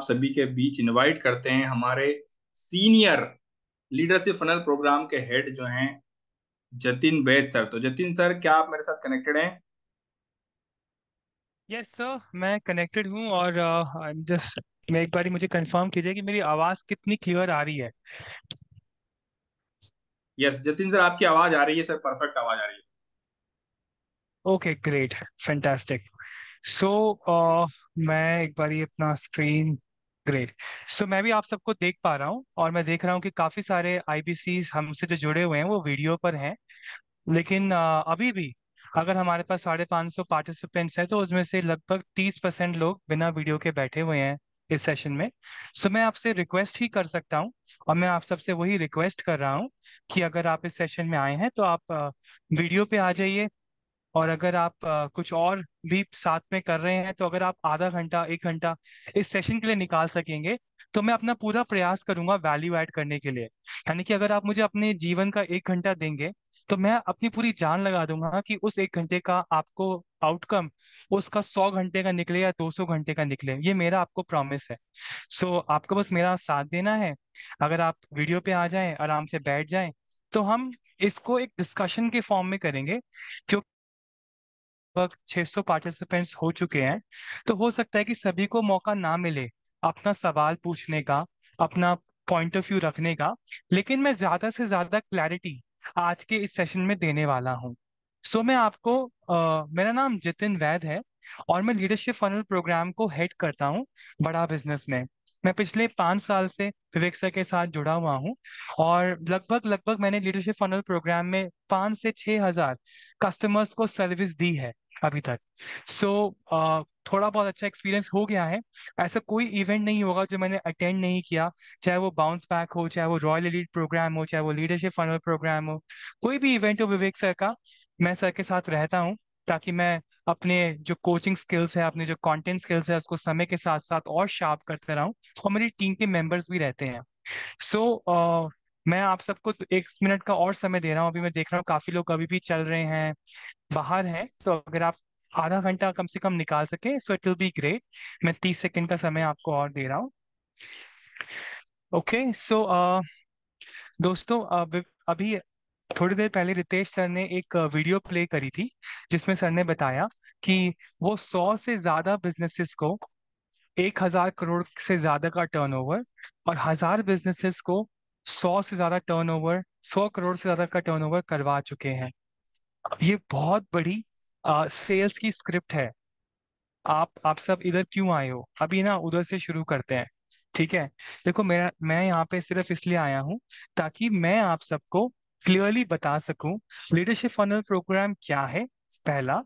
आप सभी के बीच इनवाइट करते हैं हमारे सीनियर लीडरशिप फनल प्रोग्राम के हेड जो हैं जतिन वैद सर। तो जतिन सर, क्या आप मेरे साथ कनेक्टेड हैं? यस सर, मैं कनेक्टेड हूँ और जस्ट मैं एक बारी मुझे कंफर्म कीजिए कि मेरी आवाज़ कितनी क्लियर आ रही है। यस जतिन सर, आपकी आवाज आ रही है सर, परफेक्ट आवाज आ रही है। Okay, great, fantastic. सो मैं एक बारी अपना स्क्रीन। ग्रेट। सो मैं भी आप सबको देख पा रहा हूँ और मैं देख रहा हूँ कि काफ़ी सारे आईबीसीज हमसे जो जुड़े हुए हैं वो वीडियो पर हैं। लेकिन अभी भी अगर हमारे पास 550 पार्टिसिपेंट्स हैं तो उसमें से लगभग 30% लोग बिना वीडियो के बैठे हुए हैं इस सेशन में। सो मैं आपसे रिक्वेस्ट ही कर सकता हूँ और मैं आप सबसे वही रिक्वेस्ट कर रहा हूँ कि अगर आप इस सेशन में आए हैं तो आप वीडियो पे आ जाइए। और अगर आप कुछ और भी साथ में कर रहे हैं तो अगर आप आधा घंटा 1 घंटा इस सेशन के लिए निकाल सकेंगे तो मैं अपना पूरा प्रयास करूंगा वैल्यू ऐड करने के लिए। यानी कि अगर आप मुझे अपने जीवन का 1 घंटा देंगे तो मैं अपनी पूरी जान लगा दूंगा कि उस 1 घंटे का आपको आउटकम उसका 100 घंटे का निकले या 200 घंटे का निकले, ये मेरा आपको प्रॉमिस है। सो आपको बस मेरा साथ देना है। अगर आप वीडियो पे आ जाएं, आराम से बैठ जाएं, तो हम इसको एक डिस्कशन के फॉर्म में करेंगे। लगभग 600 पार्टिसिपेंट्स हो चुके हैं, तो हो सकता है कि सभी को मौका ना मिले अपना सवाल पूछने का, अपना पॉइंट ऑफ व्यू रखने का। लेकिन मैं ज्यादा से ज्यादा क्लैरिटी आज के इस सेशन में देने वाला हूँ। सो मैं आपको मेरा नाम जितिन वैद है और मैं लीडरशिप फनल प्रोग्राम को हेड करता हूँ बड़ा बिजनेस में। मैं पिछले 5 साल से विवेक सर के साथ जुड़ा हुआ हूँ और लगभग लगभग मैंने लीडरशिप फनल प्रोग्राम में 5 से 6 हजार कस्टमर्स को सर्विस दी है अभी तक। सो थोड़ा बहुत अच्छा एक्सपीरियंस हो गया है। ऐसा कोई इवेंट नहीं होगा जो मैंने अटेंड नहीं किया, चाहे वो बाउंस बैक हो, चाहे वो रॉयल एलीट प्रोग्राम हो, चाहे वो लीडरशिप फनल प्रोग्राम हो, कोई भी इवेंट हो विवेक सर का, मैं सर के साथ रहता हूँ ताकि मैं अपने जो कोचिंग स्किल्स है, अपने जो कंटेंट स्किल्स है, उसको समय के साथ साथ और शार्प करते रहूं। और मेरी टीम के मेंबर्स भी रहते हैं। सो मैं आप सबको 1 मिनट का और समय दे रहा हूँ। अभी मैं देख रहा हूँ काफी लोग अभी भी चल रहे हैं, बाहर हैं, तो अगर आप आधा घंटा कम से कम निकाल सके so it will be great. मैं 30 सेकंड का समय आपको और दे रहा हूँ। ओके। सो दोस्तों, अभी थोड़ी देर पहले रितेश सर ने एक वीडियो प्ले करी थी जिसमें सर ने बताया कि वो 100 से ज्यादा बिजनेसेस को 1,000 करोड़ से ज्यादा का टर्नओवर और 1,000 बिजनेसेस को 100 से ज्यादा टर्नओवर, 100 करोड़ से ज्यादा का टर्नओवर करवा चुके हैं। ये बहुत बड़ी सेल्स की स्क्रिप्ट है। आप सब इधर क्यों आए हो? अभी ना उधर से शुरू करते हैं, ठीक है? देखो, मैं यहाँ पे सिर्फ इसलिए आया हूँ ताकि मैं आप सबको क्लियरली बता सकूं लीडरशिप फनल प्रोग्राम क्या है, पहला।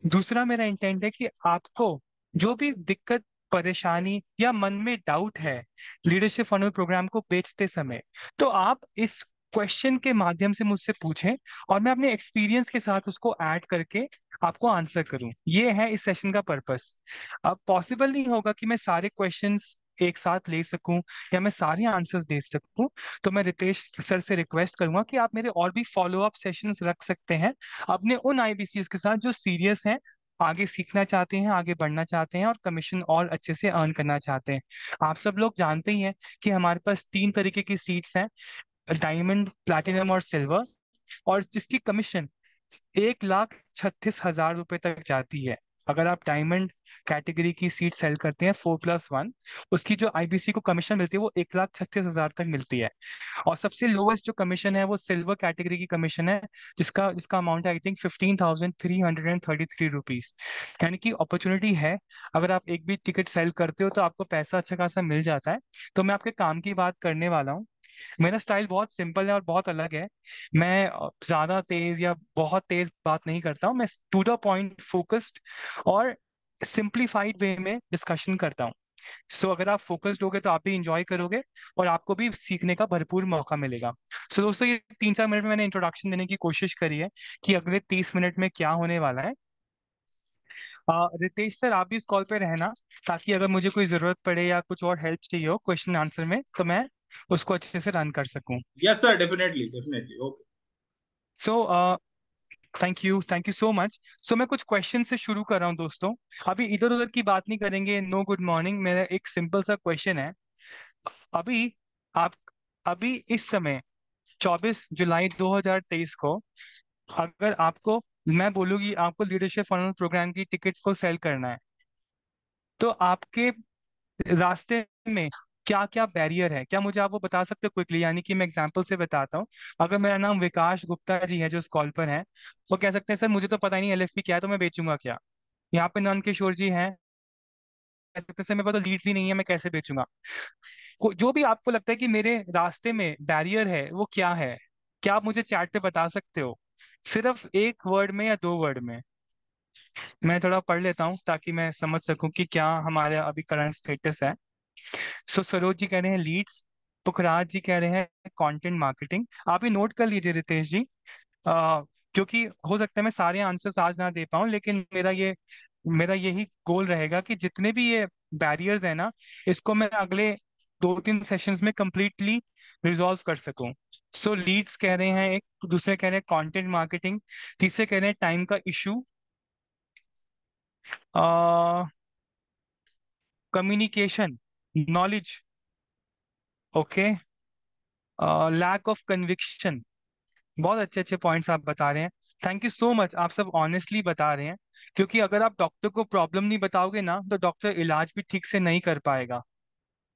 दूसरा, मेरा इंटेंट है कि आपको जो भी दिक्कत, परेशानी या मन में डाउट है लीडरशिप फनल प्रोग्राम को बेचते समय, तो आप इस क्वेश्चन के माध्यम से मुझसे पूछें और मैं अपने एक्सपीरियंस के साथ उसको ऐड करके आपको आंसर करूं। ये है इस सेशन का पर्पस। अब पॉसिबल नहीं होगा कि मैं सारे क्वेश्चंस एक साथ ले सकूं या मैं सारे आंसर्स दे सकूं, तो मैं रितेश सर से रिक्वेस्ट करूंगा कि आप मेरे और भी फॉलो अप सेशंस रख सकते हैं अपने उन आईबीसीएस के साथ जो सीरियस हैं, आगे सीखना चाहते हैं, आगे बढ़ना चाहते हैं और कमीशन और अच्छे से अर्न करना चाहते हैं। आप सब लोग जानते ही हैं कि हमारे पास 3 तरीके की सीट्स हैं, डायमंड, प्लैटिनम और सिल्वर, और जिसकी कमीशन 1,36,000 रुपए तक जाती है। अगर आप डायमंड कैटेगरी की सीट सेल करते हैं 4+1, उसकी जो आईबीसी को कमीशन मिलती है वो 1,36,000 तक मिलती है। और सबसे लोवेस्ट जो कमीशन है वो सिल्वर कैटेगरी की कमीशन है, जिसका जिसका अमाउंट है आई थिंक 15,333 रुपीज। यानी कि अपॉर्चुनिटी है। अगर आप एक भी टिकट सेल करते हो तो आपको पैसा अच्छा खासा मिल जाता है। तो मैं आपके काम की बात करने वाला हूँ। मेरा स्टाइल बहुत सिंपल है और बहुत अलग है। मैं ज्यादा तेज या बहुत तेज बात नहीं करता हूँ। मैं टू द पॉइंट, फोकस्ड और सिंप्लीफाइड वे में डिस्कशन करता हूँ। सो अगर आप फोकस्ड होगे तो आप भी इंजॉय करोगे और आपको भी सीखने का भरपूर मौका मिलेगा। सो दोस्तों, ये 3-4 मिनट में मैंने इंट्रोडक्शन देने की कोशिश करी है कि अगले 30 मिनट में क्या होने वाला है। रितेश सर, आप भी इस कॉल पे रहना ताकि अगर मुझे कोई जरूरत पड़े या कुछ और हेल्प चाहिए हो क्वेश्चन आंसर में तो मैं उसको अच्छे से रन कर सकूं। Yes sir, definitely definitely, okay. So thank you so much. So मैं कुछ क्वेश्चन से शुरू कर रहा हूँ दोस्तों। अभी इधर उधर की बात नहीं करेंगे। नो गुड मॉर्निंग, मेरा एक सिंपल सा क्वेश्चन है। अभी आप अभी इस समय 24 जुलाई 2023 को, अगर आपको मैं बोलूँगी आपको लीडरशिप फनल प्रोग्राम की टिकट को सेल करना है, तो आपके रास्ते में क्या क्या बैरियर है, क्या मुझे आप वो बता सकते हो क्विकली? यानी कि मैं एग्जांपल से बताता हूँ। अगर मेरा नाम विकास गुप्ता जी है जो इस कॉल पर है, वो कह सकते हैं सर मुझे तो पता ही नहीं एलएफपी क्या है, तो मैं बेचूंगा क्या? यहाँ पे नंद किशोर जी हैं, कह सकते हैं सर मेरे पास तो लीड्स ही नहीं है, मैं कैसे बेचूंगा? जो भी आपको लगता है कि मेरे रास्ते में बैरियर है वो क्या है, क्या आप मुझे चैट पे बता सकते हो? सिर्फ एक वर्ड में या दो वर्ड में। मैं थोड़ा पढ़ लेता हूँ ताकि मैं समझ सकूं कि क्या हमारे अभी करंट स्टेटस है। सो सरोज जी कह रहे हैं लीड्स, पुखराज जी कह रहे हैं कंटेंट मार्केटिंग। आप ये नोट कर लीजिए रितेश जी। आ, क्योंकि हो सकता है मैं सारे आंसर्स आज ना दे पाऊं, लेकिन मेरा यही गोल रहेगा कि जितने भी ये बैरियर्स है ना, इसको मैं अगले 2-3 सेशंस में कंप्लीटली रिजॉल्व कर सकूं। सो लीड्स कह रहे हैं एक, दूसरे कह रहे हैं कंटेंट मार्केटिंग, तीसरे कह रहे हैं टाइम का issue, communication, knowledge, okay, lack of conviction. बहुत अच्छे अच्छे पॉइंट्स आप बता रहे हैं। थैंक यू सो मच, आप सब ऑनेस्टली बता रहे हैं। क्योंकि अगर आप डॉक्टर को प्रॉब्लम नहीं बताओगे ना, तो डॉक्टर इलाज भी ठीक से नहीं कर पाएगा।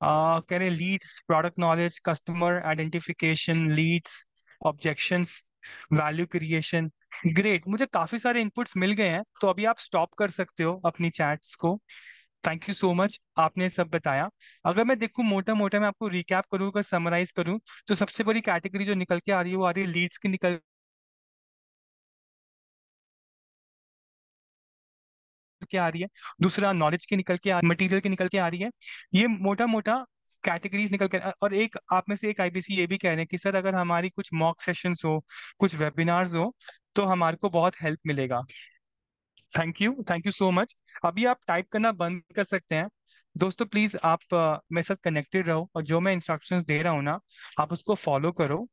कह रहे leads, product knowledge, customer identification, leads, objections, value creation. Great, मुझे काफी सारे इनपुट्स मिल गए हैं, तो अभी आप स्टॉप कर सकते हो अपनी चैट्स को। थैंक यू सो मच, आपने सब बताया। अगर मैं देखूं मोटा मोटा, मैं आपको रिकैप करूँ, अगर समराइज करूं, तो सबसे बड़ी कैटेगरी जो निकल के आ रही है वो आ रही है लीड्स की, निकल के आ रही है। दूसरा नॉलेज की निकल के मटेरियल की निकल के आ रही है। ये मोटा मोटा कैटेगरीज निकल के, और एक आप में से एक आईबीसी ये भी कह रहे हैं कि सर अगर हमारी कुछ मॉक सेशंस हो, कुछ वेबिनार्स हो, तो हमारे को बहुत हेल्प मिलेगा। Thank you so much. अभी आप टाइप करना बंद कर सकते हैं। दोस्तों प्लीज आप मेरे साथ कनेक्टेड रहो, और जो मैं इंस्ट्रक्शंस दे रहा हूँ ना, आप उसको फॉलो करो।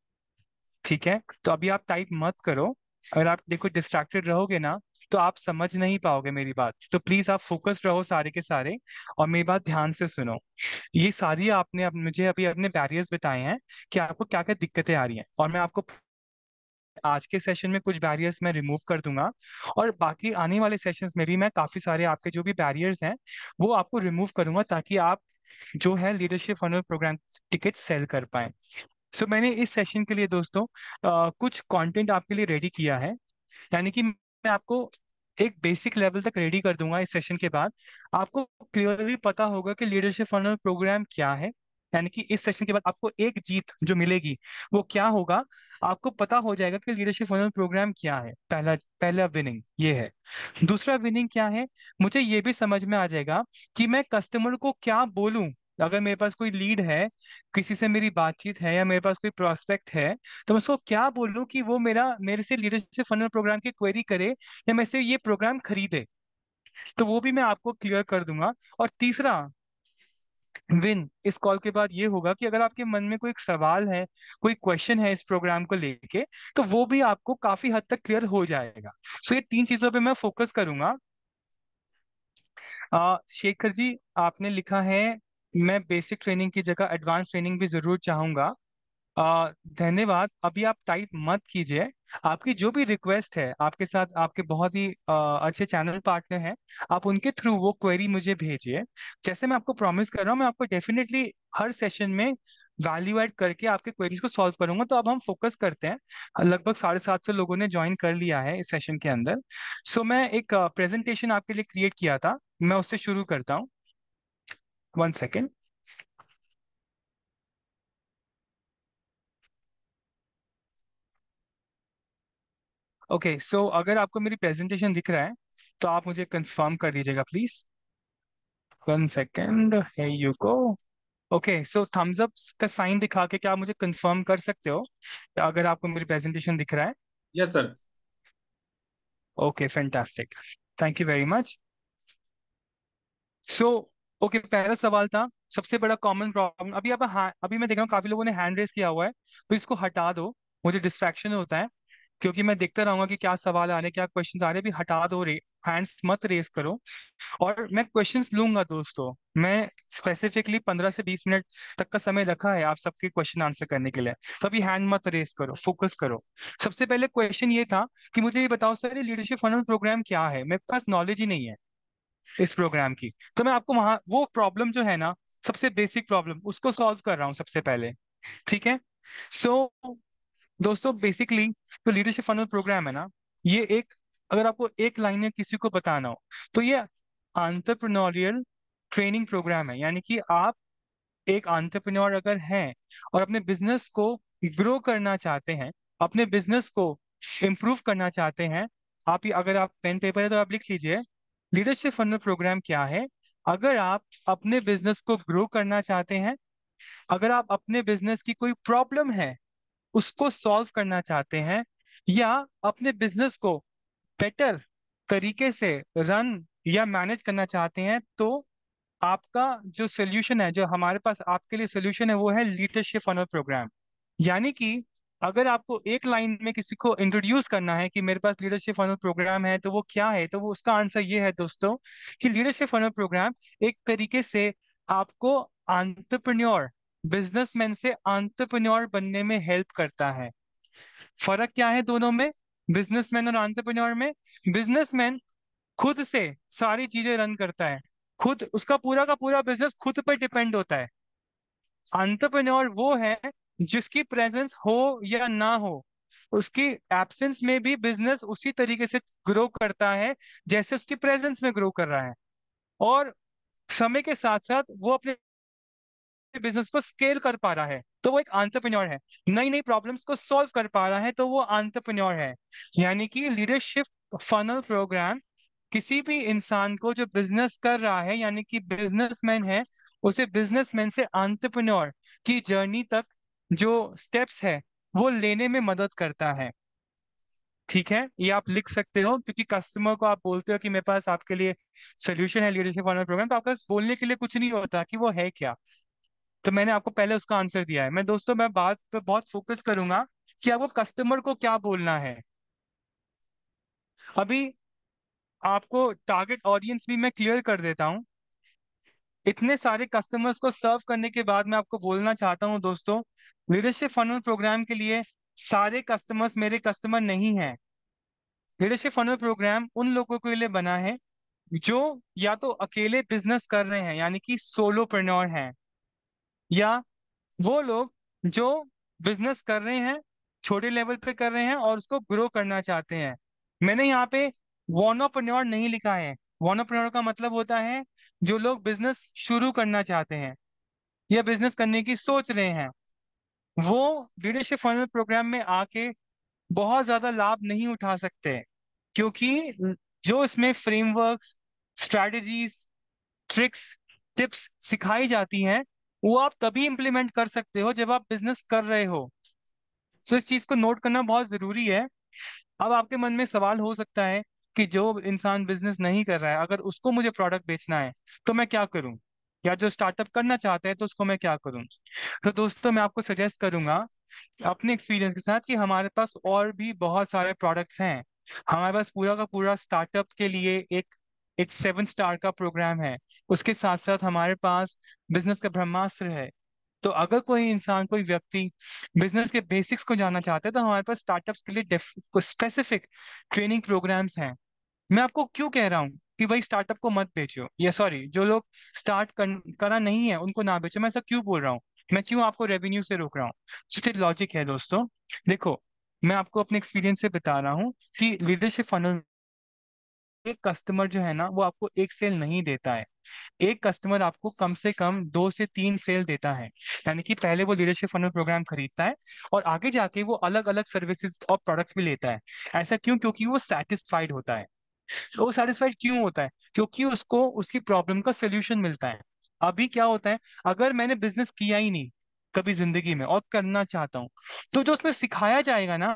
ठीक है, तो अभी आप टाइप मत करो। अगर आप देखो डिस्ट्रैक्टेड रहोगे ना, तो आप समझ नहीं पाओगे मेरी बात। तो प्लीज आप फोकस्ड रहो सारे के सारे, और मेरी बात ध्यान से सुनो। ये सारी आपने मुझे अभी अपने बैरियर्स बताए हैं कि आपको क्या क्या दिक्कतें आ रही हैं, और मैं आपको आज के सेशन में कुछ बैरियर्स मैं रिमूव कर दूंगा, और बाकी आने वाले सेशंस में भी मैं काफी सारे आपके जो भी बैरियर्स हैं वो आपको रिमूव करूंगा, ताकि आप जो है leadership funnel program ticket sale कर पाए। सो मैंने इस सेशन के लिए दोस्तों कुछ कंटेंट आपके लिए रेडी किया है। यानी कि मैं आपको एक बेसिक लेवल तक रेडी कर दूंगा इस सेशन के बाद। आपको क्लियरली पता होगा कि लीडरशिप फनल प्रोग्राम क्या है। यानी कि इस सेशन के बाद आपको एक जीत जो मिलेगी वो क्या होगा, आपको पता हो जाएगा कि लीडरशिप फनल प्रोग्राम क्या है। पहला पहला विनिंग ये है। दूसरा विनिंग क्या है, मुझे ये भी समझ में आ जाएगा कि मैं कस्टमर को क्या बोलूं। अगर मेरे पास कोई लीड है, किसी से मेरी बातचीत है, या मेरे पास कोई प्रोस्पेक्ट है, तो मैं उसको क्या बोलूं कि वो मेरे से लीडरशिप फनल प्रोग्राम की क्वेरी करे, या मेरे से ये प्रोग्राम खरीदे। तो वो भी मैं आपको क्लियर कर दूंगा। और तीसरा विन इस कॉल के बाद ये होगा कि अगर आपके मन में कोई सवाल है, कोई क्वेश्चन है इस प्रोग्राम को लेके, तो वो भी आपको काफी हद तक क्लियर हो जाएगा। सो ये तीन चीजों पे मैं फोकस करूंगा। शेखर जी, आपने लिखा है मैं बेसिक ट्रेनिंग की जगह एडवांस ट्रेनिंग भी जरूर चाहूंगा। धन्यवाद, अभी आप टाइप मत कीजिए। आपकी जो भी रिक्वेस्ट है, आपके साथ आपके बहुत ही अच्छे चैनल पार्टनर हैं, आप उनके थ्रू वो क्वेरी मुझे भेजिए। जैसे मैं आपको प्रॉमिस कर रहा हूँ, मैं आपको डेफिनेटली हर सेशन में वैल्यू ऐड करके आपके क्वेरीज को सॉल्व करूंगा। तो अब हम फोकस करते हैं। लगभग 750 लोगों ने ज्वाइन कर लिया है इस सेशन के अंदर। सो मैं एक प्रेजेंटेशन आपके लिए क्रिएट किया था, मैं उससे शुरू करता हूँ। 1 सेकेंड। ओके, सो अगर आपको मेरी प्रेजेंटेशन दिख रहा है, तो आप मुझे कंफर्म कर दीजिएगा प्लीज। 1 सेकेंड, है you go. Okay, so Thums up का साइन दिखा के क्या आप मुझे कंफर्म कर सकते हो अगर आपको मेरी प्रेजेंटेशन दिख रहा है? Yes sir. Okay, fantastic, thank you very much. So okay, पहला सवाल था सबसे बड़ा कॉमन प्रॉब्लम। अभी मैं देख रहा हूँ काफी लोगों ने हैंड रेस किया हुआ है, तो इसको हटा दो, मुझे डिस्ट्रैक्शन होता है। क्योंकि मैं देखता रहूंगा कि क्या सवाल आ रहे, क्या क्वेश्चन आ रहे। भी हटा दो, हैंड्स मत रेस करो। और मैं क्वेश्चंस लूंगा दोस्तों। मैं स्पेसिफिकली 15 से 20 मिनट तक का समय रखा है आप सबके क्वेश्चन आंसर करने के लिए। तो अभी हैंड मत रेस करो, फोकस करो। सबसे पहले क्वेश्चन ये था कि मुझे ये बताओ सर, ये लीडरशिप फनल प्रोग्राम क्या है? मेरे पास नॉलेज ही नहीं है इस प्रोग्राम की। तो मैं आपको वहां वो प्रॉब्लम जो है ना, सबसे बेसिक प्रॉब्लम, उसको सॉल्व कर रहा हूँ सबसे पहले। ठीक है। सो दोस्तों, बेसिकली जो लीडरशिप फनल प्रोग्राम है ना, ये एक, अगर आपको एक लाइन में किसी को बताना हो तो ये एंटरप्रेन्योरियल ट्रेनिंग प्रोग्राम है। यानी कि आप एक एंटरप्रेन्योर अगर हैं और अपने बिजनेस को ग्रो करना चाहते हैं, अपने बिजनेस को इम्प्रूव करना चाहते हैं, अगर आप पेन पेपर है तो आप लिख लीजिए, लीडरशिप फनल प्रोग्राम क्या है। अगर आप अपने बिजनेस को ग्रो करना चाहते हैं, अगर आप अपने बिजनेस की कोई प्रॉब्लम है उसको सॉल्व करना चाहते हैं, या अपने बिजनेस को बेटर तरीके से रन या मैनेज करना चाहते हैं, तो आपका जो सोल्यूशन है, जो हमारे पास आपके लिए सोल्यूशन है, वो है लीडरशिप फनल प्रोग्राम। यानी कि अगर आपको एक लाइन में किसी को इंट्रोड्यूस करना है कि मेरे पास लीडरशिप फनल प्रोग्राम है, तो वो क्या है, तो वो उसका आंसर ये है दोस्तों, कि लीडरशिप फनल प्रोग्राम एक तरीके से आपको एंटरप्रेन्योर, बिजनेसमैन से एंटरप्रेन्योर बनने में हेल्प करता है। फर्क क्या है दोनों में, बिजनेसमैन और एंटरप्रेन्योर में? बिजनेसमैन खुद से सारी चीजें रन करता है, खुद उसका पूरा का पूरा बिजनेस खुद पर डिपेंड होता है। एंटरप्रेन्योर वो है जिसकी प्रेजेंस हो या ना हो, उसकी एब्सेंस में भी बिजनेस उसी तरीके से ग्रो करता है जैसे उसकी प्रेजेंस में ग्रो कर रहा है। और समय के साथ साथ वो अपने बिजनेस को स्केल कर पा रहा है, तो वो एक एंटरप्रेन्योर है। नई नई प्रॉब्लम्स को सॉल्व कर पा रहा है, तो वो एंटरप्रेन्योर है। यानी कि लीडरशिप फनल प्रोग्राम किसी भी इंसान को जो बिजनेस कर रहा है, यानी कि बिजनेसमैन है, उसे बिजनेसमैन से एंटरप्रेन्योर की जर्नी तक जो स्टेप्स है वो लेने में मदद करता है। ठीक है, ये आप लिख सकते हो, क्योंकि कस्टमर को आप बोलते हो कि मेरे पास आपके लिए सोल्यूशन है लीडरशिप फनल प्रोग्राम, तो आपका बोलने के लिए कुछ नहीं होता कि वो है क्या। तो मैंने आपको पहले उसका आंसर दिया है। मैं दोस्तों, मैं बात पे बहुत फोकस करूंगा कि आपको कस्टमर को क्या बोलना है। अभी आपको टारगेट ऑडियंस भी मैं क्लियर कर देता हूँ। इतने सारे कस्टमर्स को सर्व करने के बाद मैं आपको बोलना चाहता हूँ दोस्तों, लीडरशिप फनल प्रोग्राम के लिए सारे कस्टमर्स मेरे कस्टमर नहीं हैं। लीडरशिप फनल प्रोग्राम उन लोगों के लिए बना है जो या तो अकेले बिजनेस कर रहे हैं, यानी कि सोलोप्रेन्योर हैं, या वो लोग जो बिजनेस कर रहे हैं, छोटे लेवल पे कर रहे हैं और उसको ग्रो करना चाहते हैं। मैंने यहाँ पे वॉनोप्रेन्योर नहीं लिखा है। वॉनोप्रेन्योर का मतलब होता है जो लोग बिजनेस शुरू करना चाहते हैं या बिजनेस करने की सोच रहे हैं, वो लीडरशिप फनल प्रोग्राम में आके बहुत ज्यादा लाभ नहीं उठा सकते, क्योंकि जो इसमें फ्रेमवर्क्स, स्ट्रैटेजीज, ट्रिक्स, टिप्स सिखाई जाती हैं, वो आप तभी इम्प्लीमेंट कर सकते हो जब आप बिजनेस कर रहे हो। तो इस चीज को नोट करना बहुत जरूरी है। अब आपके मन में सवाल हो सकता है कि जो इंसान बिजनेस नहीं कर रहा है, अगर उसको मुझे प्रोडक्ट बेचना है तो मैं क्या करूं, या जो स्टार्टअप करना चाहता है तो उसको मैं क्या करूं? तो दोस्तों, मैं आपको सजेस्ट करूंगा अपने एक्सपीरियंस के साथ कि हमारे पास और भी बहुत सारे प्रोडक्ट्स हैं। हमारे पास पूरा का पूरा स्टार्टअप के लिए एक एक 7 स्टार का प्रोग्राम है। उसके साथ साथ हमारे पास बिजनेस का ब्रह्मास्त्र है। तो अगर कोई इंसान, कोई व्यक्ति बिजनेस के बेसिक्स को जानना चाहता है, तो हमारे पास स्टार्टअप्स के लिए स्पेसिफिक ट्रेनिंग प्रोग्राम्स हैं। मैं आपको क्यों कह रहा हूँ कि भाई स्टार्टअप को मत बेचो, या सॉरी, जो लोग करा नहीं है उनको ना बेचो, मैं ऐसा क्यों बोल रहा हूँ? मैं क्यों आपको रेवेन्यू से रोक रहा हूँ? स्टिल लॉजिक है दोस्तों। देखो, मैं आपको अपने एक्सपीरियंस से बता रहा हूँ कि लीडरशिप फनल, एक कस्टमर जो है ना, वो आपको एक सेल नहीं देता है। एक कस्टमर आपको कम से कम 2 से 3 सेल देता है। यानी कि पहले वो लीडरशिप फनल प्रोग्राम खरीदता है और आगे जाके वो अलग अलग सर्विसेज और प्रोडक्ट्स भी लेता है। ऐसा क्यों? क्योंकि वो सेटिस्फाइड होता है। तो वो सेटिस्फाइड क्यों होता है? क्योंकि उसको उसकी प्रॉब्लम का सोल्यूशन मिलता है। अभी क्या होता है, अगर मैंने बिजनेस किया ही नहीं कभी जिंदगी में और करना चाहता हूँ, तो जो उसमें सिखाया जाएगा ना,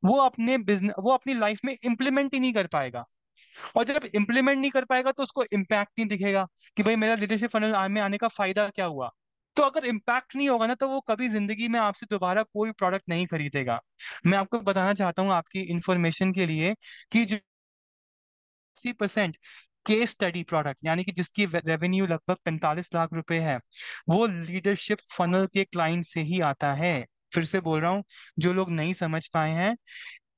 वो अपनी लाइफ में इम्प्लीमेंट ही नहीं कर पाएगा। और जब इम्प्लीमेंट नहीं कर पाएगा तो उसको इम्पैक्ट नहीं दिखेगा कि भाई मेरा लीडरशिप फनल में आने का फायदा क्या हुआ। तो अगर इम्पैक्ट नहीं होगा ना, तो वो कभी जिंदगी में आपसे दोबारा कोई प्रोडक्ट नहीं खरीदेगा। मैं आपको बताना चाहता हूँ आपकी इंफॉर्मेशन के लिए कि जो 80% केस स्टडी प्रोडक्ट, यानी कि जिसकी रेवेन्यू लगभग 45 लाख रुपए है, वो लीडरशिप फनल के क्लाइंट से ही आता है। फिर से बोल रहा हूँ, जो लोग नहीं समझ पाए हैं,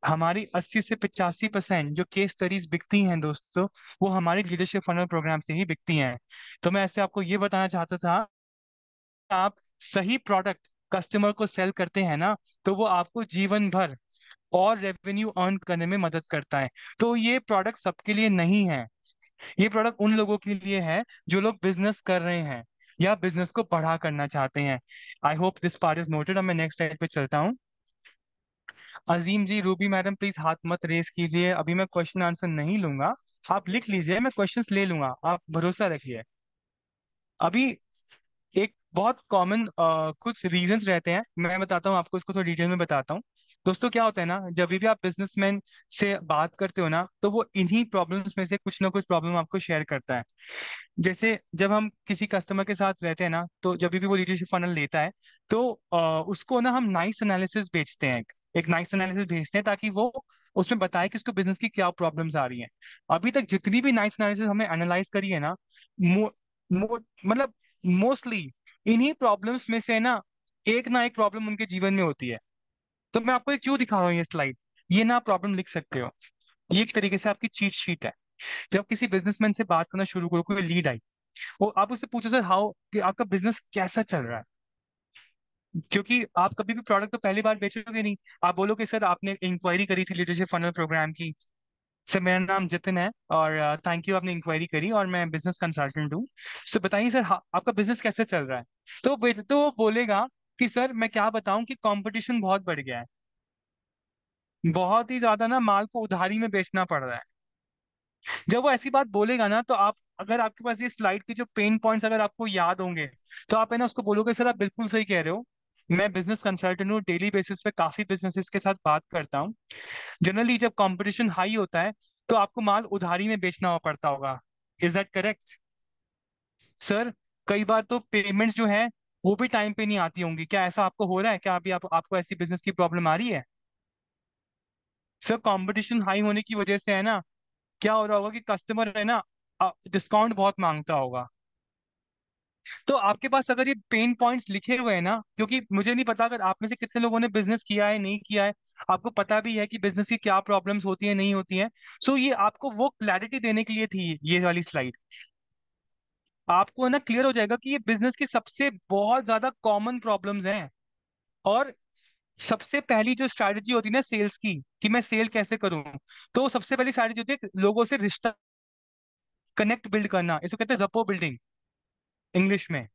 हमारी 80 से 85% जो केस स्टडीज बिकती हैं दोस्तों, वो हमारी लीडरशिप फनल प्रोग्राम से ही बिकती हैं। तो मैं ऐसे आपको ये बताना चाहता था, आप सही प्रोडक्ट कस्टमर को सेल करते हैं ना, तो वो आपको जीवन भर और रेवेन्यू अर्न करने में मदद करता है। तो ये प्रोडक्ट सबके लिए नहीं है, ये प्रोडक्ट उन लोगों के लिए है जो लोग बिजनेस कर रहे हैं या बिजनेस को बढ़ा करना चाहते हैं। I hope this part is noted. अब मैं नेक्स्ट स्लाइड पे चलता हूँ। अजीम जी, रूबी मैडम प्लीज हाथ मत रेस कीजिए, अभी मैं क्वेश्चन आंसर नहीं लूंगा। आप लिख लीजिए, मैं क्वेश्चंस ले लूंगा, आप भरोसा रखिए। अभी एक बहुत कॉमन कुछ रीजंस रहते हैं, मैं बताता हूँ आपको, इसको थोड़ा डिटेल में बताता हूँ। दोस्तों क्या होता है ना, जब भी आप बिजनेसमैन से बात करते हो ना, तो वो इन्हीं प्रॉब्लम्स में से कुछ ना कुछ प्रॉब्लम आपको शेयर करता है। जैसे जब हम किसी कस्टमर के साथ रहते हैं ना, तो जब भी वो लीडरशिप फनल लेता है, तो उसको ना हम नाइस एनालिसिस भेजते हैं, एक नाइस एनालिसिस भेजते हैं, ताकि वो उसमें बताए कि उसको बिजनेस की क्या प्रॉब्लम्स आ रही हैं। अभी तक जितनी भी नाइस एनालिसिस हमने एनालाइज करी है ना, मो, मतलब मोस्टली इन्हीं प्रॉब्लम्स में से एक ना एक प्रॉब्लम उनके जीवन में होती है। तो मैं आपको ये क्यों दिखा रहा हूँ ये स्लाइड, ये ना प्रॉब्लम लिख सकते हो, ये एक तरीके से आपकी चीट शीट है। जब किसी बिजनेसमैन से बात करना शुरू करो, कोई लीड आई, वो आप उससे पूछो सर हाउ, कि आपका बिजनेस कैसा चल रहा है, क्योंकि आप कभी भी प्रोडक्ट तो पहली बार बेचोगे नहीं। आप बोलो कि सर आपने इंक्वायरी करी थी लीडरशिप फनल प्रोग्राम की, सर मेरा नाम जतिन है और थैंक यू, आपने इंक्वायरी करी और मैं बिजनेस कंसल्टेंट हूँ। सर बताइए सर, आपका बिजनेस कैसे चल रहा है। तो वो बोलेगा कि सर मैं क्या बताऊं कि कंपटीशन बहुत बढ़ गया है, बहुत ही ज्यादा ना माल को उधारी में बेचना पड़ रहा है। जब वो ऐसी बात बोलेगा ना, तो आप, अगर आपके पास ये स्लाइड के जो पेन पॉइंट्स अगर आपको याद होंगे, तो आप है ना उसको बोलोगे सर आप बिल्कुल सही कह रहे हो, मैं बिजनेस कंसल्टेंट हूँ, डेली बेसिस पे काफी बिजनेसेस के साथ बात करता हूँ। जनरली जब कंपटीशन हाई होता है, तो आपको माल उधारी में बेचना हुआ पड़ता होगा। Is that correct sir? कई बार तो पेमेंट्स जो है वो भी टाइम पे नहीं आती होंगी, क्या ऐसा आपको हो रहा है? क्या अभी आपको ऐसी बिजनेस की प्रॉब्लम आ रही है? सर कंपटीशन हाई होने की वजह से है ना, क्या हो रहा होगा कि कस्टमर है ना डिस्काउंट बहुत मांगता होगा। तो आपके पास अगर ये पेन पॉइंट्स लिखे हुए हैं ना, क्योंकि मुझे नहीं पता अगर आप में से कितने लोगों ने बिजनेस किया है नहीं किया है, आपको पता भी है कि बिजनेस की क्या प्रॉब्लम्स होती है नहीं होती है। सो ये आपको वो क्लैरिटी देने के लिए थी ये वाली स्लाइड। आपको है ना क्लियर हो जाएगा कि ये बिजनेस की सबसे बहुत ज्यादा कॉमन प्रॉब्लम्स हैं। और सबसे पहली जो स्ट्रैटेजी होती है ना सेल्स की, कि मैं सेल कैसे करूं, तो सबसे पहली स्ट्रैटेजी होती है लोगों से रिश्ता, कनेक्ट बिल्ड करना, इसको कहते हैं रपो बिल्डिंग इंग्लिश में।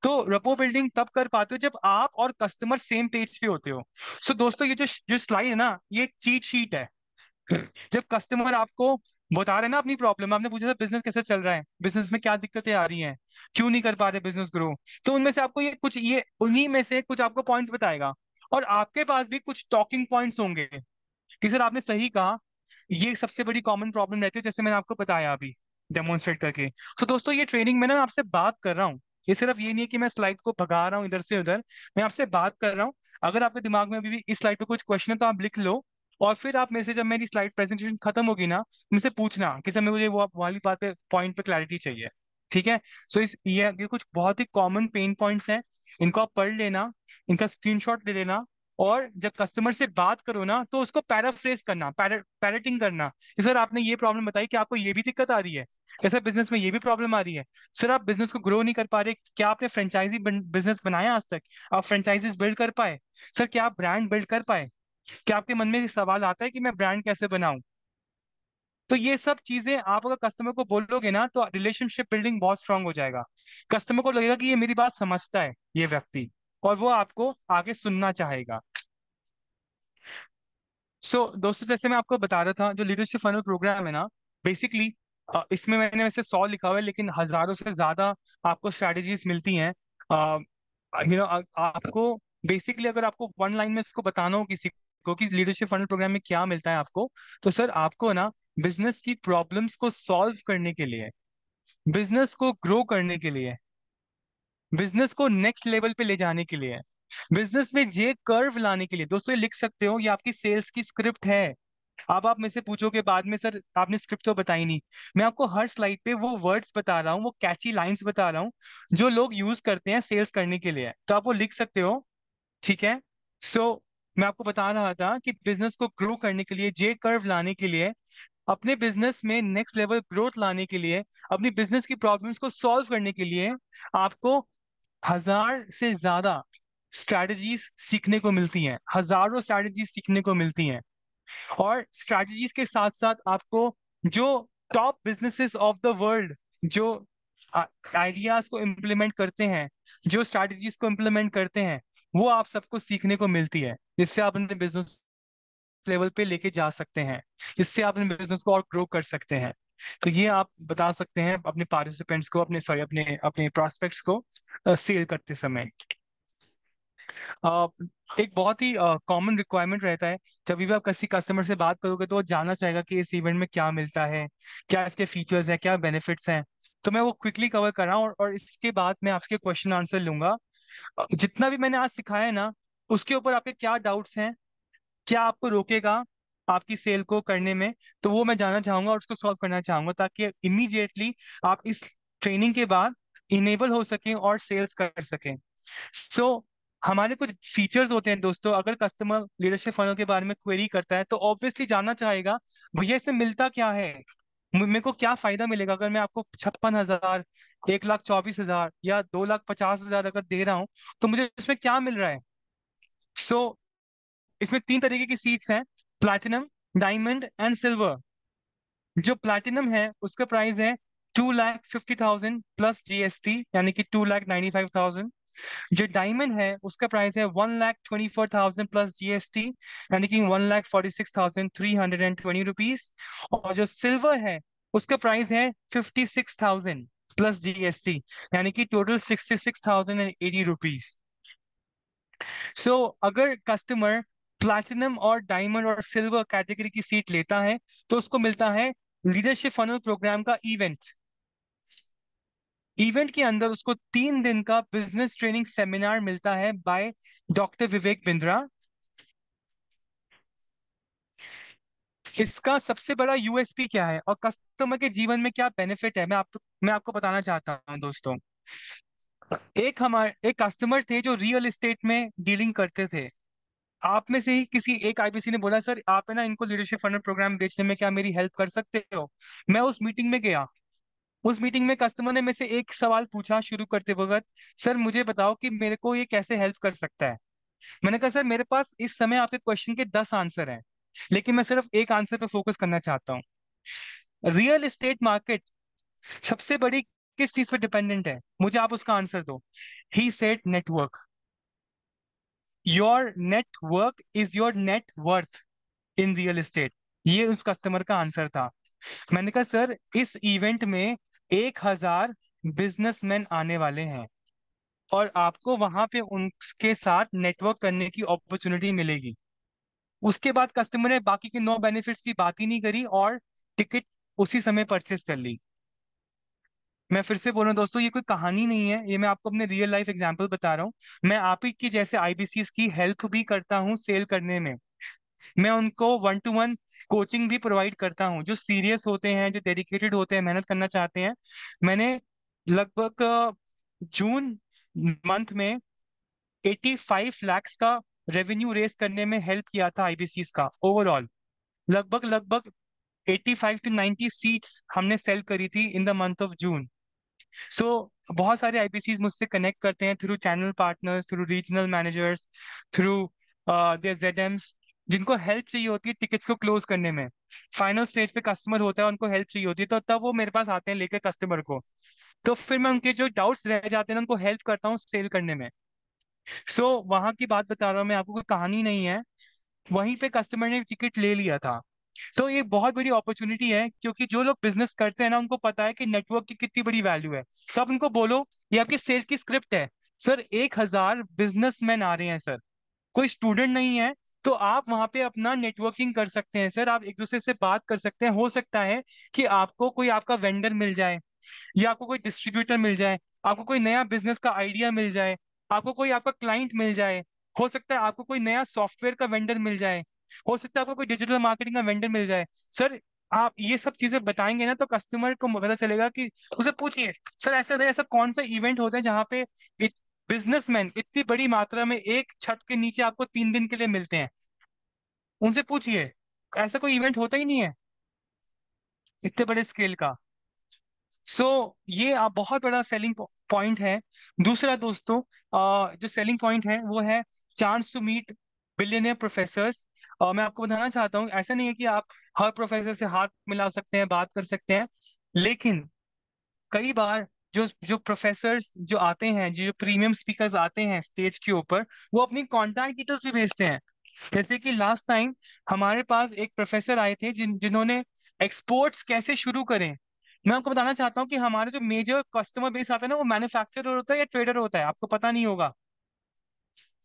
तो रपो बिल्डिंग तब कर पाते हो जब आप और कस्टमर सेम पेज पे होते हो। सो दोस्तों, ये जो जो स्लाइड है ना, ये एक चीट शीट है। जब कस्टमर आपको बता रहे हैं ना अपनी प्रॉब्लम, आपने पूछा था बिजनेस कैसे चल रहा है, बिजनेस में क्या दिक्कतें आ रही हैं, क्यों नहीं कर पा रहे बिजनेस ग्रो, तो उनमें से आपको ये कुछ, ये उन्हीं में से कुछ आपको पॉइंट्स बताएगा। और आपके पास भी कुछ टॉकिंग पॉइंट्स होंगे कि सर आपने सही कहा, ये सबसे बड़ी कॉमन प्रॉब्लम रहती है, जैसे मैंने आपको बताया अभी डेमोन्स्ट्रेट करके। तो दोस्तों ये ट्रेनिंग में ना मैं आपसे बात कर रहा हूँ, ये सिर्फ ये नहीं है कि मैं स्लाइड को भगा रहा हूँ इधर से उधर, मैं आपसे बात कर रहा हूँ। अगर आपके दिमाग में अभी भी इस स्लाइड पे कुछ क्वेश्चन है तो आप लिख लो, और फिर आप मेरे से जब मेरी स्लाइड प्रेजेंटेशन खत्म होगी ना, मुझसे पूछना कि सर मुझे वो वाली बात पे पॉइंट पे क्लैरिटी चाहिए। ठीक है? सो ये कुछ बहुत ही कॉमन पेन पॉइंट्स हैं, इनको आप पढ़ लेना, इनका स्क्रीनशॉट ले लेना, और जब कस्टमर से बात करो ना, तो उसको पैराफ्रेज करना, पैरेटिंग करना कि सर आपने ये प्रॉब्लम बताई, कि आपको ये भी दिक्कत आ रही है, कैसा बिजनेस में ये भी प्रॉब्लम आ रही है, सर आप बिजनेस को ग्रो नहीं कर पा रहे, क्या आपने फ्रेंचाइजी बिजनेस बनाया आज तक, आप फ्रेंचाइजीज बिल्ड कर पाए, सर क्या आप ब्रांड बिल्ड कर पाए, क्या आपके मन में ये सवाल आता है कि मैं ब्रांड कैसे बनाऊं। तो ये सब चीजें आप अगर कस्टमर को बोलोगे ना, तो रिलेशनशिप बिल्डिंग बहुत स्ट्रांग हो जाएगा। कस्टमर को लगेगा कि ये मेरी बात समझता है ये व्यक्ति, और वो आपको आगे सुनना चाहेगा। दोस्तों जैसे मैं आपको बता रहा था, जो लीडरशिप फनल प्रोग्राम है ना, बेसिकली इसमें मैंने वैसे 100 लिखा हुआ है, लेकिन हजारों से ज्यादा आपको स्ट्रैटेजीज मिलती हैं। आपको बेसिकली अगर आपको वन लाइन में इसको बताना हो किसी को कि लीडरशिप फनल प्रोग्राम में क्या मिलता है आपको, तो सर आपको ना बिजनेस की प्रॉब्लम्स को सॉल्व करने के लिए, बिजनेस को ग्रो करने के लिए, बिजनेस को नेक्स्ट लेवल पे ले जाने के लिए, बिजनेस में जे कर्व लाने के लिए। दोस्तों ये लिख सकते हो, ये आपकी सेल्स की स्क्रिप्ट है। अब आप मुझसे पूछोगे बाद में, सर आपने स्क्रिप्ट तो बताई नहीं। मैं आपको हर स्लाइड पे वो वर्ड्स बता रहा हूँ, वो कैची लाइंस बता रहा हूँ जो लोग यूज करते हैं सेल्स करने के लिए, तो आप वो लिख सकते हो। ठीक है। सो मैं आपको बता रहा था कि बिजनेस को ग्रो करने के लिए, जे कर्व लाने के लिए, अपने बिजनेस में नेक्स्ट लेवल ग्रोथ लाने के लिए, अपनी बिजनेस की प्रॉब्लम्स को सॉल्व करने के लिए आपको 1000 से ज्यादा स्ट्रैटेजीज सीखने को मिलती हैं, हजारों स्ट्रैटेजीज सीखने को मिलती हैं। और स्ट्रैटेजीज के साथ साथ आपको जो top businesses of the world, जो आइडियाज को इम्प्लीमेंट करते हैं, जो स्ट्रैटेजीज को इम्प्लीमेंट करते हैं, वो आप सबको सीखने को मिलती है, जिससे आप अपने बिजनेस लेवल पे लेके जा सकते हैं, जिससे आप अपने बिजनेस को और ग्रो कर सकते हैं। तो ये आप बता सकते हैं अपने पार्टिसिपेंट्स को, अपने सॉरी अपने अपने प्रोस्पेक्ट्स को सेल करते समय। अ, एक बहुत ही कॉमन रिक्वायरमेंट रहता है, जब भी आप किसी कस्टमर से बात करोगे तो वो जानना चाहेगा कि इस इवेंट में क्या मिलता है, क्या इसके फीचर्स हैं, क्या बेनिफिट्स हैं। तो मैं वो क्विकली कवर कर रहा हूँ, और इसके बाद मैं आपके क्वेश्चन आंसर लूंगा। जितना भी मैंने आज सिखाया है ना, उसके ऊपर आपके क्या डाउट्स हैं, क्या आपको रोकेगा आपकी सेल को करने में, तो वो मैं जानना चाहूंगा और उसको सॉल्व करना चाहूंगा, ताकि इमीडिएटली आप इस ट्रेनिंग के बाद इनेबल हो सकें और सेल्स कर सकें। सो हमारे कुछ फीचर्स होते हैं दोस्तों। अगर कस्टमर लीडरशिप फनल के बारे में क्वेरी करता है तो ऑब्वियसली जानना चाहेगा, भैया इसमें मिलता क्या है, मेरे को क्या फायदा मिलेगा अगर मैं आपको 56,000, 1,24,000 या 2,50,000 अगर दे रहा हूँ, तो मुझे इसमें क्या मिल रहा है। सो इसमें 3 तरीके की सीट्स हैं, प्लैटिनम, डायमंड एंड सिल्वर। जो प्लैटिनम है उसका प्राइस है 2,50,000 प्लस जीएसटी, यानी कि 2,95,000। जो डायमंड है उसका प्राइस है 1,24,000 प्लस जीएसटी, यानी कि 1,46,320 रुपीज। और जो सिल्वर है उसका प्राइस है 56,000 प्लस जीएसटी, यानी कि टोटल 66,080 रुपीज। सो अगर कस्टमर प्लैटिनम और डायमंड और सिल्वर कैटेगरी की सीट लेता है तो उसको मिलता है लीडरशिप फनल प्रोग्राम का इवेंट। इवेंट के अंदर उसको 3 दिन का बिजनेस ट्रेनिंग सेमिनार मिलता है बाय डॉक्टर विवेक बिंद्रा। इसका सबसे बड़ा यूएसपी क्या है और कस्टमर के जीवन में क्या बेनिफिट है, मैं आपको बताना चाहता हूं दोस्तों। एक कस्टमर थे जो रियल एस्टेट में डीलिंग करते थे। आप में से ही किसी एक आईबीसी ने बोला, सर आप है ना इनको लीडरशिप फंड प्रोग्राम बेचने में क्या मेरी हेल्प कर सकते हो। मैं उस मीटिंग में गया। उस मीटिंग में कस्टमर ने मेरे से एक सवाल पूछा शुरू करते वक्त, सर मुझे बताओ कि मेरे को ये कैसे हेल्प कर सकता है। मैंने कहा सर मेरे पास इस समय आपके क्वेश्चन के 10 आंसर हैं, लेकिन मैं सिर्फ एक आंसर पे फोकस करना चाहता हूँ। रियल एस्टेट मार्केट सबसे बड़ी किस चीज पर डिपेंडेंट है, मुझे आप उसका आंसर दो। He said network. Your network is your net worth in real estate. ये उस कस्टमर का आंसर था। मैंने कहा सर इस इवेंट में 1,000 बिजनेसमैन आने वाले हैं और आपको वहां पे उनके साथ नेटवर्क करने की अपॉर्चुनिटी मिलेगी। उसके बाद कस्टमर ने बाकी के 9 बेनिफिट्स की बात ही नहीं करी और टिकट उसी समय परचेस कर ली। मैं फिर से बोल रहा हूँ दोस्तों, ये कोई कहानी नहीं है, ये मैं आपको अपने रियल लाइफ एग्जांपल बता रहा हूँ। मैं आप ही की जैसे आईबीसीएस की हेल्प भी करता हूँ सेल करने में। मैं उनको 1-to-1 कोचिंग भी प्रोवाइड करता हूँ, जो सीरियस होते हैं, जो डेडिकेटेड होते हैं, मेहनत करना चाहते हैं। मैंने लगभग जून मंथ में 85 lakhs का रेवेन्यू रेस करने में हेल्प किया था आईबीसीएस का ओवरऑल। लगभग लगभग 85 to 90 सीट्स हमने सेल करी थी in the month of June. So बहुत सारे आईपीसीज मुझसे कनेक्ट करते हैं through channel partners, through regional managers, through their ZMs, जिनको हेल्प चाहिए होती है टिकट्स को क्लोज करने में। फाइनल स्टेज पे कस्टमर होता है, उनको हेल्प चाहिए होती है, तो तब वो मेरे पास आते हैं लेकर कस्टमर को। तो फिर मैं उनके जो डाउट्स रह जाते हैं ना, उनको हेल्प करता हूँ सेल करने में। सो वहां की बात बता रहा हूँ मैं आपको, कोई कहानी नहीं है। वहीं पे कस्टमर ने टिकट ले लिया था। तो ये बहुत बड़ी अपॉर्चुनिटी है, क्योंकि जो लोग बिजनेस करते हैं ना उनको पता है कि नेटवर्क की कितनी बड़ी वैल्यू है। तो आप उनको बोलो, ये आपकी सेल की स्क्रिप्ट है, सर 1,000 बिजनेसमैन आ रहे हैं सर, कोई स्टूडेंट नहीं है। तो आप वहां पे अपना नेटवर्किंग कर सकते हैं सर, आप एक दूसरे से बात कर सकते हैं। हो सकता है कि आपको कोई आपका वेंडर मिल जाए या आपको कोई डिस्ट्रीब्यूटर मिल जाए, आपको कोई नया बिजनेस का आइडिया मिल जाए, आपको कोई आपका क्लाइंट मिल जाए, हो सकता है आपको कोई नया सॉफ्टवेयर का वेंडर मिल जाए, हो सकता है आपको कोई डिजिटल मार्केटिंग का वेंडर मिल जाए। सर, आप ये सब चीजें बताएंगे ना तो कस्टमर को पता चलेगा कि, उसे पूछिए सर ऐसा ऐसा कौन सा इवेंट होता है जहाँ पे बिजनेसमैन इतनी बड़ी मात्रा में एक छत के नीचे आपको 3 दिन के लिए मिलते हैं। उनसे पूछिए, ऐसा कोई इवेंट होता ही नहीं है इतने बड़े स्केल का। सो ये आप बहुत बड़ा सेलिंग पॉइंट है। दूसरा दोस्तों, जो सेलिंग पॉइंट है वो है chance to meet billionaire professors. मैं आपको बताना चाहता हूँ, ऐसा नहीं है कि आप हर प्रोफेसर से हाथ मिला सकते हैं, बात कर सकते हैं, लेकिन कई बार जो जो प्रोफेसर्स जो आते हैं, जो प्रीमियम स्पीकर्स आते हैं स्टेज के ऊपर, वो अपनी कॉन्टैक्ट डिटेल्स भी भेजते हैं। जैसे कि लास्ट टाइम हमारे पास एक प्रोफेसर आए थे जिन्होंने एक्सपोर्ट्स कैसे शुरू करें। मैं आपको बताना चाहता हूँ कि हमारे जो मेजर कस्टमर बेस आता है ना, वो मैन्युफैक्चरर होता है या ट्रेडर होता है, आपको पता नहीं होगा।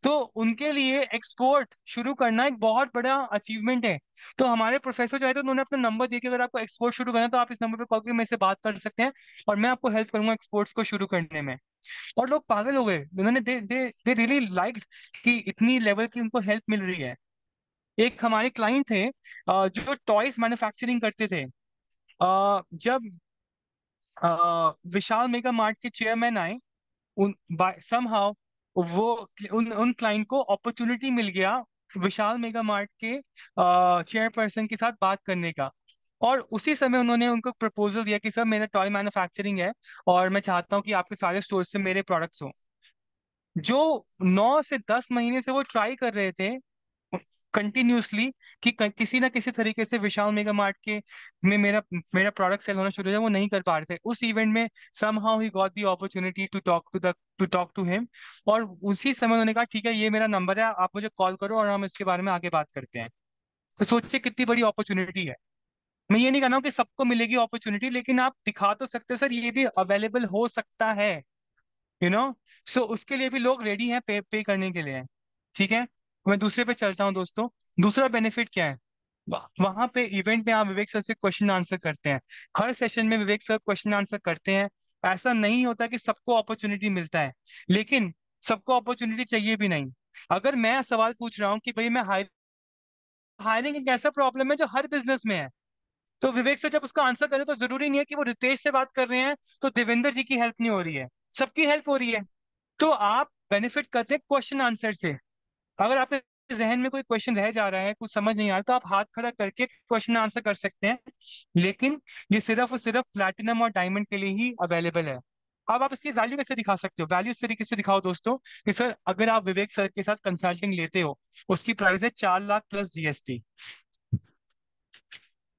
तो उनके लिए एक्सपोर्ट शुरू करना एक बहुत बड़ा अचीवमेंट है। तो हमारे प्रोफेसर जो है तो उन्होंने अपना नंबर दिया कि अगर आपको एक्सपोर्ट शुरू करना है तो आप इस नंबर पे कॉल करके मेरे से बात कर सकते हैं, और मैं आपको हेल्प करूंगा एक्सपोर्ट्स को शुरू करने में। और लोग पागल हो गए, उन्होंने दे दे दे रियली लाइक कि इतनी लेवल की उनको हेल्प मिल रही है। एक हमारे क्लाइंट थे जो टॉयज मैन्युफैक्चरिंग करते थे। जब विशाल मेगा मार्ट के चेयरमैन आए, उन समहाउ वो उन क्लाइंट को अपॉर्चुनिटी मिल गया विशाल मेगा मार्ट के चेयरपर्सन के साथ बात करने का। और उसी समय उन्होंने उनको प्रपोजल दिया कि सर मेरा टॉय मैन्युफैक्चरिंग है और मैं चाहता हूँ कि आपके सारे स्टोर से मेरे प्रोडक्ट्स हो। जो 9 से 10 महीने से वो ट्राई कर रहे थे कंटिन्यूसली कि किसी ना किसी तरीके से विशाल मेगा मार्ट के में मेरा मेरा प्रोडक्ट सेल होना शुरू हो जाए, वो नहीं कर पा रहे थे। उस इवेंट में समहाउ ही got the opportunity to talk to him. और उसी समय उन्होंने कहा ठीक है, ये मेरा नंबर है, आप मुझे कॉल करो और हम इसके बारे में आगे बात करते हैं। तो सोचिए कितनी बड़ी अपॉर्चुनिटी है। मैं ये नहीं कह रहा हूँ कि सबको मिलेगी अपॉर्चुनिटी, लेकिन आप दिखा तो सकते हो सर ये भी अवेलेबल हो सकता है, यू नो। सो उसके लिए भी लोग रेडी हैं पे करने के लिए। ठीक है, मैं दूसरे पे चलता हूँ दोस्तों। दूसरा बेनिफिट क्या है, वहां पे इवेंट में आप विवेक सर से क्वेश्चन आंसर करते हैं। हर सेशन में विवेक सर क्वेश्चन आंसर करते हैं। ऐसा नहीं होता कि सबको अपॉर्चुनिटी मिलता है, लेकिन सबको अपॉर्चुनिटी चाहिए भी नहीं। अगर मैं सवाल पूछ रहा हूँ कि भाई मैं हायरिंग एक ऐसा प्रॉब्लम है जो हर बिजनेस में है, तो विवेक सर जब उसका आंसर करें तो जरूरी नहीं है कि वो रितेश से बात कर रहे हैं तो देवेंद्र जी की हेल्प नहीं हो रही है, सबकी हेल्प हो रही है। तो आप बेनिफिट करते हैं क्वेश्चन आंसर से। अगर आपके जहन में कोई क्वेश्चन रह जा रहा है, कुछ समझ नहीं आ रहा, तो आप हाथ खड़ा करके क्वेश्चन आंसर कर सकते हैं। लेकिन ये सिर्फ और सिर्फ प्लैटिनम और डायमंड के लिए ही अवेलेबल है। अब आप इसकी वैल्यू कैसे दिखा सकते हो? वैल्यू इस तरीके से दिखाओ दोस्तों कि सर अगर आप विवेक सर के साथ कंसल्टिंग लेते हो, उसकी प्राइस है 4 लाख प्लस जीएसटी।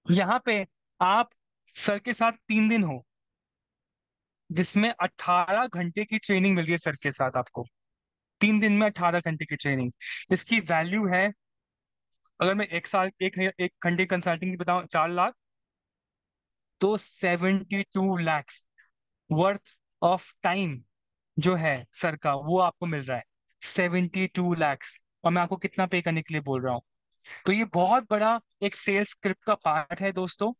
यहाँ पे आप सर के साथ 3 दिन हो, जिसमें 18 घंटे की ट्रेनिंग मिल रही है सर के साथ आपको। 3 दिन में 18 घंटे की ट्रेनिंग, इसकी वैल्यू है, अगर मैं एक साल एक घंटे कंसल्टिंग की बताऊं 4 लाख, तो 72 लैक्स वर्थ ऑफ टाइम जो है सर का, वो आपको मिल रहा है 72 लैक्स। और मैं आपको कितना पे करने के लिए बोल रहा हूँ। तो ये बहुत बड़ा एक सेल्स स्क्रिप्ट का पार्ट है दोस्तों,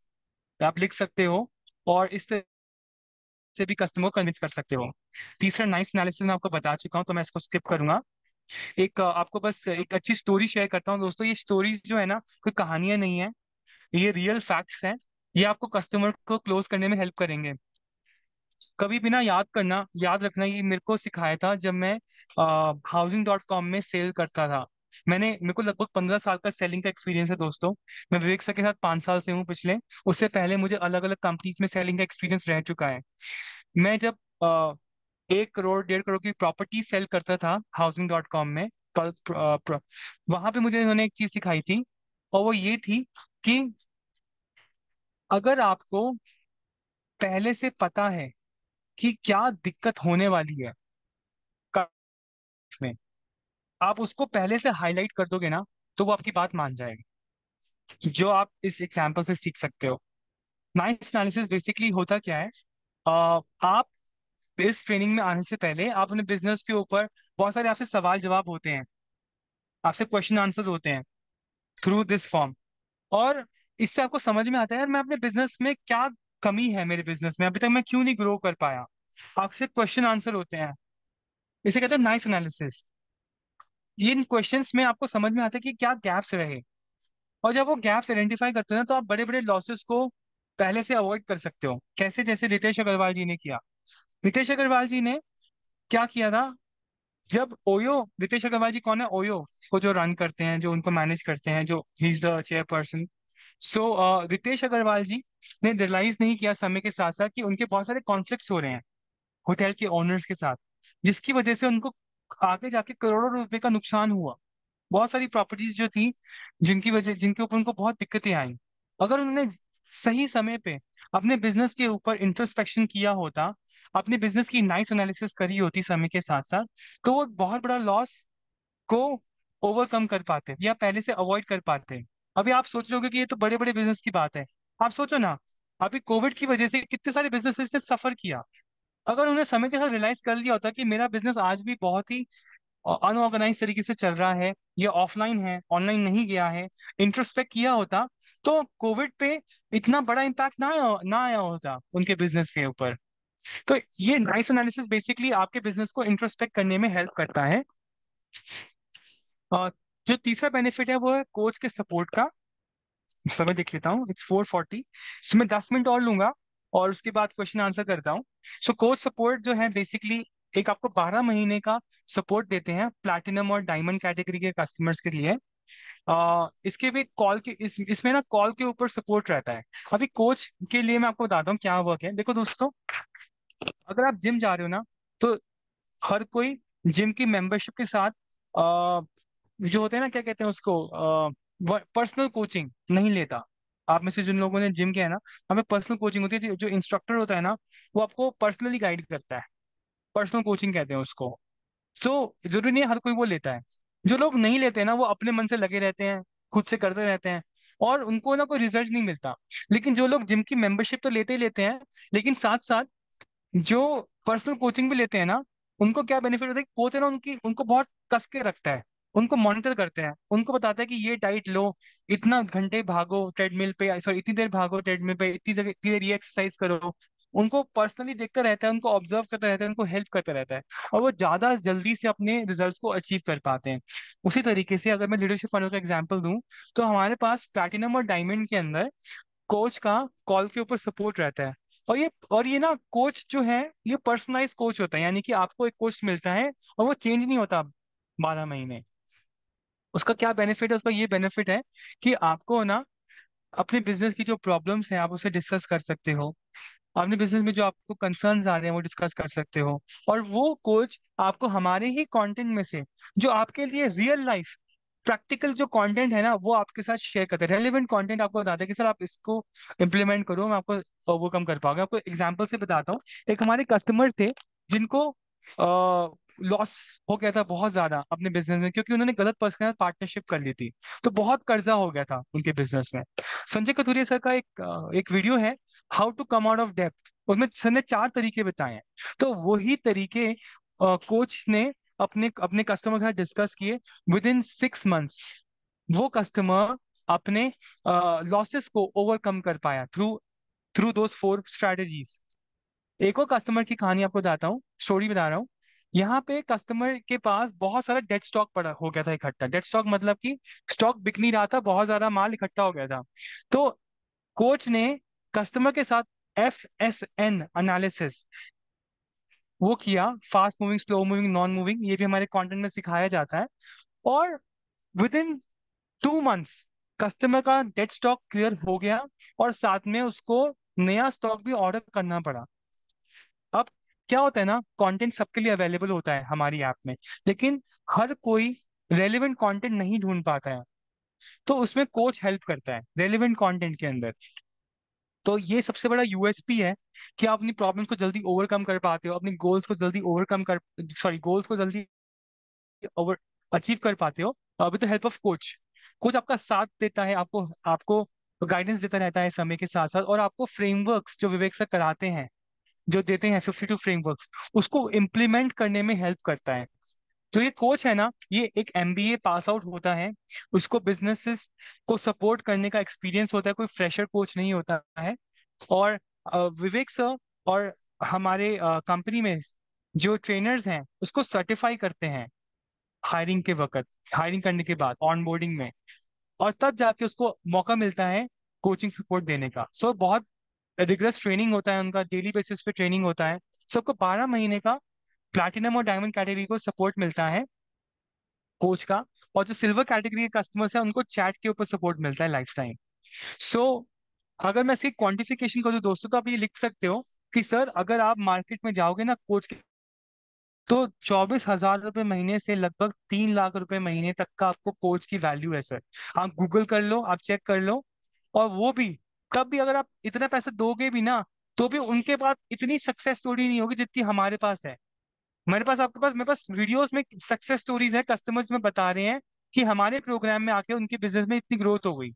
आप लिख सकते हो और इस तरह से भी कस्टमर को कन्विंस कर सकते हो। तीसरा नाइस एनालिसिस मैं आपको बता चुका हूँ, तो मैं इसको स्किप करूंगा। एक आपको बस एक अच्छी स्टोरी शेयर करता हूँ दोस्तों। ये स्टोरीज जो है ना, कोई कहानियां नहीं है, ये रियल फैक्ट्स हैं। ये आपको कस्टमर को क्लोज करने में हेल्प करेंगे। कभी भी ना, याद रखना, ये मेरे को सिखाया था जब मैं housing.com में सेल करता था। मेरे को लगभग 15 साल का सेलिंग का एक्सपीरियंस है दोस्तों। मैं विवेक सर के साथ 5 साल से हूँ पिछले। उससे पहले मुझे अलग अलग कंपनीज में सेलिंग का एक्सपीरियंस रह चुका है। मैं जब 1 करोड़ 1.5 करोड़ की प्रॉपर्टी सेल करता था housing.com में, वहां पे मुझे इन्होंने एक चीज सिखाई थी, और वो ये थी कि अगर आपको पहले से पता है कि क्या दिक्कत होने वाली है में, आप उसको पहले से हाईलाइट कर दोगे ना, तो वो आपकी बात मान जाएगी। जो आप इस एग्जाम्पल से सीख सकते हो। नाइस एनालिसिस बेसिकली होता क्या है, आप इस ट्रेनिंग में आने से पहले आप अपने बिजनेस के ऊपर बहुत सारे आपसे सवाल जवाब होते हैं, आपसे क्वेश्चन आंसर होते हैं थ्रू दिस फॉर्म। और इससे आपको समझ में आता है यार मैं अपने बिजनेस में क्या कमी है, मेरे बिजनेस में अभी तक मैं क्यों नहीं ग्रो कर पाया। आपसे क्वेश्चन आंसर होते हैं, इसे कहते हैं नाइस एनालिसिस। इन क्वेश्चंस में आपको समझ में आता है कि क्या गैप्स रहे, और जब वो गैप्स आइडेंटिफाई करते हो ना, तो आप बड़े बड़े लॉसेस को पहले से अवॉइड कर सकते हो। कैसे? जैसे रितेश अग्रवाल जी ने किया। रितेश अग्रवाल जी ने क्या किया था? जब ओयो, रितेश अग्रवाल जी कौन है? ओयो को जो रन करते हैं, जो उनको मैनेज करते हैं, जो ही इज द चेयरपर्सन। सो रितेश अग्रवाल जी ने रियलाइज नहीं किया समय के साथ साथ कि उनके बहुत सारे कॉन्फ्लिक्ट्स हो रहे हैं होटल के ओनर्स के साथ, जिसकी वजह से उनको आगे जाके करोड़ों रुपए का नुकसान हुआ। बहुत सारी प्रॉपर्टीज जो थी, जिनके ऊपर उनको बहुत दिक्कतें आई। अगर उन्होंने सही समय पे अपने बिजनेस के ऊपर इंट्रोस्पेक्शन किया होता, अपने बिजनेस की नाइस एनालिसिस करी होती समय के साथ साथ, तो वो एक बहुत बड़ा लॉस को ओवरकम कर पाते या पहले से अवॉइड कर पाते। अभी आप सोच रहे होगे कि ये तो बड़े बड़े बिजनेस की बात है। आप सोचो ना, अभी कोविड की वजह से कितने सारे बिजनेसेस ने सफर किया। अगर उन्हें समय के साथ रियलाइज कर लिया होता कि मेरा बिजनेस आज भी बहुत ही अनऑर्गेनाइज तरीके से चल रहा है, ये ऑफलाइन है, ऑनलाइन नहीं गया है, इंट्रोस्पेक्ट किया होता, तो कोविड पे इतना बड़ा इम्पैक्ट ना आया होता उनके बिजनेस के ऊपर। तो ये नाइस एनालिसिस बेसिकली आपके बिजनेस को इंट्रोस्पेक्ट करने में हेल्प करता है। और जो तीसरा बेनिफिट है वो है कोच के सपोर्ट का। समय देख लेता हूँ, इट्स 4:40। इसमें 10 मिनट और लूंगा और उसके बाद क्वेश्चन आंसर करता हूँ। सो कोच सपोर्ट जो है बेसिकली एक आपको 12 महीने का सपोर्ट देते हैं प्लैटिनम और डायमंड कैटेगरी के कस्टमर्स के लिए। इसके भी कॉल के इसमें ना कॉल के ऊपर सपोर्ट रहता है। अभी कोच के लिए मैं आपको बताता हूँ क्या वर्क है। देखो दोस्तों, अगर आप जिम जा रहे हो ना, तो हर कोई जिम की मेंबरशिप के साथ जो होते हैं ना, क्या कहते हैं उसको, पर्सनल कोचिंग नहीं लेता। आप में से जिन लोगों ने जिम किया है ना, हमें पर्सनल कोचिंग होती है। जो इंस्ट्रक्टर होता है ना, वो आपको पर्सनली गाइड करता है, पर्सनल कोचिंग कहते हैं उसको। तो जरूरी नहीं है हर कोई वो लेता है। जो लोग नहीं लेते हैं ना, वो अपने मन से लगे रहते हैं, खुद से करते रहते हैं, और उनको ना कोई रिजल्ट नहीं मिलता। लेकिन जो लोग जिम की मेंबरशिप तो लेते ही लेते हैं, लेकिन साथ साथ जो पर्सनल कोचिंग भी लेते हैं ना, उनको क्या बेनिफिट होता है कि कोच है ना, उनको बहुत कस के रखता है, उनको मॉनिटर करते हैं, उनको बताता है कि ये डाइट लो, इतना घंटे भागो ट्रेडमिल पे, सॉरी इतनी देर भागो ट्रेडमिल पे, इतनी जगह इतनी देर ये एक्सरसाइज करो। उनको पर्सनली देखता रहता है, उनको ऑब्जर्व करता रहता है, उनको हेल्प करता रहता है, और वो ज्यादा जल्दी से अपने रिजल्ट्स को अचीव कर पाते हैं। उसी तरीके से अगर मैं लीडरशिप फनल का एग्जांपल दूं, तो हमारे पास प्लैटिनम और डायमंड के अंदर कोच का कॉल के ऊपर सपोर्ट रहता है। और ये ना कोच जो है, ये पर्सनलाइज कोच होता है, यानी कि आपको एक कोच मिलता है और वो चेंज नहीं होता 12 महीने। उसका क्या बेनिफिट है? उसका ये बेनिफिट है कि आपको ना अपने बिजनेस की जो प्रॉब्लम्स हैं आप उसे डिस्कस कर सकते हो, अपने बिजनेस में जो आपको कंसर्न्स आ रहे हैं वो डिस्कस कर सकते हो। और वो कोच आपको हमारे ही कंटेंट में से, जो आपके लिए रियल लाइफ प्रैक्टिकल जो कंटेंट है ना, वो आपके साथ शेयर करते हैं। रेलिवेंट कंटेंट आपको बताते हैं कि सर आप इसको इम्प्लीमेंट करो, मैं आपको ओवरकम कर पाऊंगा। आपको एग्जांपल से बताता हूँ। एक हमारे कस्टमर थे जिनको लॉस हो गया था बहुत ज्यादा अपने बिजनेस में, क्योंकि उन्होंने गलत पर्सन के साथ पार्टनरशिप कर ली थी। तो बहुत कर्जा हो गया था उनके बिजनेस में। संजय कथुरिया सर का एक वीडियो है, how to come out of depth. उसमें सर ने 4 तरीके बताए हैं। तो वही तरीके कोच ने अपने अपने कस्टमर के साथ डिस्कस किए। विद इन 6 मंथ्स वो कस्टमर अपने लॉसेस को ओवरकम कर पाया थ्रू थ्रू दोज 4 स्ट्रैटेजीज। एक और कस्टमर की कहानी आपको बताता हूँ, स्टोरी बता रहा हूँ। यहाँ पे कस्टमर के पास बहुत सारा डेड स्टॉक पड़ा हो गया था इकट्ठा। डेड स्टॉक मतलब कि स्टॉक बिक नहीं रहा था, बहुत ज्यादा माल इकट्ठा हो गया था। तो कोच ने कस्टमर के साथ FSN एनालिसिस वो किया, fast moving, slow moving, non moving, ये भी हमारे कंटेंट में सिखाया जाता है। और विद इन 2 मंथ्स कस्टमर का डेड स्टॉक क्लियर हो गया, और साथ में उसको नया स्टॉक भी ऑर्डर करना पड़ा। अब क्या होता है ना, कंटेंट सबके लिए अवेलेबल होता है हमारी ऐप में, लेकिन हर कोई रेलिवेंट कंटेंट नहीं ढूंढ पाता है। तो उसमें कोच हेल्प करता है रेलिवेंट कंटेंट के अंदर। तो ये सबसे बड़ा USP है कि आप अपनी प्रॉब्लम्स को जल्दी ओवरकम कर पाते हो, अपनी गोल्स को जल्दी ओवरकम कर, सॉरी गोल्स को जल्दी ओवर अचीव कर पाते हो with the help of coach. Coach आपका साथ देता है, आपको आपको गाइडेंस देता रहता है समय के साथ साथ, और आपको फ्रेमवर्क्स जो विवेक सर कराते हैं, जो देते हैं 52 फ्रेमवर्क्स, उसको इम्प्लीमेंट करने में हेल्प करता है। तो ये कोच है ना, ये एक MBA पास आउट होता है, उसको बिजनेसेस को सपोर्ट करने का एक्सपीरियंस होता है, कोई फ्रेशर कोच नहीं होता है। और विवेक सर और हमारे कंपनी में जो ट्रेनर्स हैं उसको सर्टिफाई करते हैं हायरिंग के वक्त, हायरिंग करने के बाद ऑनबोर्डिंग में, और तब जाके उसको मौका मिलता है कोचिंग सपोर्ट देने का। सो बहुत रिगरस ट्रेनिंग होता है उनका, डेली बेसिस पे ट्रेनिंग होता है। सबको 12 महीने का प्लैटिनम और डायमंड कैटेगरी को सपोर्ट मिलता है कोच का, और जो सिल्वर कैटेगरी के कस्टमर्स हैं उनको चैट के ऊपर सपोर्ट मिलता है लाइफ टाइम। सो अगर मैं इसकी क्वांटिफिकेशन करूँ दोस्तों, तो आप ये लिख सकते हो कि सर अगर आप मार्केट में जाओगे ना कोच के, तो 24,000 रुपये महीने से लगभग 3 लाख रुपए महीने तक का आपको कोच की वैल्यू है सर। आप गूगल कर लो, आप चेक कर लो। और वो भी, तब भी अगर आप इतना पैसा दोगे भी ना, तो भी उनके पास इतनी सक्सेस स्टोरी नहीं होगी जितनी हमारे पास है। मेरे पास, आपके पास, मेरे पास वीडियोस में सक्सेस स्टोरीज है, कस्टमर्स में बता रहे हैं कि हमारे प्रोग्राम में आके उनके बिजनेस में इतनी ग्रोथ हो गई।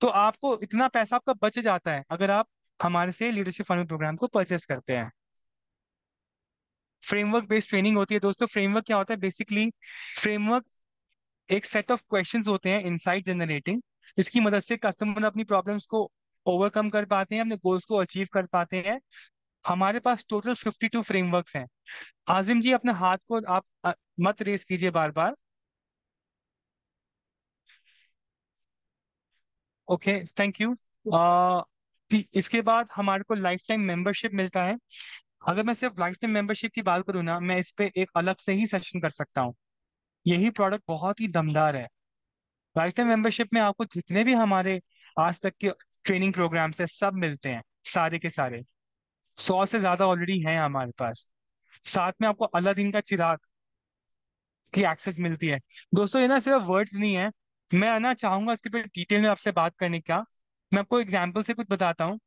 तो आपको इतना पैसा आपका बच जाता है अगर आप हमारे से लीडरशिप फनल प्रोग्राम को परचेस करते हैं। फ्रेमवर्क बेस्ड ट्रेनिंग होती है दोस्तों। फ्रेमवर्क क्या होता है बेसिकली? फ्रेमवर्क एक सेट ऑफ क्वेश्चंस होते हैं इनसाइट जनरेटिंग, जिसकी मदद से कस्टमर अपनी प्रॉब्लम्स को ओवरकम कर पाते हैं, अपने गोल्स को अचीव कर पाते हैं। हमारे पास टोटल 52 फ्रेमवर्क्स हैं। आजिम जी अपने हाथ को आप मत रेस कीजिए बार बार। Okay, thank you. इसके बाद हमारे को लाइफ टाइम मेंबरशिप मिलता है। अगर मैं सिर्फ लाइफ टाइम मेंबरशिप की बात करूँ ना, मैं इस पे एक अलग से ही सेशन कर सकता हूँ। यही प्रोडक्ट बहुत ही दमदार है। लाइफ टाइम मेंबरशिप में आपको जितने भी हमारे आज तक के ट्रेनिंग प्रोग्राम्स है सब मिलते हैं, सारे के सारे। 100 से ज्यादा ऑलरेडी हैं हमारे पास। साथ में आपको अलादीन का चिराग की एक्सेस मिलती है। दोस्तों ये ना सिर्फ वर्ड्स नहीं है, मैं ना चाहूंगा इसके पे डिटेल में आपसे बात करने का। मैं आपको एग्जाम्पल से कुछ बताता हूँ।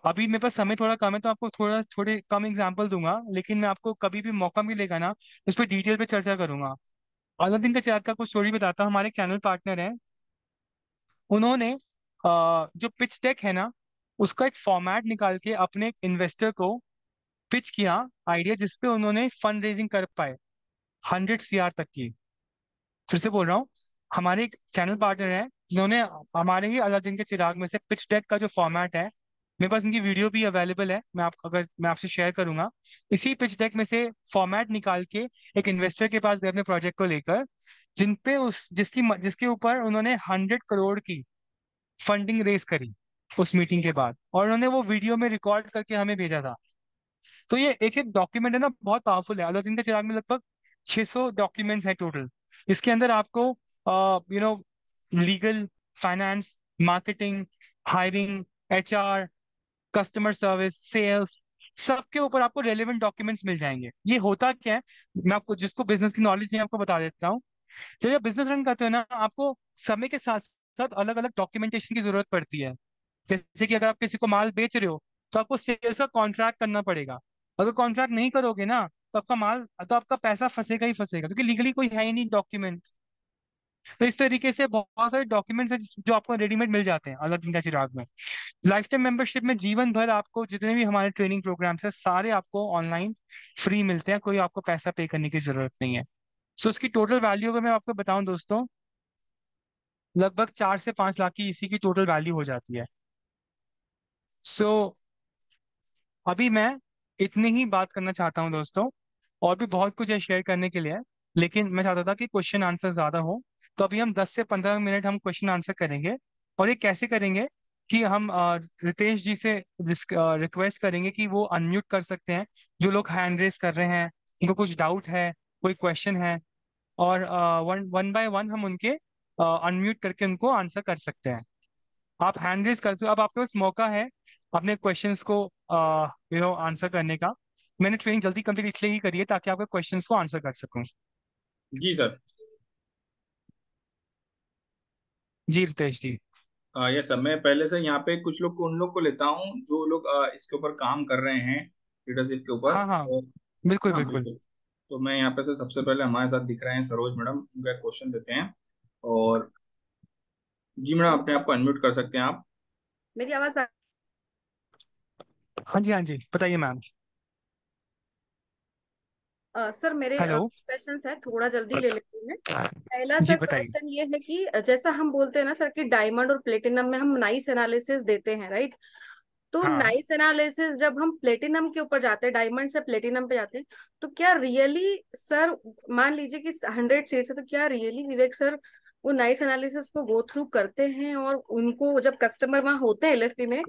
अभी मेरे पास समय थोड़ा कम है, तो आपको थोड़े कम एग्जाम्पल दूंगा, लेकिन मैं आपको कभी भी मौका मिलेगा ना, उस पर डिटेल पे चर्चा करूंगा। अलादीन का चिराग का कुछ स्टोरी बताता हूँ। हमारे चैनल पार्टनर है, उन्होंने जो पिच डेक है ना, उसका एक फॉर्मेट निकाल के अपने एक इन्वेस्टर को पिच किया आइडिया, जिसपे उन्होंने फंड रेजिंग कर पाए 100 CR तक की। फिर से बोल रहा हूँ, हमारे एक चैनल पार्टनर है जिन्होंने हमारे ही अलादीन के चिराग में से पिच डेक का जो फॉर्मेट है, मेरे पास इनकी वीडियो भी अवेलेबल है, मैं आप अगर मैं आपसे शेयर करूंगा। इसी पिच डेक में से फॉर्मेट निकाल के एक इन्वेस्टर के पास गए अपने प्रोजेक्ट को लेकर, जिन पे उस जिसके ऊपर उन्होंने 100 करोड़ की फंडिंग रेस करी उस मीटिंग के बाद, और उन्होंने वो वीडियो में रिकॉर्ड करके हमें भेजा था। तो ये एक एक डॉक्यूमेंट है ना, बहुत पावरफुल है। अलादीन के चिराग में लगभग 600 डॉक्यूमेंट्स है टोटल। इसके अंदर आपको you know legal, finance, marketing, hiring, HR, customer service, sales, सबके ऊपर आपको रेलेवेंट डॉक्यूमेंट्स मिल जाएंगे। ये होता क्या है, मैं आपको, जिसको बिजनेस की नॉलेज नहीं है, आपको बता देता हूँ। जब आप बिजनेस रन करते हो ना, आपको समय के साथ साथ अलग अलग डॉक्यूमेंटेशन की जरूरत पड़ती है। जैसे कि अगर आप किसी को माल बेच रहे हो, तो आपको सेल्स का कॉन्ट्रैक्ट करना पड़ेगा। अगर कॉन्ट्रैक्ट नहीं करोगे ना, तो आपका पैसा फंसेगा ही फंसेगा, क्योंकि लीगली कोई है ही नहीं डॉक्यूमेंट। तो इस तरीके से बहुत सारे डॉक्यूमेंट्स हैं जो आपको रेडीमेड मिल जाते हैं अलादीन का चिराग में। लाइफ टाइम मेंबरशिप में जीवन भर आपको जितने भी हमारे ट्रेनिंग प्रोग्राम्स हैं सारे आपको ऑनलाइन फ्री मिलते हैं, कोई आपको पैसा पे करने की जरूरत नहीं है। सो इसकी टोटल वैल्यू अगर मैं आपको बताऊं दोस्तों, लगभग 4 से 5 लाख की इसी की टोटल वैल्यू हो जाती है। सो अभी मैं इतनी ही बात करना चाहता हूँ दोस्तों, और भी बहुत कुछ है शेयर करने के लिए, लेकिन मैं चाहता था कि क्वेश्चन आंसर ज्यादा हो। तो अभी हम 10 से 15 मिनट हम क्वेश्चन आंसर करेंगे। और ये कैसे करेंगे कि हम रितेश जी से रिक्वेस्ट करेंगे कि वो अनम्यूट कर सकते हैं जो लोग हैंड रेस कर रहे हैं, उनको कुछ डाउट है, कोई क्वेश्चन है, और वन वन बाय वन हम उनके अनम्यूट करके उनको आंसर कर सकते हैं। आप हैंड रेज कर सकते हो, अब आपके पास मौका है अपने क्वेश्चंस को आंसर करने का। मैंने ट्रेनिंग जल्दी कंप्लीट इसलिए ही करी है ताकि आपके क्वेश्चंस को आंसर कर सकूं। जी सर। जी रितेश जी। ये सब मैं पहले से यहाँ पे कुछ लोग को, उन लोग को लेता हूँ जो लोग इसके ऊपर काम कर रहे हैं, लीडरशिप के ऊपर। हाँ हाँ, तो बिल्कुल हाँ बिल्कुल। बिल्कुल। तो मैं यहाँ पे से सबसे पहले हमारे साथ दिख रहे हैं सरोज मैडम, उनका क्वेश्चन देते हैं। और जी मैडम, हेलो, अपने आप को अनम्यूट कर सकते हैं आप। मेरी आवाज आ... हाँ जी बताइए मैम। सर मेरे हेलो। क्वेश्चंस है, थोड़ा जल्दी ले लेती हूँ मैं। पहला जी सर बताइए। क्वेश्चन ये है कि जैसा हम बोलते हैं ना सर कि डायमंड और प्लेटिनम में हम नाइस एनालिसिस देते हैं, राइट? तो हाँ। नाइस एनालिसिस जब हम प्लेटिनम के ऊपर जाते हैं, डायमंड से प्लेटिनम पे जाते हैं, तो क्या रियली सर, मान लीजिए कि 100 सीट्स है, तो क्या रियली विवेक सर वो नाइस एनालिसिस को गो थ्रू करते हैं, और उनको जब कस्टमर वहां होते हैं एलएफपी में,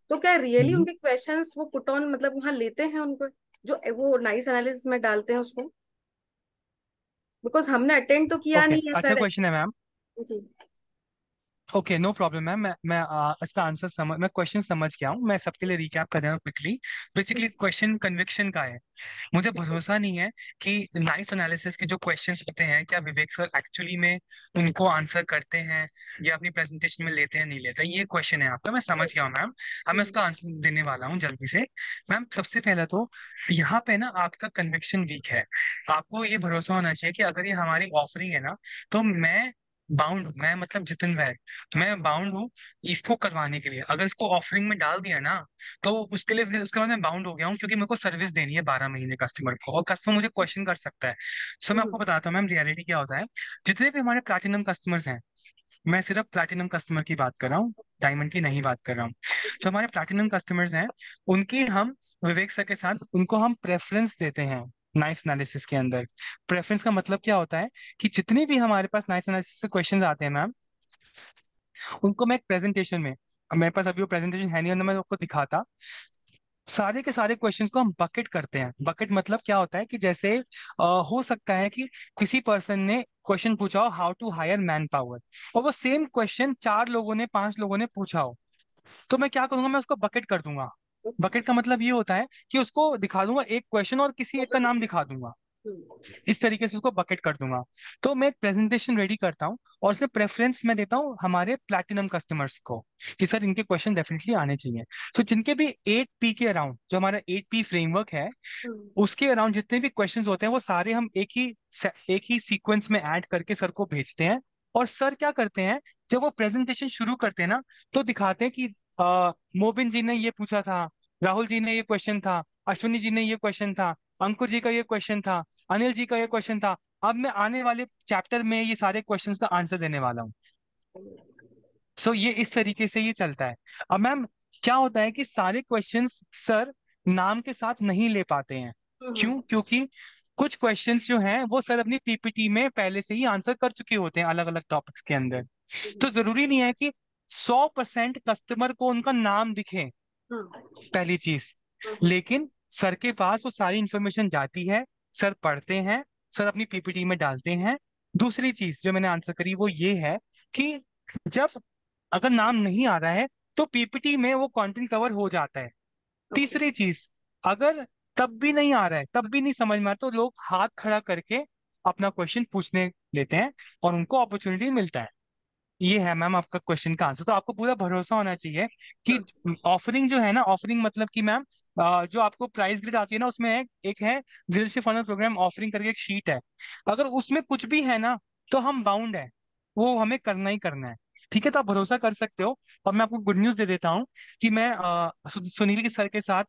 तो क्या रियली हम्म। उनके क्वेश्चंस वो पुट ऑन, मतलब वहां लेते हैं उनको, जो वो नाइस एनालिसिस में डालते हैं उसको? बिकॉज हमने अटेंड तो किया ओके, नहीं है अच्छा सर। क्वेश्चन है मैम। जी। Okay, no problem ma'am. मैं इसका आंसर समझ, मैं क्वेश्चन समझ गया हूँ। मैं सबके लिए रिकैप कर रहा हूँ क्विकली। बेसिकली क्वेश्चन कन्विक्शन का है। मुझे भरोसा नहीं है कि नाइस एनालिसिस के जो क्वेश्चंस होते हैं, क्या विवेक सर एक्चुअली में उनको आंसर करते हैं या अपनी प्रेजेंटेशन में लेते हैं नहीं लेते हैं। ये क्वेश्चन है आपका, मैं समझ गया हूँ मैम। अब मैं उसका आंसर देने वाला हूँ जल्दी से। मैम सबसे पहले तो यहाँ पे ना आपका कन्विक्शन वीक है। आपको ये भरोसा होना चाहिए कि अगर ये हमारी ऑफरिंग है ना, तो मैं मतलब जितिन वैद, मैं बाउंड हूँ इसको करवाने के लिए। अगर इसको ऑफरिंग में डाल दिया ना, तो उसके लिए फिर उसके बाद मैं बाउंड हो गया हूँ, क्योंकि मेरे को सर्विस देनी है 12 महीने कस्टमर को, और कस्टमर मुझे क्वेश्चन कर सकता है। सो मैं आपको बताता हूँ मैम रियलिटी क्या होता है। जितने भी हमारे प्लैटिनम कस्टमर्स हैं, मैं सिर्फ प्लैटिनम कस्टमर की बात कर रहा हूँ, डायमंड की नहीं बात कर रहा हूँ। जो हमारे प्लैटिनम कस्टमर्स हैं, उनकी हम विवेक सर के साथ उनको हम प्रेफरेंस देते हैं नाइस एनालिसिस के अंदर। प्रेफरेंस का मतलब क्या होता है कि जितने भी हमारे पास नाइस एनालिसिस के क्वेश्चन आते हैं मैम, उनको मैं एक प्रेजेंटेशन में, मेरे पास अभी वो प्रेजेंटेशन है नहीं वरना मैं आपको दिखाता, सारे के सारे क्वेश्चंस को हम बकेट करते हैं। बकेट मतलब क्या होता है कि जैसे हो सकता है कि किसी पर्सन ने क्वेश्चन पूछा हो how to hire manpower, और वो सेम क्वेश्चन 4 लोगों ने 5 लोगों ने पूछा हो, तो मैं क्या करूंगा, मैं उसको बकेट कर दूंगा। बकेट का मतलब ये होता है कि उसको दिखा दूंगा एक क्वेश्चन और किसी एक का नाम दिखा दूंगा, इस तरीके से उसको बकेट कर दूंगा। तो मैं एक प्रेजेंटेशन रेडी करता हूँ और उसमें प्रेफरेंस मैं देता हूँ हमारे प्लैटिनम कस्टमर्स को कि सर इनके क्वेश्चन डेफिनेटली आने चाहिए। तो जिनके भी 8P के अराउंड, जो हमारा 8P फ्रेमवर्क है, उसके अराउंड जितने भी क्वेश्चंस होते हैं वो सारे हम एक ही सीक्वेंस में ऐड करके सर को भेजते हैं। और सर क्या करते हैं, जब वो प्रेजेंटेशन शुरू करते हैं ना, तो दिखाते हैं कि मोबिन जी ने ये पूछा था, राहुल जी ने ये क्वेश्चन था, अश्विनी जी ने ये क्वेश्चन था, अंकुर जी का ये क्वेश्चन था, अनिल जी का ये क्वेश्चन था। अब मैं आने वाले चैप्टर में ये सारे क्वेश्चंस का आंसर देने वाला हूँ। सो ये इस तरीके से ये चलता है। अब मैम क्या होता है कि सारे क्वेश्चंस सर नाम के साथ नहीं ले पाते हैं। क्यों? क्योंकि कुछ क्वेश्चंस जो हैं वो सर अपनी पीपीटी में पहले से ही आंसर कर चुके होते हैं अलग अलग टॉपिक्स के अंदर। तो जरूरी नहीं है कि 100% कस्टमर को उनका नाम दिखे, पहली चीज। लेकिन सर के पास वो सारी इंफॉर्मेशन जाती है, सर पढ़ते हैं, सर अपनी पीपीटी में डालते हैं। दूसरी चीज जो मैंने आंसर करी वो ये है कि जब अगर नाम नहीं आ रहा है तो पीपीटी में वो कंटेंट कवर हो जाता है। तीसरी चीज, अगर तब भी नहीं आ रहा है, तब भी नहीं समझ में आ रहा, तो लोग हाथ खड़ा करके अपना क्वेश्चन पूछने लेते हैं और उनको अपॉर्चुनिटी मिलता है। ये है मैम आपका क्वेश्चन का आंसर। तो आपको पूरा भरोसा होना चाहिए कि ऑफरिंग जो है ना, ऑफरिंग मतलब कि मैम जो आपको प्राइस ग्रिड आती है ना, उसमें एक है लीडरशिप फनल प्रोग्राम ऑफरिंग करके एक शीट है। अगर उसमें कुछ भी है ना, तो हम बाउंड है, वो हमें करना ही करना है। ठीक है, तो आप भरोसा कर सकते हो। और मैं आपको गुड न्यूज दे देता हूँ कि मैं सुनील के सर के साथ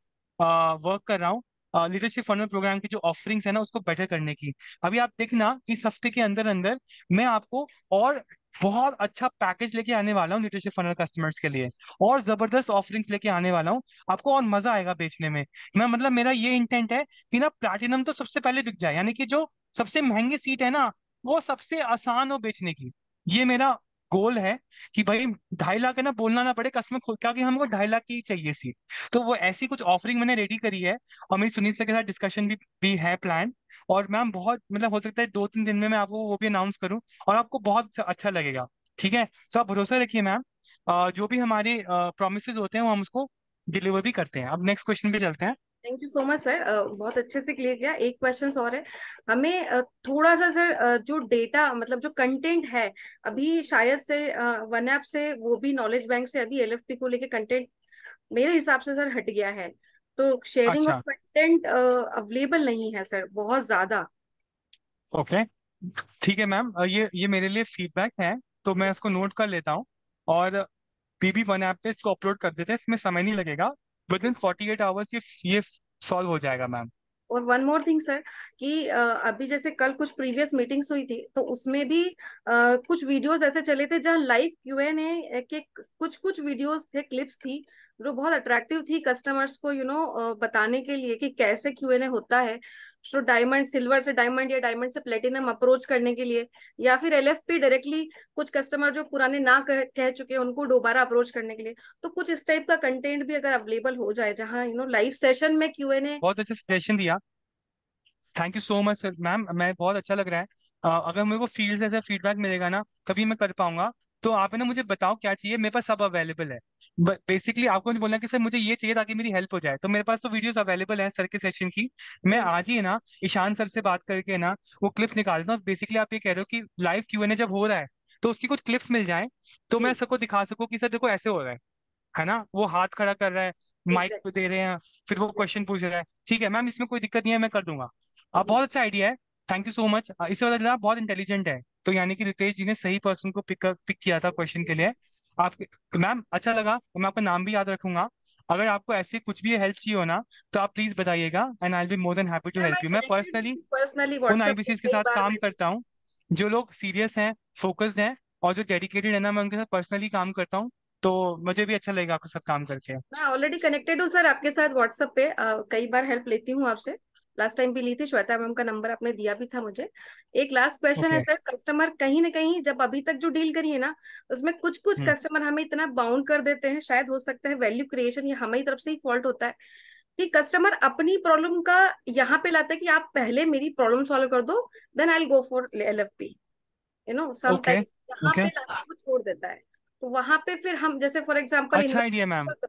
वर्क कर रहा हूँ लीडरशिप फनल प्रोग्राम की जो ऑफरिंग्स है ना उसको बेटर करने की। अभी आप देखना इस हफ्ते के अंदर अंदर मैं आपको और बहुत अच्छा पैकेज लेके आने वाला हूँ लीडरशिप फनल कस्टमर्स के लिए, और जबरदस्त ऑफरिंग्स लेके आने वाला हूँ आपको, और मजा आएगा बेचने में। मैं मतलब मेरा ये इंटेंट है कि ना प्लैटिनम तो सबसे पहले बिक जाए, यानी कि जो सबसे महंगी सीट है ना वो सबसे आसान हो बेचने की। ये मेरा गोल है कि भाई 2.5 लाख है ना, बोलना ना पड़े कस्टमर खुद, क्योंकि हमको 2.5 लाख की ही चाहिए सीट। तो वो ऐसी कुछ ऑफरिंग मैंने रेडी करी है, और मेरी सुनील सर के साथ डिस्कशन भी है प्लान। और मैम बहुत मतलब हो सकता है 2-3 दिन में मैं आपको वो भी अनाउंस करूं, और आपको बहुत अच्छा लगेगा। ठीक है, तो आप भरोसा रखिए मैम। जो भी हमारे प्रोमिस होते हैं वो हम उसको डिलीवर भी करते हैं। अब नेक्स्ट क्वेश्चन पे चलते हैं। Thank you so much sir, बहुत अच्छे से क्लियर किया। एक क्वेश्चन और है हमें, थोड़ा सा सर, जो डेटा मतलब जो कंटेंट है, अभी शायद से वन ऐप से, वो भी नॉलेज बैंक से अभी एलएफपी को लेके कंटेंट मेरे हिसाब से सर हट गया है। तो शेयरिंग ऑफ अच्छा। कंटेंट अवेलेबल नहीं है सर, बहुत ज्यादा। ओके, ठीक है मैम, ये मेरे लिए फीडबैक है, तो मैं इसको नोट कर लेता हूँ। और पीबी वन ऐप पे इसको अपलोड कर देते हैं, इसमें समय नहीं लगेगा। विद इन 48 आवर्स ये सॉल्व हो जाएगा मैम। और वन मोर थिंग सर, कि अभी जैसे कल कुछ प्रीवियस मीटिंग्स हुई थी, तो उसमें भी कुछ वीडियोस ऐसे चले थे जहाँ लाइव Q&A के कुछ कुछ वीडियोस थे, क्लिप्स थी, जो बहुत अट्रैक्टिव थी कस्टमर्स को बताने के लिए कि कैसे Q&A होता है। तो डायमंड, सिल्वर से डायमंड या डायमंड से प्लेटिनम अप्रोच करने के लिए, या फिर LFP डायरेक्टली कुछ कस्टमर जो पुराने ना कह चुके हैं उनको दोबारा अप्रोच करने के लिए। तो कुछ इस टाइप का कंटेंट भी अगर अवेलेबल हो जाए, जहाँ लाइव सेशन में Q&A। बहुत अच्छा सजेशन दिया, thank you so much sir ma'am, मैं बहुत अच्छा लग रहा है। अगर मेरे को फील्ड से ऐसा फीडबैक मिलेगा ना तभी मैं कर पाऊंगा। तो आप है ना मुझे बताओ क्या चाहिए, मेरे पास सब अवेलेबल है। बेसिकली आपको नहीं बोलना कि सर मुझे ये चाहिए ताकि मेरी हेल्प हो जाए, तो मेरे पास तो वीडियोस अवेलेबल है सर के सेशन की। मैं हम्म, आज ही है ना ईशान सर से बात करके ना वो क्लिप्स निकालता हूँ। बेसिकली आप ये कह रहे हो कि लाइव Q&A जब हो रहा है तो उसकी कुछ क्लिप्स मिल जाए, तो मैं जी, सबको दिखा सकूँ कि सर देखो ऐसे हो रहा है ना, वो हाथ खड़ा कर रहा है, माइक एग्जैक्ट पे दे रहे हैं, फिर वो एग्जैक्ट क्वेश्चन पूछ रहा है। ठीक है मैम, इसमें कोई दिक्कत नहीं है, मैं कर दूंगा। आप जी। बहुत अच्छा आइडिया है, थैंक यू सो मच। इससे पता चला आप बहुत इंटेलिजेंट है, तो यानी कि रितेश जी ने सही पर्सन को पिक किया था क्वेश्चन के लिए। आप मैम अच्छा लगा, मैं आपका नाम भी याद रखूंगा। अगर आपको ऐसे कुछ भी हेल्प चाहिए हो ना तो आप प्लीज बताइएगा, and I will be more than happy to ma'am, मैं हेल्प यू। मैं कनेक्टेड पर्सनली पर्सनली उन व्हाट्सएप पे आईबीसीज के कई साथ बार काम मैसेज। करता हूँ जो लोग सीरियस हैं, फोकस्ड हैं और जो डेडिकेटेड है ना, मैं उनके साथ पर्सनली काम करता हूँ। तो मुझे भी अच्छा लगेगा आपके साथ काम करके। मैं ऑलरेडी कनेक्टेड हूँ सर आपके साथ व्हाट्सएप पे, कई बार हेल्प लेती हूँ आपसे। लास्ट टाइम भी ली थी, श्वेता मैम का नंबर आपने दिया भी था मुझे। एक लास्ट क्वेश्चन है ओके। सर, कस्टमर कहीं ना कहीं जब अभी तक जो डील करी है ना, उसमें कुछ कुछ हम्म। कस्टमर हमें इतना बाउंड कर देते हैं, शायद हो सकता है वैल्यू क्रिएशन ये हमारी तरफ से ही फॉल्ट होता है, कि कस्टमर अपनी प्रॉब्लम का यहाँ पे लाता है कि आप पहले मेरी प्रॉब्लम सॉल्व कर दो, then I go for LFP। Some okay. Time यहाँ ओके। पे लाके वो छोड़ देता है। तो वहां पे फिर हम जैसे फॉर एग्जाम्पल अच्छा idea ma'am, invest.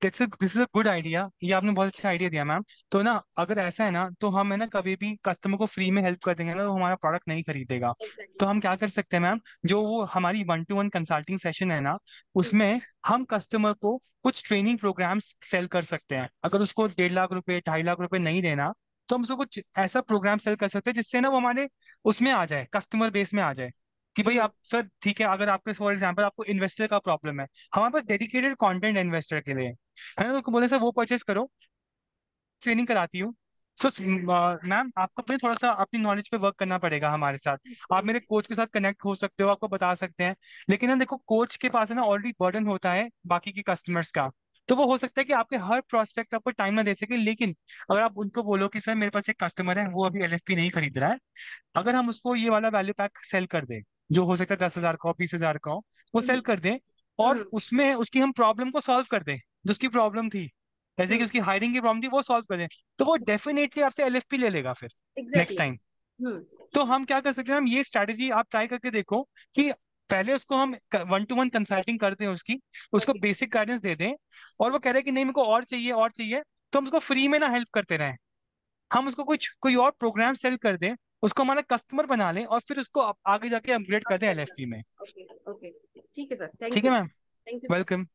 This is a good idea, ये आपने बहुत अच्छा आइडिया दिया मैम। तो ना अगर ऐसा है ना तो हम है ना कभी भी कस्टमर को फ्री में हेल्प कर देंगे ना तो हमारा प्रोडक्ट नहीं खरीदेगा। तो एग्जैक्टली। हम क्या कर सकते हैं मैम, जो वो हमारी 1-to-1 कंसल्टिंग सेशन है ना उसमें हम कस्टमर को कुछ ट्रेनिंग प्रोग्राम्स सेल कर सकते हैं। अगर उसको 1.5 लाख रुपए 2.5 लाख रुपए नहीं देना तो हम उसको कुछ ऐसा प्रोग्राम सेल कर सकते हैं जिससे ना वो हमारे उसमें आ जाए, कस्टमर बेस में आ जाए। कि भाई हम्म, आप सर ठीक है, अगर आपके फॉर एग्जाम्पल आपको इन्वेस्टर का प्रॉब्लम है, हमारे पास डेडिकेटेड कंटेंट इन्वेस्टर के लिए है ना, तो बोले सर वो परचेस करो, ट्रेनिंग कराती हूँ। सो मैम आपको अपने थोड़ा सा अपनी नॉलेज पे वर्क करना पड़ेगा हमारे साथ। आप मेरे कोच के साथ कनेक्ट हो सकते हो, आपको बता सकते हैं। लेकिन ना देखो कोच के पास है ना ऑलरेडी बर्डन होता है बाकी के कस्टमर्स का, तो वो हो सकता है कि आपके हर प्रोस्पेक्ट आपको टाइम ना दे सके। लेकिन अगर आप उनको बोलो कि सर मेरे पास एक कस्टमर है वो अभी LFP नहीं खरीद रहा है, अगर हम उसको ये वाला वैल्यू पैक सेल कर दें जो हो सकता है 10,000 का हो 20,000 का हो, वो हम्म, सेल कर दें और हम्म, उसमें उसकी हम प्रॉब्लम को सॉल्व कर दें, जो उसकी प्रॉब्लम थी, जैसे कि हम्म, उसकी हायरिंग की प्रॉब्लम थी वो सॉल्व कर दें, तो वो डेफिनेटली आपसे LFP ले लेगा फिर नेक्स्ट एग्जैक्टली। टाइम। हम्म, तो हम क्या कर सकते हैं, हम ये स्ट्रैटेजी आप ट्राई करके देखो कि पहले उसको हम 1-to-1 कंसल्टिंग करते हैं उसकी, उसको ओके। बेसिक गाइडेंस दे दें, और वो कह रहे हैं कि नहीं मेरे को और चाहिए और चाहिए, तो हम उसको फ्री में ना हेल्प करते रहें। हम उसको कुछ कोई और प्रोग्राम सेल कर दें, उसको हमारा कस्टमर बना लें और फिर उसको आगे जाके अपग्रेड कर दें अपसेल कर। LFP में। Okay okay. ठीक है सर, थैंक ठीक यू। है ma'am, thank you sir. Welcome.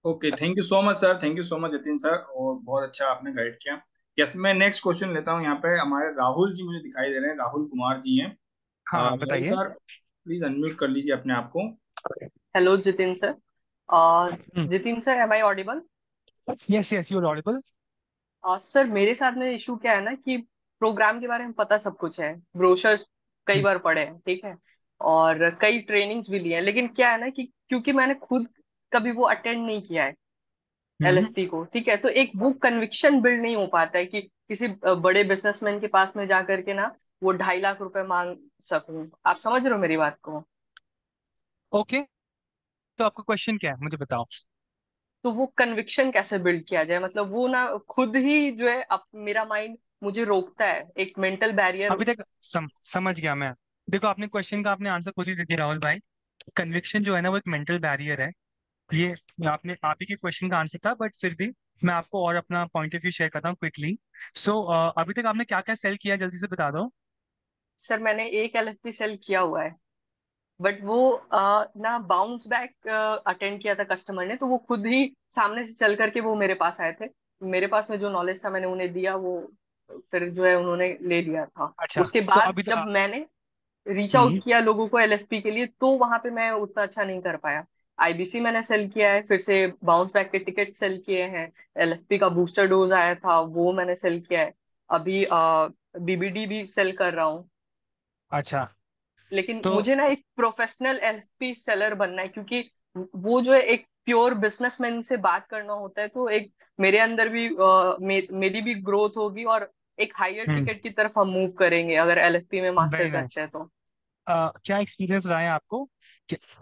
Okay, thank you so much sir, thank you so much Jatin sir, और बहुत अच्छा आपने गाइड किया। यस, मैं नेक्स्ट क्वेश्चन लेता हूँ। यहाँ पे हमारे राहुल जी मुझे दिखाई दे रहे हैं, राहुल कुमार जी हैं। हाँ राहुल बताइए। सर, प्लीज अनम्यूट कर लीजिए अपने आप को। Hello Jitin sir. Jitin sir, am I audible? Yes yes you are audible. Sir मेरे साथ में इशू क्या है ना कि प्रोग्राम के बारे में पता सब कुछ है, ब्रोशर्स कई बार पढ़े हैं, ठीक है, और कई ट्रेनिंग्स भी लिए हैं, लेकिन क्या है ना कि क्योंकि मैंने खुद कभी वो अटेंड नहीं किया है LFP को, ठीक है, तो एक वो कन्विक्शन बिल्ड नहीं हो पाता है कि किसी बड़े बिजनेसमैन के पास में जा करके ना वो 2.5 लाख रुपए मांग सकूं। आप समझ रहे हो मेरी बात को? ओके, तो आपका क्वेश्चन क्या है मुझे बताओ। तो वो कन्विक्शन कैसे बिल्ड किया जाए, मतलब वो ना खुद ही जो है अब मेरा माइंड मुझे रोकता है, एक मेंटल बैरियर। अभी तक समझ गया मैं। देखो आपने क्वेश्चन का आपने आंसर खुद ही दे दिया राहुल भाई। कन्विक्शन जो है ना वो एक मेंटल बैरियर है। ये आपने आप ही के क्वेश्चन का आंसर था, बट फिर भी मैं आपको और अपना पॉइंट ऑफ व्यू शेयर करता हूँ क्विकली। सो अभी तक आपने क्या क्या सेल किया जल्दी से बता दो। सर मैंने एक LFP सेल किया हुआ है, बट वो ना बाउंस बैक अटेंड किया था कस्टमर ने, तो वो खुद ही सामने से चल करके वो मेरे पास आए थे, मेरे पास में जो नॉलेज था मैंने उन्हें दिया, वो फिर जो है उन्होंने ले लिया था। अच्छा उसके तो बाद अभी जब मैंने रीच आउट हम्म, किया लोगों को LFP के लिए, तो वहां पे मैं उतना अच्छा नहीं कर पाया, आईबीसी मैंने सेल किया है, फिर से बाउंस बैक के टिकट सेल किए हैं, एलएफपी का बूस्टर डोज आया था वो मैंने सेल किया है, अभी बीबीडी भी सेल कर रहा हूँ। अच्छा। लेकिन तो मुझे ना एक प्रोफेशनल एलएफपी सेलर बनना है, क्योंकि वो जो है एक प्योर बिजनेसमैन से बात करना होता है, तो एक मेरे अंदर भी मेरी भी ग्रोथ होगी, और एक हायर टिकट की तरफ हम मूव करेंगे अगर एलएफपी में मास्टर वेरी करते नाइस। हैं तो। क्या एक्सपीरियंस रहा है आपको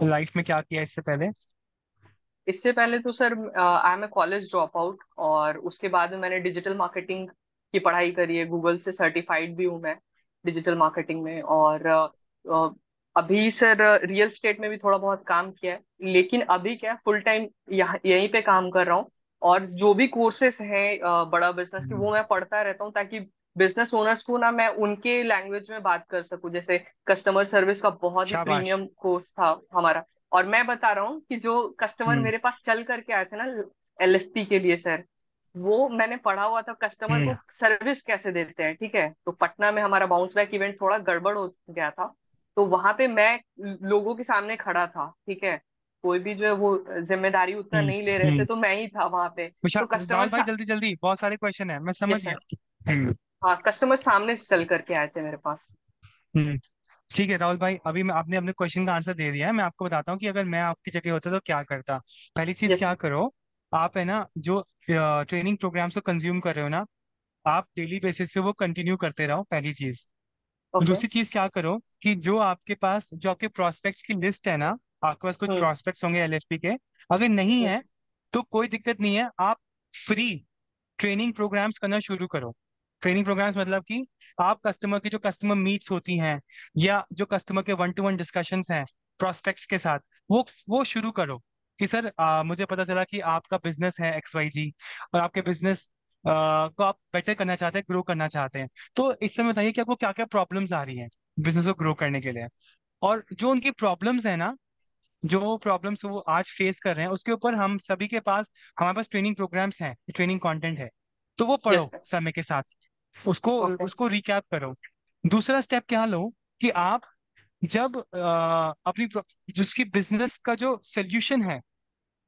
लाइफ में, क्या किया इससे पहले? इससे पहले तो sir I am a college drop out, और उसके बाद में मैंने डिजिटल मार्केटिंग की पढ़ाई करी है, गूगल से सर्टिफाइड भी हूँ मैं डिजिटल मार्केटिंग में। और अभी सर रियल स्टेट में भी थोड़ा बहुत काम किया है, लेकिन अभी क्या फुल टाइम यहाँ यहीं पे काम कर रहा हूँ। और जो भी कोर्सेस हैं बड़ा बिजनेस के, हम्म, वो मैं पढ़ता रहता हूँ, ताकि बिजनेस ओनर्स को ना मैं उनके लैंग्वेज में बात कर सकूं। जैसे कस्टमर सर्विस का बहुत ही शाबाश। प्रीमियम कोर्स था हमारा। और मैं बता रहा हूँ कि जो कस्टमर हम्म। मेरे पास चल करके आए थे ना एलएफपी के लिए सर, वो मैंने पढ़ा हुआ था कस्टमर हम्म। को सर्विस कैसे देते हैं। ठीक है, तो पटना में हमारा बाउंस बैक इवेंट थोड़ा गड़बड़ हो गया था, तो वहां पे मैं लोगों के सामने खड़ा था। ठीक है, कोई भी जो है वो जिम्मेदारी उतना हम्म। नहीं ले रहे थे, तो मैं ही था वहां पे। तो कस्टमर राहुल भाई, जल्दी जल्दी, बहुत सारे क्वेश्चन है, मैं समझ यस गया। सर। हम्म। हाँ, कस्टमर सामने से चल करके आए थे मेरे पास। हम्म। ठीक है राहुल भाई, अभी मैं आपने अपने क्वेश्चन का आंसर दे दिया है। मैं आपको बताता हूँ कि अगर मैं आपकी जगह होता तो क्या करता। पहली चीज यस क्या सर। करो, आप है ना जो ट्रेनिंग प्रोग्राम्स को कंज्यूम कर रहे हो ना, आप डेली बेसिस पे वो कंटिन्यू करते रहो, पहली चीज। ओके। दूसरी चीज क्या करो कि जो आपके पास, जो आपके प्रोस्पेक्ट्स की लिस्ट है ना, आपके पास कुछ हम्म। प्रोस्पेक्ट्स होंगे एलएफपी के, अगर नहीं यस। है तो कोई दिक्कत नहीं है, आप फ्री ट्रेनिंग प्रोग्राम्स करना शुरू करो। ट्रेनिंग प्रोग्राम्स मतलब कि आप कस्टमर की जो कस्टमर मीट्स होती हैं, या जो कस्टमर के 1-to-1 डिस्कशंस हैं प्रोस्पेक्ट्स के साथ, वो शुरू करो। कि सर मुझे पता चला कि आपका बिजनेस है XYZ, और आपके बिजनेस को आप बेटर करना चाहते हैं, ग्रो करना चाहते हैं। तो इस समय बताइए कि आपको क्या क्या प्रॉब्लम्स आ रही हैं बिजनेस को ग्रो करने के लिए, और जो उनकी प्रॉब्लम्स है ना, जो प्रॉब्लम्स वो आज फेस कर रहे हैं, उसके ऊपर हम सभी के पास, हमारे पास ट्रेनिंग प्रोग्राम्स हैं, ट्रेनिंग कंटेंट है, तो वो यस पढ़ो सर। समय के साथ, उसको ओके। उसको रिकैप करो। दूसरा स्टेप क्या लो कि आप जब अपनी जिसकी बिजनेस का जो सोल्यूशन है,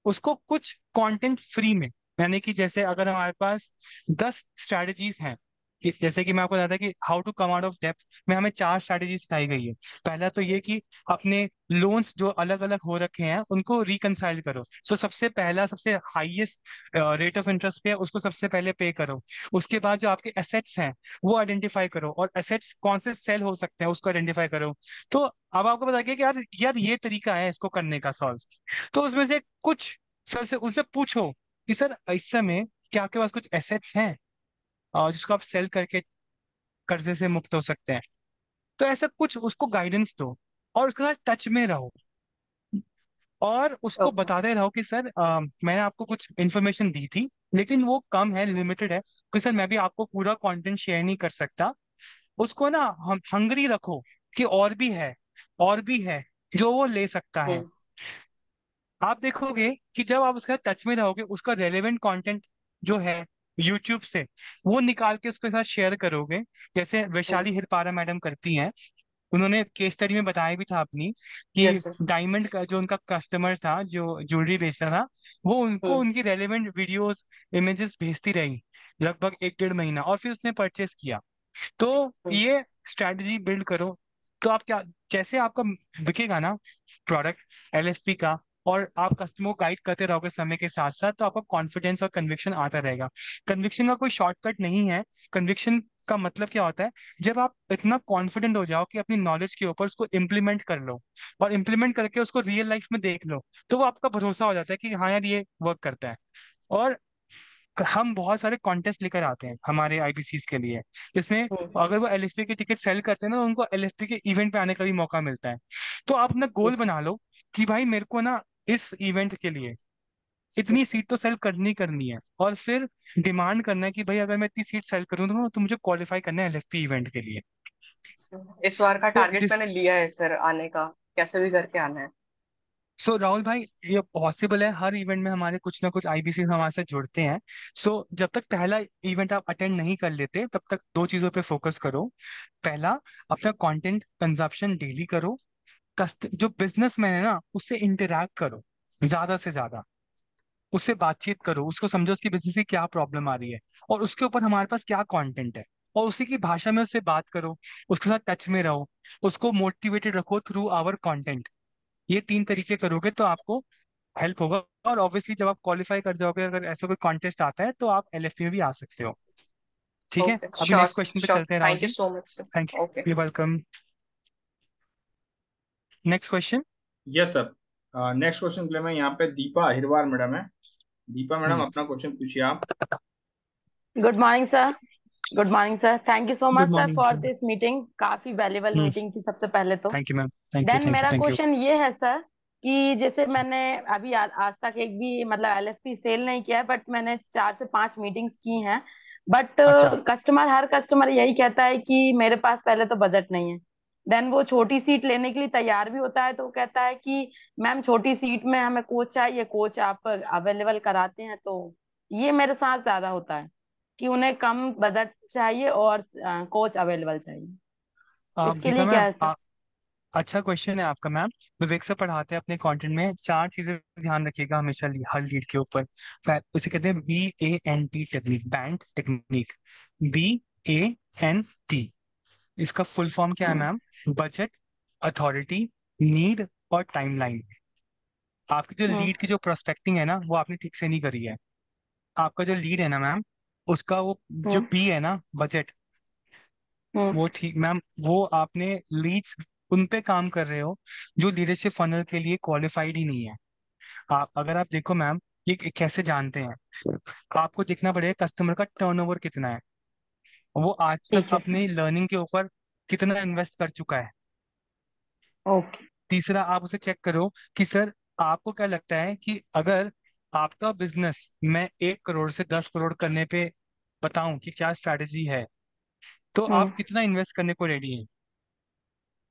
उसको कुछ कंटेंट फ्री में, यानी कि जैसे अगर हमारे पास 10 स्ट्रैटेजीज हैं, जैसे कि मैं आपको बताता कि how to come out of डेब्ट में हमें 4 स्ट्रैटेजी सिखाई गई है। पहला तो ये कि अपने लोन्स जो अलग अलग हो रखे हैं उनको रिकंसाइल करो। सो सबसे पहला, सबसे हाईएस्ट रेट ऑफ इंटरेस्ट पे है, उसको सबसे पहले पे करो। उसके बाद जो आपके एसेट्स हैं वो आइडेंटिफाई करो, और एसेट्स कौन से सेल हो सकते हैं उसको आइडेंटिफाई करो। तो अब आपको बता कि यार यार ये तरीका है इसको करने का सॉल्व। तो उसमें से कुछ सर से उनसे पूछो कि सर इस समय क्या आपके पास कुछ एसेट्स हैं जिसको आप सेल करके कर्जे से मुक्त हो सकते हैं। तो ऐसा कुछ उसको गाइडेंस दो, और उसके साथ टच में रहो, और उसको ओके। बताते रहो कि सर मैंने आपको कुछ इन्फॉर्मेशन दी थी, लेकिन वो कम है, लिमिटेड है, कि सर मैं भी आपको पूरा कंटेंट शेयर नहीं कर सकता। उसको ना हम हंगरी रखो कि और भी है, और भी है जो वो ले सकता है। हम्म। आप देखोगे कि जब आप उसका टच में रहोगे, उसका रेलेवेंट कंटेंट जो है यूट्यूब से, वो निकाल के उसके साथ शेयर करोगे, जैसे हम्म। वैशाली हिरपारा मैडम करती हैं। उन्होंने केस स्टडी में बताया भी था अपनी कि यस सर। डायमंड का जो उनका कस्टमर था, जो ज्वेलरी बेचता था, वो उनको हम्म। उनकी रेलेवेंट वीडियोस, इमेजेस भेजती रही लगभग 1-1.5 महीना, और फिर उसने परचेस किया। तो हम्म। ये स्ट्रैटेजी बिल्ड करो। तो आप क्या, जैसे आपका बिकेगा ना प्रोडक्ट LFP का, और आप कस्टमर को गाइड करते रहोगे समय के साथ साथ, तो आपका कॉन्फिडेंस और कन्विक्शन आता रहेगा। कन्विक्शन का कोई शॉर्टकट नहीं है। कन्विक्शन का मतलब क्या होता है, जब आप इतना कॉन्फिडेंट हो जाओ कि अपनी नॉलेज के ऊपर उसको इम्प्लीमेंट कर लो, और इम्प्लीमेंट करके उसको रियल लाइफ में देख लो, तो वो आपका भरोसा हो जाता है कि हाँ यार ये वर्क करता है। और हम बहुत सारे कॉन्टेस्ट लेकर आते हैं हमारे IBCs के लिए, जिसमें हम्म। अगर वो LFP के टिकट सेल करते हैं ना, तो उनको LFP के इवेंट पे आने का भी मौका मिलता है। तो आप अपना गोल यस। बना लो कि भाई मेरे को ना इस इवेंट के लिए इतनी यस सीट तो सेल करनी करनी है, और फिर डिमांड करना है कि भाई अगर मैं इतनी सीट सेल करूँ तो मुझे क्वालिफाई करना है LFP इवेंट के लिए। सर, इस बार का तो टारगेट मैंने लिया है सर, आने का कैसे भी करके आना है। राहुल भाई, ये पॉसिबल है, हर इवेंट में हमारे कुछ ना कुछ IBC हमारे साथ जुड़ते हैं। जब तक पहला इवेंट आप अटेंड नहीं कर लेते, तब तक 2 चीजों पे फोकस करो। पहला, अपना कंटेंट कंजप्शन डेली करो। जो बिजनेसमैन है ना, उससे इंटरैक्ट करो। ज्यादा से ज्यादा उससे बातचीत करो, उसको समझो उसकी बिजनेस की क्या प्रॉब्लम आ रही है और उसके ऊपर हमारे पास क्या कंटेंट है, और उसी की भाषा में उससे बात करो, उसके साथ टच में रहो, उसको मोटिवेटेड रखो थ्रू आवर कंटेंट। ये 3 तरीके करोगे तो आपको हेल्प होगा। और ऑब्वियसली जब आप क्वालिफाई कर जाओगे, अगर ऐसा कोई कॉन्टेस्ट आता है तो आप एलएफपी में भी आ सकते हो। ठीक है, ओके, अभी श्योर नेक्स्ट क्वेश्चन पे श्योर, चलते हैं Rahul thank you ji. So much sir. Thank okay. You, welcome. Next question. Yes sir, next question के लिए मैं यहाँ पे दीपा अहिरवार मैडम है। Deepa madam hmm. अपना क्वेश्चन पूछिए आप। Good morning sir. Good morning sir, thank you so good much sir morning. For this meeting, काफी वैल्यूबल हम्म। मीटिंग थी सबसे पहले तो। Thank you ma'am, thank you then thank you मेरा थैंक यू। क्वेश्चन ये है सर कि जैसे मैंने अभी आज तक एक भी मतलब एलएफपी सेल नहीं किया है, बट मैंने 4 से 5 मीटिंग्स की हैं। बट अच्छा। हर कस्टमर यही कहता है कि मेरे पास पहले तो बजट नहीं है। देन वो छोटी सीट लेने के लिए तैयार भी होता है, तो वो कहता है कि मैम छोटी सीट में हमें कोच चाहिए, कोच आप अवेलेबल कराते हैं? तो ये मेरे साथ ज्यादा होता है कि उन्हें कम बजट चाहिए और कोच अवेलेबल चाहिए। इसके दीपा लिए क्या मैम, है सर? अच्छा क्वेश्चन है आपका मैम। विवेक सर पढ़ाते हैं अपने कंटेंट में 4 चीजें ध्यान रखिएगा हमेशा हर लीड के ऊपर। उसे कहते हैं BANT technique, band technique. BANT, इसका फुल फॉर्म क्या है हम्म। मैम? बजट, अथॉरिटी, नीड और टाइमलाइन। आपकी जो हम्म। लीड की जो प्रोस्पेक्टिंग है ना, वो आपने ठीक से नहीं करी है। आपका जो लीड है ना मैम, उसका वो जो हम्म। बी है ना, बजट, हम्म। वो ठीक मैम, वो आपने लीड्स उन पे काम कर रहे हो जो लीडरशिप फनल के लिए क्वालिफाइड ही नहीं है। आप अगर आप देखो मैम, ये कैसे जानते हैं? आपको देखना पड़ेगा कस्टमर का टर्नओवर कितना है, वो आज तक ठीक है सर। अपनी लर्निंग के ऊपर कितना इन्वेस्ट कर चुका है। ओके। तीसरा, आप उसे चेक करो कि सर आपको क्या लगता है कि अगर आपका बिजनेस मैं 1 करोड़ से 10 करोड़ करने पे बताऊं कि क्या स्ट्रैटेजी है, तो आप हम्म। कितना इन्वेस्ट करने को रेडी हैं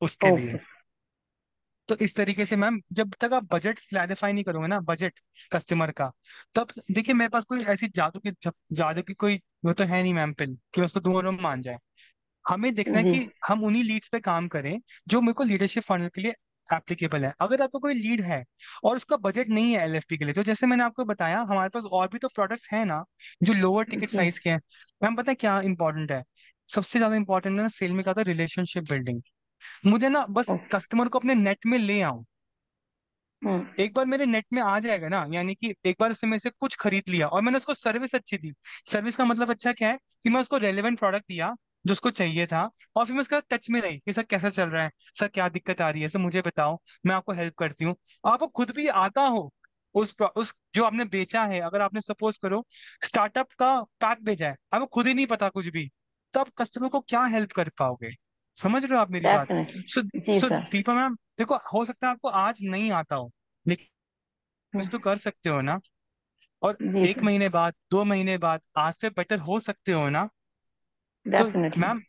उसके लिए। Okay sir. तो इस तरीके से मैम, जब तक आप बजट क्लैरिफाई नहीं करोगे ना, बजट कस्टमर का, तब देखिए मेरे पास कोई ऐसी जादू की कोई वो तो है नहीं मैम पिल कि मैं उसको दूंगा और वो मान जाए। हमें देखना है जी। कि हम उन्हीं लीड्स पे काम करें जो मेरे को लीडरशिप फंडल के लिए एप्लीकेबल है। अगर आपका कोई लीड है और उसका बजट नहीं है एलएफपी के लिए, तो जैसे मैंने आपको बताया हमारे पास और भी तो प्रोडक्ट्स हैं ना जो लोअर टिकट जी। साइज के हैं। मैम पता है क्या इंपॉर्टेंट है? सबसे ज्यादा इंपॉर्टेंट है ना सेल में क्या था, रिलेशनशिप बिल्डिंग। मुझे ना बस ओके। कस्टमर को अपने नेट में ले आऊं। हम्म। एक बार मेरे नेट में आ जाएगा ना, यानी कि एक बार उसने मेरे से कुछ खरीद लिया और मैंने उसको सर्विस अच्छी दी। सर्विस का मतलब अच्छा क्या है कि मैं उसको रेलेवेंट प्रोडक्ट दिया जो उसको चाहिए था, और फिर मैं उसका टच में रही कि सर कैसा चल रहा है, सर क्या दिक्कत आ रही है, सर मुझे बताओ, मैं आपको हेल्प करती हूँ। आपको खुद भी आता हो उस जो आपने बेचा है, अगर आपने सपोज करो स्टार्टअप का पैक भेजा है, आपको खुद ही नहीं पता कुछ भी, तो आप कस्टमर को क्या हेल्प कर पाओगे? समझ रहे हो आप मेरी बात? सो डेफिनेटली जी सो सर। दीपा मैम देखो, हो सकता है आपको आज नहीं आता हो, लेकिन हम्म। कुछ तो कर सकते हो ना। और जी एक सर। महीने बाद, 2 महीने बाद आज से बेटर हो सकते हो ना। तो डेफिनेटली। मैम,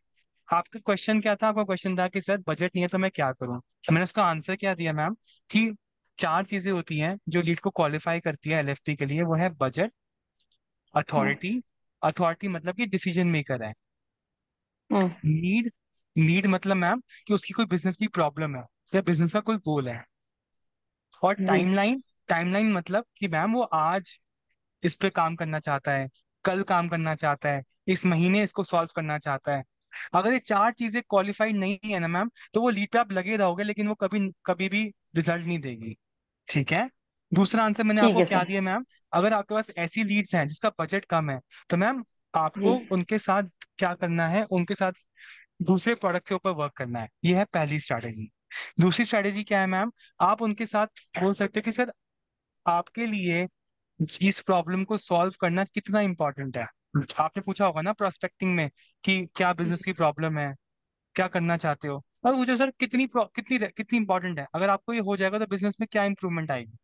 आपका क्वेश्चन क्या था? आपका क्वेश्चन था कि सर बजट नहीं है तो मैं क्या करूं। तो मैंने उसका आंसर क्या दिया मैम, कि 4 चीजें होती हैं जो लीड को क्वालिफाई करती है एलएफपी के लिए, वो है बजट, हम्म। अथॉरिटी, अथॉरिटी मतलब कि डिसीजन मेकर है। हम्म। नीड, नीड मतलब मैम कि उसकी कोई बिजनेस की प्रॉब्लम है या बिजनेस का कोई गोल है। और जी। टाइमलाइन, टाइमलाइन मतलब कि मैम वो आज इस पे काम करना चाहता है, कल काम करना चाहता है, इस महीने इसको सॉल्व करना चाहता है। अगर ये 4 चीजें क्वालिफाइड नहीं है ना मैम, तो वो लीड पे आप लगे रहोगे लेकिन वो कभी कभी भी रिजल्ट नहीं देगी। ठीक है। दूसरा आंसर मैंने ठीक आपको है क्या सर। दिया मैम, अगर आपके पास ऐसी लीड्स हैं जिसका बजट कम है, तो मैम जी। आपको उनके साथ क्या करना है, उनके साथ दूसरे प्रोडक्ट के ऊपर वर्क करना है। ये है पहली स्ट्रैटेजी। दूसरी स्ट्रैटेजी क्या है मैम, आप उनके साथ बोल सकते हो कि सर आपके लिए इस प्रॉब्लम को सॉल्व करना कितना इंपॉर्टेंट है। आपने पूछा होगा ना प्रोस्पेक्टिंग में कि क्या बिजनेस की प्रॉब्लम है, क्या करना चाहते हो, और पूछो सर कितनी कितनी इंपॉर्टेंट है। अगर आपको ये हो जाएगा तो बिजनेस में क्या इंप्रूवमेंट आएगी,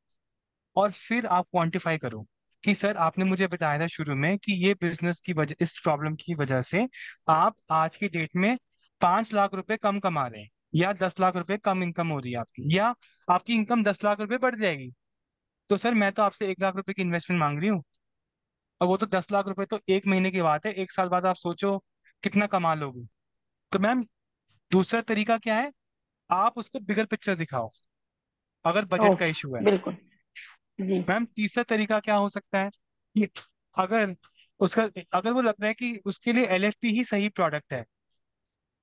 और फिर आप क्वांटिफाई करो कि सर आपने मुझे बताया था शुरू में कि ये बिजनेस की वजह, इस प्रॉब्लम की वजह से आप आज की डेट में 5 लाख रुपए कम कमा रहे हैं, या 10 लाख रुपए कम इनकम हो रही है आपकी, या आपकी इनकम 10 लाख रुपए बढ़ जाएगी। तो सर मैं तो आपसे 1 लाख रुपए की इन्वेस्टमेंट मांग रही हूँ, और वो तो 10 लाख रुपए तो एक महीने की बात है, 1 साल बाद आप सोचो कितना कमा लोगे। तो मैम दूसरा तरीका क्या है, आप उसको बिगर पिक्चर दिखाओ अगर बजट का ओके। इशू है। बिल्कुल। जी मैम तीसरा तरीका क्या हो सकता है कि अगर उसका अगर वो लग रहा है कि उसके लिए एलएफपी ही सही प्रोडक्ट है,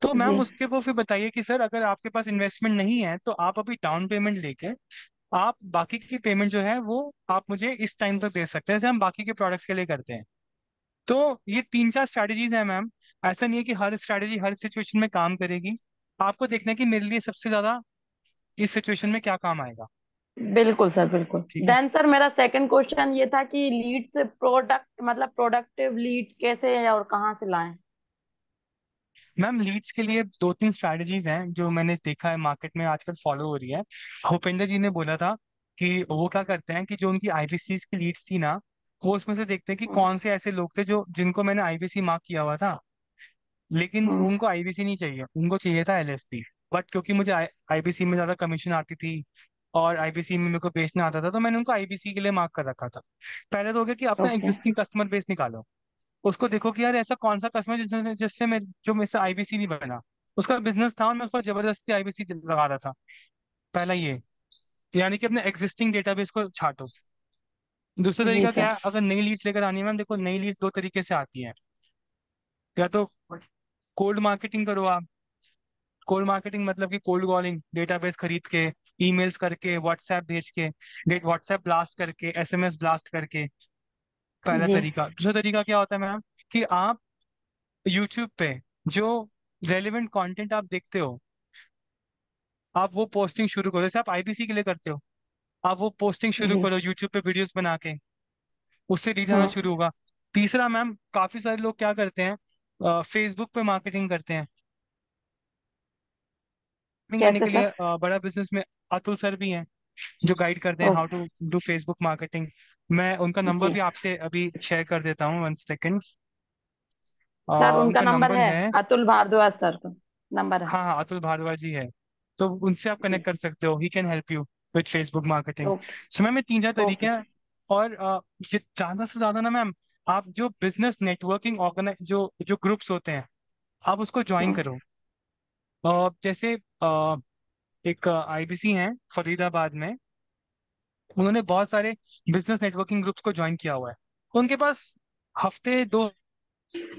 तो जी। मैम उसके वो फिर बताइए कि सर अगर आपके पास इन्वेस्टमेंट नहीं है तो आप अभी डाउन पेमेंट लेके आप बाकी की पेमेंट जो है वो आप मुझे इस टाइम तक दे सकते हैं, जैसे हम बाकी के प्रोडक्ट्स के लिए करते हैं। तो ये तीन चार स्ट्रैटेजीज हैं मैम। ऐसा नहीं है कि हर स्ट्रैटेजी हर सिचुएशन में काम करेगी, आपको देखना है कि मेरे लिए सबसे ज्यादा इस सिचुएशन में क्या काम आएगा। बिल्कुल सर, बिल्कुल। ठीक है देन सर मेरा सेकंड क्वेश्चन ये था कि लीड्स प्रोडक्ट मतलब प्रोडक्टिव लीड कैसे और कहाँ से लाएं? मैम, लीड्स के लिए दो तीन स्ट्रैटेजीज हैं जो मैंने देखा है मार्केट में आजकल फॉलो हो रही है। भूपेंद्र जी ने बोला था कि वो क्या करते हैं कि जो उनकी आईबीसी की लीड्स थी ना, वो उसमें से देखते हैं कि हम्म। कौन से ऐसे लोग थे जो जिनको मैंने आईबीसी मार्क किया हुआ था, लेकिन हम्म। उनको आईबीसी नहीं चाहिए, उनको चाहिए था एलएसपी। बट क्योंकि मुझे आईबीसी में ज्यादा कमीशन आती थी और आईबीसी में मेरे को बेचना आता था, तो मैंने उनको आईबीसी के लिए मार्क कर रखा था। पहले तो हो गया कि अपना ओके। एग्जिस्टिंग कस्टमर बेस निकालो, उसको देखो कि यार ऐसा कौन सा कस्टमर जिससे मैं जो मेरे से आईबीसी नहीं बना, उसका बिजनेस था और मैं उसको जबरदस्ती आईबीसी लगा रहा था। पहला ये, यानी कि अपने एग्जिस्टिंग डेटाबेस को छाटो। दूसरा जी तरीका क्या सर। है, अगर नई लीड्स लेकर आनी है मैम, देखो नई लीड्स दो तरीके से आती हैं। या तो कोल्ड मार्केटिंग करो आप। कोल्ड मार्केटिंग मतलब कि कोल्ड कॉलिंग, डेटाबेस खरीद के, ईमेल्स करके, व्हाट्सएप भेज के, व्हाट्सएप ब्लास्ट करके, एसएमएस ब्लास्ट करके। पहला जी। तरीका। दूसरा तरीका क्या होता है मैम कि आप यूट्यूब पे जो रेलिवेंट कंटेंट आप देखते हो, आप वो पोस्टिंग शुरू करो, जैसे आप आईबीसी के लिए करते हो, आप वो पोस्टिंग शुरू जी। करो यूट्यूब पे वीडियोस बना के, उससे रीच आना हम्म। शुरू होगा। तीसरा मैम, काफी सारे लोग क्या करते हैं, फेसबुक पे मार्केटिंग करते हैं। मार्केटिंग करने कैसे के लिए सर? बड़ा बिजनेस में अतुल सर भी हैं जो गाइड करते हैं how okay. To do Facebook marketing. मैं उनका नंबर जी भी आपसे अभी शेयर कर देता हूँ, 1 सेकेंड। सर, उनका उनका नंबर नंबर है? है, अतुल भारद्वाज सर का नंबर है? हाँ हाँ, अतुल भारद्वाज जी है। तो उनसे आप जी। कनेक्ट कर सकते हो, he can help you with Facebook marketing. Okay. So ma'am ये तीन चार तरीके ओके हैं। सर। और ज्यादा से ज्यादा ना मैम, आप जो बिजनेस नेटवर्किंग ऑर्गेनाइज जो जो ग्रुप्स होते हैं, आप उसको ज्वाइन हम्म। करो। जैसे एक आईबीसी है फरीदाबाद में, उन्होंने बहुत सारे बिजनेस नेटवर्किंग ग्रुप्स को ज्वाइन किया हुआ है। उनके पास हफ्ते दो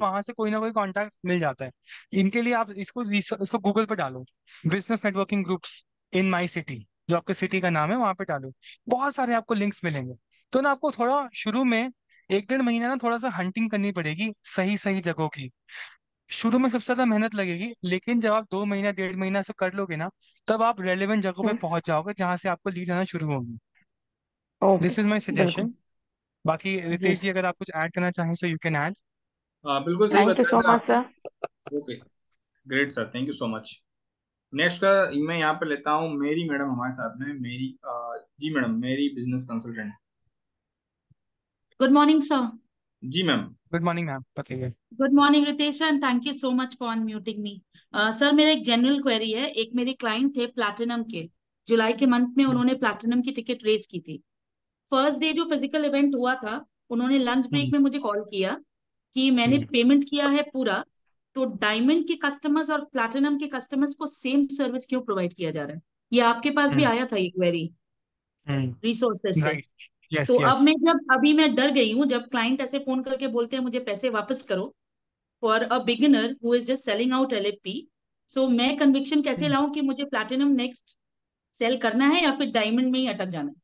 वहां से कोई ना कोई कांटेक्ट मिल जाता है। इनके लिए आप इसको गूगल पे डालो, business networking groups in my city, जो आपके सिटी का नाम है वहां पे डालो, बहुत सारे आपको लिंक्स मिलेंगे। तो ना आपको थोड़ा शुरू में 1 डेढ़ महीना ना थोड़ा सा हंटिंग करनी पड़ेगी सही सही जगहों की। शुरू में सबसे ज्यादा मेहनत लगेगी, लेकिन जब आप 2 महीना 1.5 महीना से कर लोगे ना, तब आप रेलिवेंट जगहों पे हम्म। पहुंच जाओगे जहां से आपको लीड आना शुरू होगी। Okay this is my sir, बिल्कुल। सजेशन। बाकी जी रितेश जी सर। अगर आप कुछ ऐड करना चाहें सो यू कैन ऐड। हाँ बिल्कुल सही थैंक यू बताया सो सर मच सर। आपने। Okay, great sir, thank you so much. Next का मैं यहाँ पे लेता हूँ मेरी मैडम हमारे साथ में। मेरी जी मैडम, मेरी business consultant. Good morning, sir. जी मैम। गुड मॉर्निंग मैम, बताइए। Good morning, Ritesh, and thank you so much for unmuting me. Sir मेरा एक जनरल क्वेरी है। एक मेरे क्लाइंट थे प्लैटिनम के, जुलाई के मंथ में उन्होंने प्लैटिनम की टिकट रेज की थी। फर्स्ट डे जो फिजिकल इवेंट हुआ था, उन्होंने लंच ब्रेक हम्म, में मुझे कॉल किया कि मैंने हम्म, पेमेंट किया है पूरा, तो डायमंड के कस्टमर्स और प्लैटिनम के कस्टमर्स को सेम सर्विस क्यों प्रोवाइड किया जा रहा है? ये आपके पास भी हम्म, आया था ये क्वेरी रिसोर्सेज से। राइट, यस तो अब यस। अभी मैं डर गई हूँ जब क्लाइंट ऐसे फोन करके बोलते हैं मुझे पैसे वापस करो, for a beginner who is just selling out LFP. So मैं कन्विक्शन कैसे लाऊं कि मुझे प्लैटिनम नेक्स्ट सेल करना है या फिर डायमंड में ही अटक जाना है?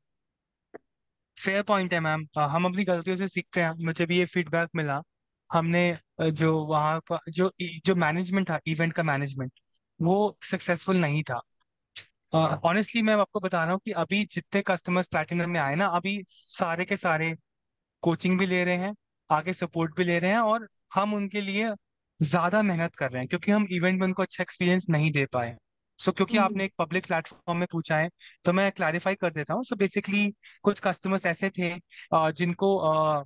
फेयर पॉइंट है मैम, हम अपनी गलतियों से सीखते हैं। मुझे भी ये फीडबैक मिला। हमने जो वहाँ का जो मैनेजमेंट था, इवेंट का मैनेजमेंट, वो सक्सेसफुल नहीं था। ऑनेस्टली मैं आपको बता रहा हूँ कि अभी जितने कस्टमर्स प्लैटिनम में आए ना, अभी सारे के सारे कोचिंग भी ले रहे हैं, आगे सपोर्ट भी ले रहे हैं, और हम उनके लिए ज्यादा मेहनत कर रहे हैं क्योंकि हम इवेंट में उनको अच्छा एक्सपीरियंस नहीं दे पाए। सो क्योंकि हम्म। आपने एक पब्लिक प्लेटफॉर्म में पूछा है, तो मैं क्लैरिफाई कर देता हूँ। सो बेसिकली कुछ कस्टमर्स ऐसे थे जिनको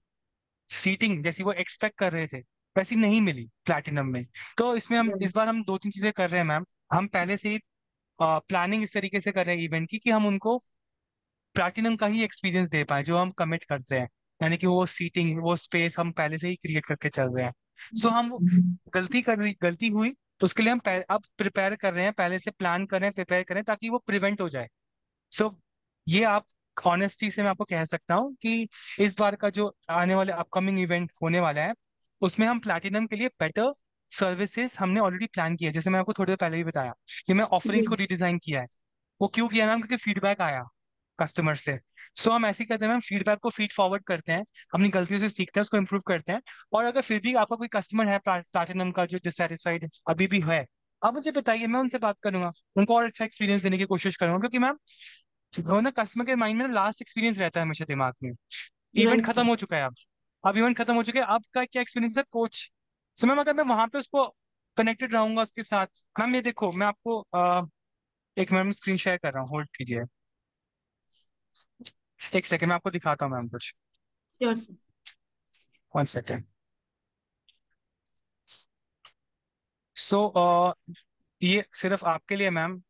सीटिंग जैसी वो एक्सपेक्ट कर रहे थे वैसी नहीं मिली प्लैटिनम में। तो इसमें हम हम्म। इस बार हम दो तीन चीजें कर रहे हैं मैम। हम पहले से ही प्लानिंग इस तरीके से कर रहे हैं इवेंट की कि हम उनको प्लैटिनम का ही एक्सपीरियंस दे पाए जो हम कमिट करते हैं। यानी कि वो सीटिंग, वो स्पेस हम पहले से ही क्रिएट करके चल रहे हैं। सो हम वो गलती हुई, तो उसके लिए हम अब प्रिपेयर कर रहे हैं, पहले से प्लान कर रहे हैं, प्रिपेयर करें ताकि वो प्रिवेंट हो जाए। सो ये आप ऑनेस्टी से मैं आपको कह सकता हूँ कि इस बार का जो आने वाले अपकमिंग इवेंट होने वाला है उसमें हम प्लैटिनम के लिए बेटर सर्विसेज हमने ऑलरेडी प्लान किया है। जैसे मैं आपको थोड़ी देर पहले भी बताया कि मैं जी। ऑफरिंग्स को रिडिजाइन किया है। वो क्यों किया मैम? क्योंकि फीडबैक आया कस्टमर से। सो हम ऐसे ही करते हैं मैम, फीडबैक को फीड फॉरवर्ड करते हैं, अपनी गलतियों से सीखते हैं, उसको इम्प्रूव करते हैं। और अगर फिर भी आपका कोई कस्टमर है प्लैटिनम का जो डिससेटिस्फाइड अभी भी है, आप मुझे बताइए, मैं उनसे बात करूंगा, उनको और अच्छा एक्सपीरियंस देने की कोशिश करूंगा। क्योंकि मैम वो ना कस्टमर के माइंड में लास्ट एक्सपीरियंस रहता है हमेशा दिमाग में। इवेंट राइट खत्म सर। हो चुका है अब इवेंट खत्म हो चुका है, अब का क्या एक्सपीरियंस है कोच। सो मैम अगर मैं वहां पे उसको कनेक्टेड रहूंगा उसके साथ। मैम ये देखो, मैं आपको एक मैम स्क्रीन शेयर कर रहा हूँ, होल्ड कीजिए एक सेकंड, मैं आपको दिखाता हूँ मैम कुछ। Sure sir. 1 सेकंड। सो ये सिर्फ आपके लिए मैम।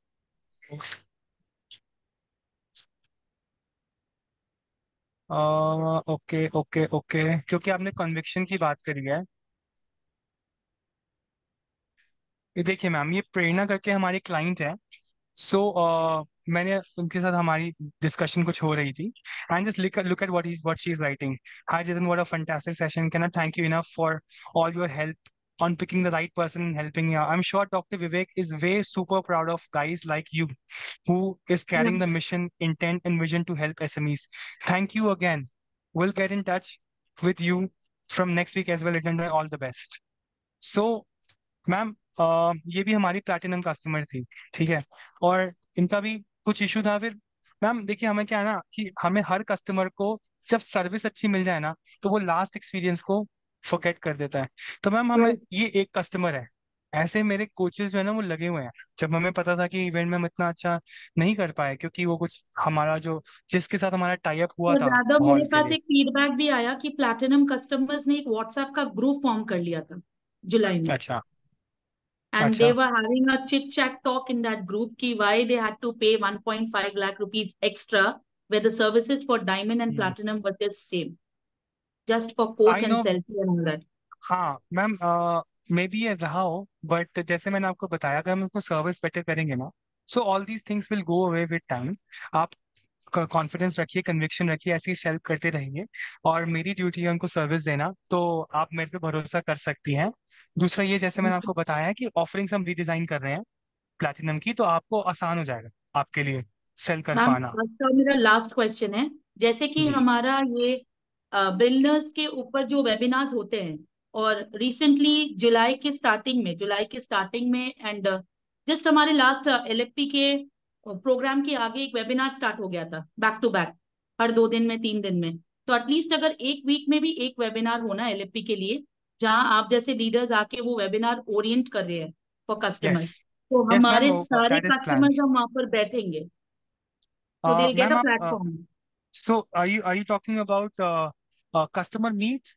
ओके ओके ओके, क्योंकि आपने कन्विक्शन की बात करी है। ये देखिए मैम, ये प्रेरणा करके हमारी क्लाइंट है। सो मैंने उनके साथ हमारी डिस्कशन कुछ हो रही थी, and just look at what she is writing. Hi Jatin, what a fantastic session, can not thank you enough for all your help on picking the right person and helping you. I'm sure Dr. Vivek is way super proud of guys like you who is carrying the mission, intent, and vision to help SMEs. Thank you again. We'll get in touch with you from next week as well, and all the best. So ma'am ये भी हमारी platinum customer थी, ठीक है, और इनका भी कुछ इशू था। फिर मैम देखिए, हमें क्या है ना कि हमें हर कस्टमर को जब सर्विस अच्छी मिल जाए ना तो वो लास्ट एक्सपीरियंस को फॉरगेट कर देता है। तो मैम हमें राइट। ये एक कस्टमर है, ऐसे मेरे कोचेस जो है ना वो लगे हुए हैं। जब हमें पता था कि इवेंट में हम इतना अच्छा नहीं कर पाए क्योंकि वो कुछ हमारा जो जिसके साथ हमारा टाई अप हुआ और था ज्यादा मेरे हॉल के पास लिए। एक फीडबैक भी आया कि प्लैटिनम कस्टमर्स ने एक व्हाट्सएप का ग्रुप फॉर्म कर लिया था जुलाई में, अच्छा and they अच्छा। were having a chit chat talk in that group ki why they had to pay 1.5 lakh rupees extra where the services for diamond and platinum were the same, just for coach I and no. selfie and all that. हाँ ma'am, maybe ये रहा हो, but जैसे मैंने आपको बताया, अगर हम उसको सर्विस बेटर करेंगे ना, so all these things will go away with time. आप कॉन्फिडेंस रखिए, कन्विक्शन रखिए, ऐसे ही सेल्फ करते रहिए, और मेरी ड्यूटी है उनको सर्विस देना, तो आप मेरे पे भरोसा कर सकती हैं। दूसरा ये, जैसे मैंने आपको बताया है कि ऑफरिंग्स हम रिडिजाइन कर रहे हैं प्लैटिनम की, तो आपको आसान हो जाएगा आपके लिए सेल कर मैम पाना। तो मेरा लास्ट क्वेश्चन है, जैसे कि जी हमारा ये बिल्डर्स के ऊपर जो वेबिनार्स होते हैं, और रिसेंटली जुलाई के स्टार्टिंग में एंड जस्ट हमारे लास्ट एलएफपी के प्रोग्राम के आगे एक वेबिनार स्टार्ट हो गया था बैक टू बैक, हर 2 दिन में 3 दिन में। तो एटलीस्ट अगर एक वीक में भी एक वेबिनार होना एलएफपी के लिए, जहां आप जैसे लीडर्स आके वो वेबिनार ओरिएंट कर रहे हैं फॉर यस कस्टमर्स, तो यस मैम, हमारे सारे दैट इज प्लान। कस्टमर्स हम वहां पर बैठेंगे, so they'll get ma'am a आप platform. So are you talking about customer meet?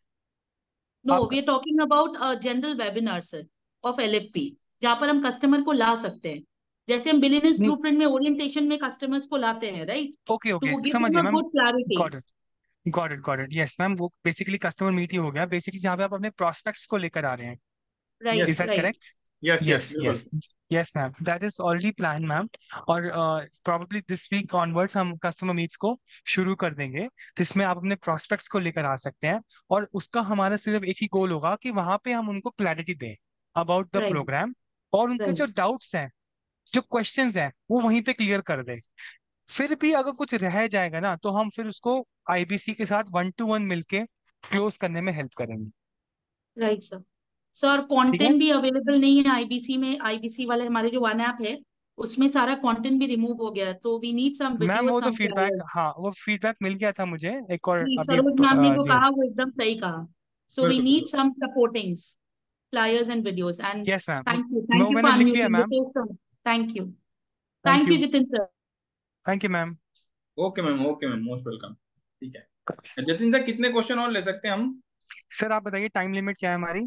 No, we are talking about a general webinar sir of LFP, जहाँ पर हम कस्टमर को ला सकते हैं, जैसे हम बिलियनियर्स नहीं, ब्लूप्रिंट में ओरिएंटेशन में कस्टमर्स को लाते हैं, right, okay okay, to give समझ देम गया a ma'am. Good clarity. Got it yes ma'am, वो बेसिकली कस्टमर मीट ही हो गया बेसिकली, जहाँ पे आप अपने प्रोस्पेक्ट्स को लेकर आ रहे हैं। Right is yes that right. Correct? Yes yes yes बिल्कुल। Yes yes ma'am, that is already plan ma'am. और प्रॉब्लली दिस वीक ऑनवर्ड्स हम कस्टमर मीट्स को शुरू कर देंगे, जिसमें आप अपने प्रोस्पेक्ट्स को लेकर आ सकते हैं। और उसका हमारा सिर्फ एक ही गोल होगा कि वहां पे हम उनको क्लैरिटी दें अबाउट द राइट प्रोग्राम, और उनके जो राइट। डाउट्स हैं, जो क्वेश्चंस हैं, वो वहीं पे क्लियर कर दें। फिर भी अगर कुछ रह जाएगा ना तो हम फिर उसको आईबीसी के साथ 1 to 1 मिलके क्लोज करने में हेल्प करेंगे। Right sir. सर ठीक है कंटेंट भी अवेलेबल नहीं है आईबीसी में, आईबीसी वाले हमारे जो वन ऐप है उसमें सारा कंटेंट भी रिमूव हो गया है, तो we need some ma'am, video वो तो सम फीडबैक, फ्लायर्स। हाँ वो फीडबैक मिल गया था मुझे एक और जी, अभी सरोज मैम ने जो दिया। कहा वो एकदम सही कहा, सो वी बिल्कुल नीड बिल्कुल। सम सपोर्टिंग्स flyers and videos, and yes ma'am, thank you, वो thank you मैंने for लिख लिया unmuting ma'am. Ritesh sir. Thank you, thank thank you you, Jitin sir. Thank you ma'am. Okay ma'am most welcome. ठीक है Jatin sir, कितने question और ले सकते हैं हम? सर आप बताइए टाइम लिमिट क्या है हमारी?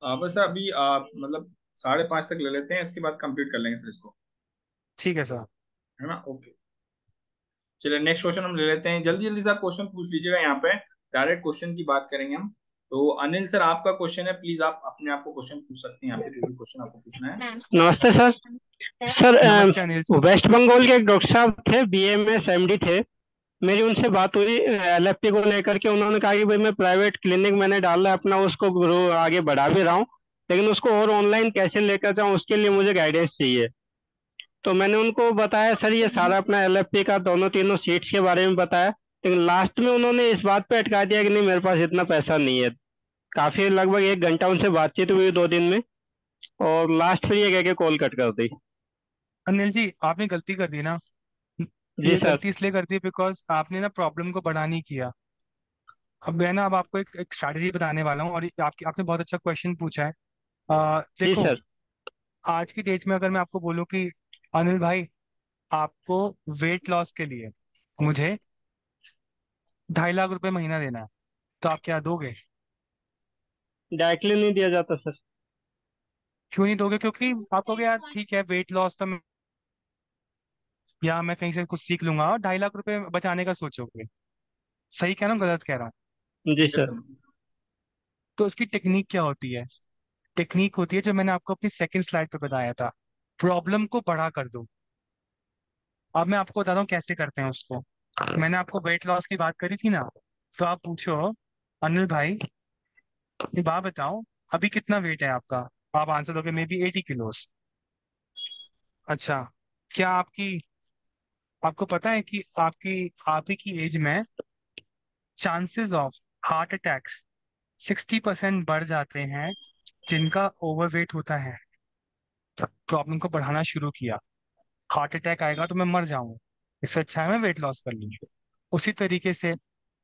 बस अभी मतलब 5:30 तक ले लेते हैं, इसके बाद कंप्लीट कर लेंगे सर इसको, ठीक है सर। है ना? ओके, चलिए नेक्स्ट क्वेश्चन हम ले लेते हैं। जल्दी जल्दी से आप क्वेश्चन पूछ लीजिएगा, यहाँ पे डायरेक्ट क्वेश्चन की बात करेंगे हम। तो अनिल सर, आपका क्वेश्चन है, प्लीज आप अपने आप को क्वेश्चन पूछ सकते हैं यहाँ पे, जो भी क्वेश्चन आपको पूछना है। नमस्ते सर। सर नमस्ते अनिल सर। वेस्ट बंगाल के एक डॉक्टर साहब थे, बीएमएस एमडी थे, मेरी उनसे बात हुई LFP को लेकर के। उन्होंने कहा कि भाई मैं प्राइवेट क्लिनिक मैंने डाला है अपना, उसको ग्रो आगे बढ़ा भी रहा हूँ, लेकिन उसको और ऑनलाइन कैसे लेकर जाऊँ उसके लिए मुझे गाइडेंस चाहिए। तो मैंने उनको बताया सर ये सारा अपना LFP का दोनों तीनों सीट्स के बारे में बताया, लेकिन लास्ट में उन्होंने इस बात पे अटका दिया कि नहीं मेरे पास इतना पैसा नहीं है। काफी लगभग 1 घंटा उनसे बातचीत हुई 2 दिन में, और लास्ट फिर ये कह के कॉल कट कर दी। अनिल जी, आपने गलती कर दी ना। जी ये सर। गलती इसलिए कर दी बिकॉज आपने ना प्रॉब्लम को बड़ा नहीं किया। अब मैं ना अब आपको एक स्ट्रैटेजी बताने वाला हूँ, और आपने बहुत अच्छा क्वेश्चन पूछा है। जी देखो, सर। आज की डेट में अगर मैं आपको बोलूँ कि अनिल भाई, आपको वेट लॉस के लिए मुझे 2.5 लाख रुपए महीना देना है, तो आप क्या दोगे? डायरेक्टली नहीं दिया जाता सर। क्यों नहीं दोगे? क्योंकि आप कहोगे यार ठीक है, वेट लॉस तो या मैं कहीं से कुछ सीख लूंगा, और 2.5 लाख रुपए बचाने का सोचोगे। सही कह रहा हूँ, गलत कह रहा हूँ? जी ठीक है सर। सर। तो उसकी टेक्निक क्या होती है? टेक्निक होती है जो मैंने आपको अपनी सेकंड स्लाइड पे बताया था, प्रॉब्लम को बड़ा कर दो। अब मैं आपको बताता हूँ कैसे करते हैं उसको। मैंने आपको वेट लॉस की बात करी थी ना, तो आप पूछो अनिल भाई, ये बात बताओ, अभी कितना वेट है आपका? आप आंसर दोगे मे बी 80 किलोस। अच्छा, क्या आपको पता है कि आप ही की एज में चांसेस ऑफ हार्ट अटैक्स 60% बढ़ जाते हैं जिनका ओवरवेट होता है? प्रॉब्लम को बढ़ाना शुरू किया, हार्ट अटैक आएगा तो मैं मर जाऊंगा, इससे अच्छा है मैं वेट लॉस कर लूँ। उसी तरीके से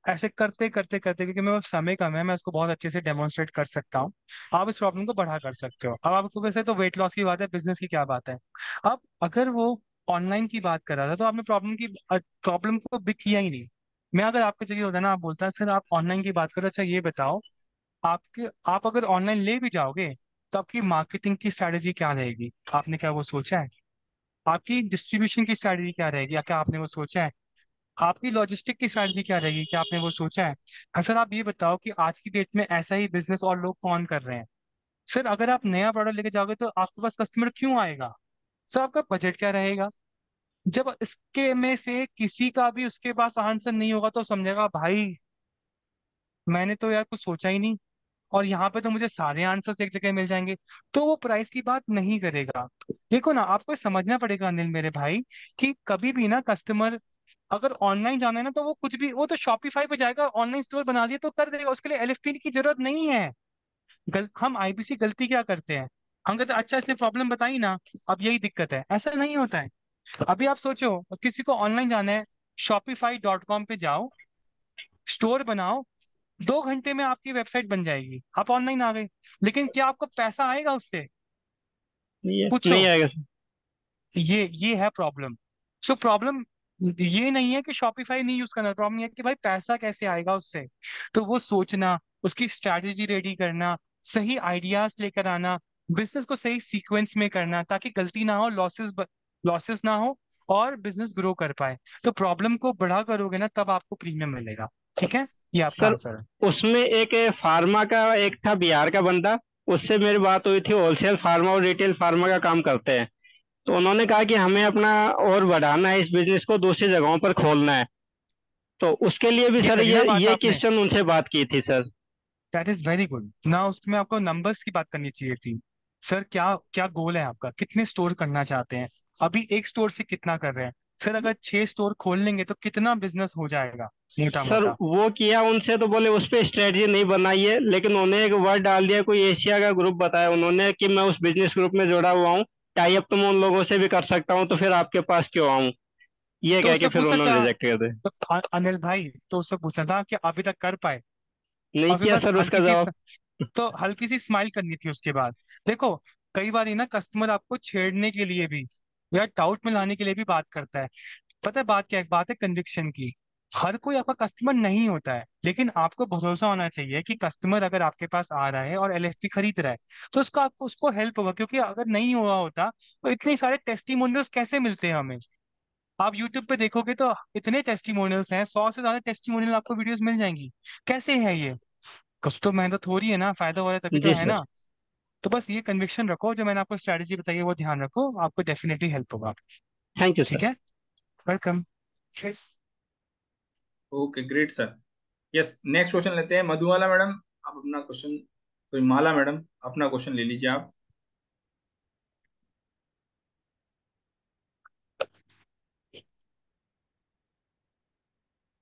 ऐसे करते करते करते, क्योंकि मेरे पास समय कम है, मैं उसको बहुत अच्छे से डेमोन्स्ट्रेट कर सकता हूँ। आप इस प्रॉब्लम को बढ़ा कर सकते हो। अब आपको वैसे तो वेट लॉस की बात है, बिजनेस की क्या बात है? अब अगर वो ऑनलाइन की बात कर रहा था तो आपने प्रॉब्लम को बिग किया ही नहीं। मैं अगर आपकी जगह होता ना, आप बोलता सर आप ऑनलाइन की बात करो, अच्छा ये बताओ, आप अगर ऑनलाइन ले भी जाओगे तो आपकी मार्केटिंग की स्ट्रैटेजी क्या रहेगी? आपने क्या वो सोचा है? आपकी डिस्ट्रीब्यूशन की स्ट्रैटेजी क्या रहेगी, या क्या आपने वो सोचा है? आपकी लॉजिस्टिक की स्ट्रैटेजी क्या रहेगी, क्या आपने वो सोचा है? हाँ सर, आप ये बताओ कि आज की डेट में ऐसा ही बिजनेस और लोग कौन कर रहे हैं? सर, अगर आप नया प्रोडक्ट लेके जाओगे तो आपके पास कस्टमर क्यों आएगा? सर, आपका बजट क्या रहेगा? जब इसके में से किसी का भी उसके पास आंसर नहीं होगा तो समझेगा भाई मैंने तो यार कुछ सोचा ही नहीं, और यहाँ पे तो मुझे सारे आंसर्स एक जगह मिल जाएंगे। तो वो प्राइस की बात नहीं करेगा। देखो ना, आपको समझना पड़ेगा अनिल मेरे भाई, कि कभी भी ना कस्टमर अगर ऑनलाइन जाना है ना, तो वो कुछ भी, वो तो शॉपिफाई पे जाएगा, ऑनलाइन स्टोर बना दिए तो कर देगा, उसके लिए LFP की जरूरत नहीं है। हम IBC गलती क्या करते हैं, हम कहते हैं अच्छा इसने प्रॉब्लम बताई ना, अब यही दिक्कत है। ऐसा नहीं होता है। अभी आप सोचो, किसी को ऑनलाइन जाना है, shopify.com पे जाओ, स्टोर बनाओ, 2 घंटे में आपकी वेबसाइट बन जाएगी, आप ऑनलाइन आ गए। लेकिन क्या आपको पैसा आएगा उससे? पूछो। नहीं आएगा सर। ये है प्रॉब्लम। सो प्रॉब्लम ये नहीं है कि शॉपिफाई नहीं यूज करना, प्रॉब्लम ये है कि भाई पैसा कैसे आएगा उससे। तो वो सोचना, उसकी स्ट्रैटेजी रेडी करना, सही आइडियाज लेकर आना, बिजनेस को सही सीक्वेंस में करना, ताकि गलती ना हो, लॉसेस ना हो, और बिजनेस ग्रो कर पाए। तो प्रॉब्लम को बड़ा करोगे ना, तब आपको प्रीमियम मिलेगा। ठीक है, ये आपका सर आंसर है। उसमें एक फार्मा का एक था बिहार का बंदा, उससे मेरी बात हुई थी, होलसेल फार्मा और रिटेल फार्मा का काम करते हैं। तो उन्होंने कहा कि हमें अपना और बढ़ाना है, इस बिजनेस को दूसरी जगहों पर खोलना है। तो उसके लिए भी ये सर करी ना बात ये आपने, क्वेश्चन उनसे बात की थी sir. That is very good ना। उसमें आपको नंबर्स की बात करनी चाहिए थी। सर, क्या क्या गोल है आपका, कितने स्टोर करना चाहते हैं? अभी एक स्टोर से कितना कर रहे हैं? सर, अगर 6 स्टोर खोल लेंगे तो कितना बिजनेस हो जाएगा, मोटा सर मोटा? वो किया उनसे, तो बोले उस पर स्ट्रेटजी नहीं बनाई है, लेकिन उन्होंने एक वर्ड डाल दिया, कोई एशिया का ग्रुप बताया उन्होंने कि मैं उस बिजनेस ग्रुप में जुड़ा हुआ हूँ, टाई अप तो मैं उन लोगों से भी कर सकता हूँ, तो फिर आपके पास क्यों आऊँ, ये तो कह के उससे फिर पूछना उन्होंने था, रिजेक्ट कर दिया। तो अनिल भाई, तो उससे पूछना था कि अभी तक कर पाए? नहीं और फिर किया बस सर उसका जवाब। तो हल्की सी स्माइल करनी थी उसके बाद। देखो, कई बार ना कस्टमर आपको छेड़ने के लिए भी या डाउट में लाने के लिए भी बात करता है। पता है बात क्या है? बात है कन्विक्शन की। हर कोई आपका कस्टमर नहीं होता है, लेकिन आपको भरोसा होना चाहिए कि कस्टमर अगर आपके पास आ रहा है और LFP खरीद रहा है, तो उसका आपको उसको हेल्प होगा। क्योंकि अगर नहीं हुआ होता तो इतने सारे टेस्टिमोनियल्स कैसे मिलते हैं हमें? आप यूट्यूब पे देखोगे तो इतने टेस्टिमोनियल्स हैं, 100 से ज्यादा टेस्टिमोनियल आपको वीडियोस मिल जाएंगी। कैसे है ये? कुछ तो मेहनत हो रही है ना, फायदा हो रहा है तभी तो जी है सर। ना। तो बस ये कन्विक्शन रखो, जो मैंने आपको स्ट्रैटेजी बताई है वो ध्यान रखो, आपको डेफिनेटली हेल्प होगा। थैंक यू ठीक सर। है, welcome. Okay great sir. Yes, next question लेते हैं मधुबाला मैडम। आप अपना क्वेश्चन, सॉरी माला मैडम, अपना क्वेश्चन ले लीजिए आप।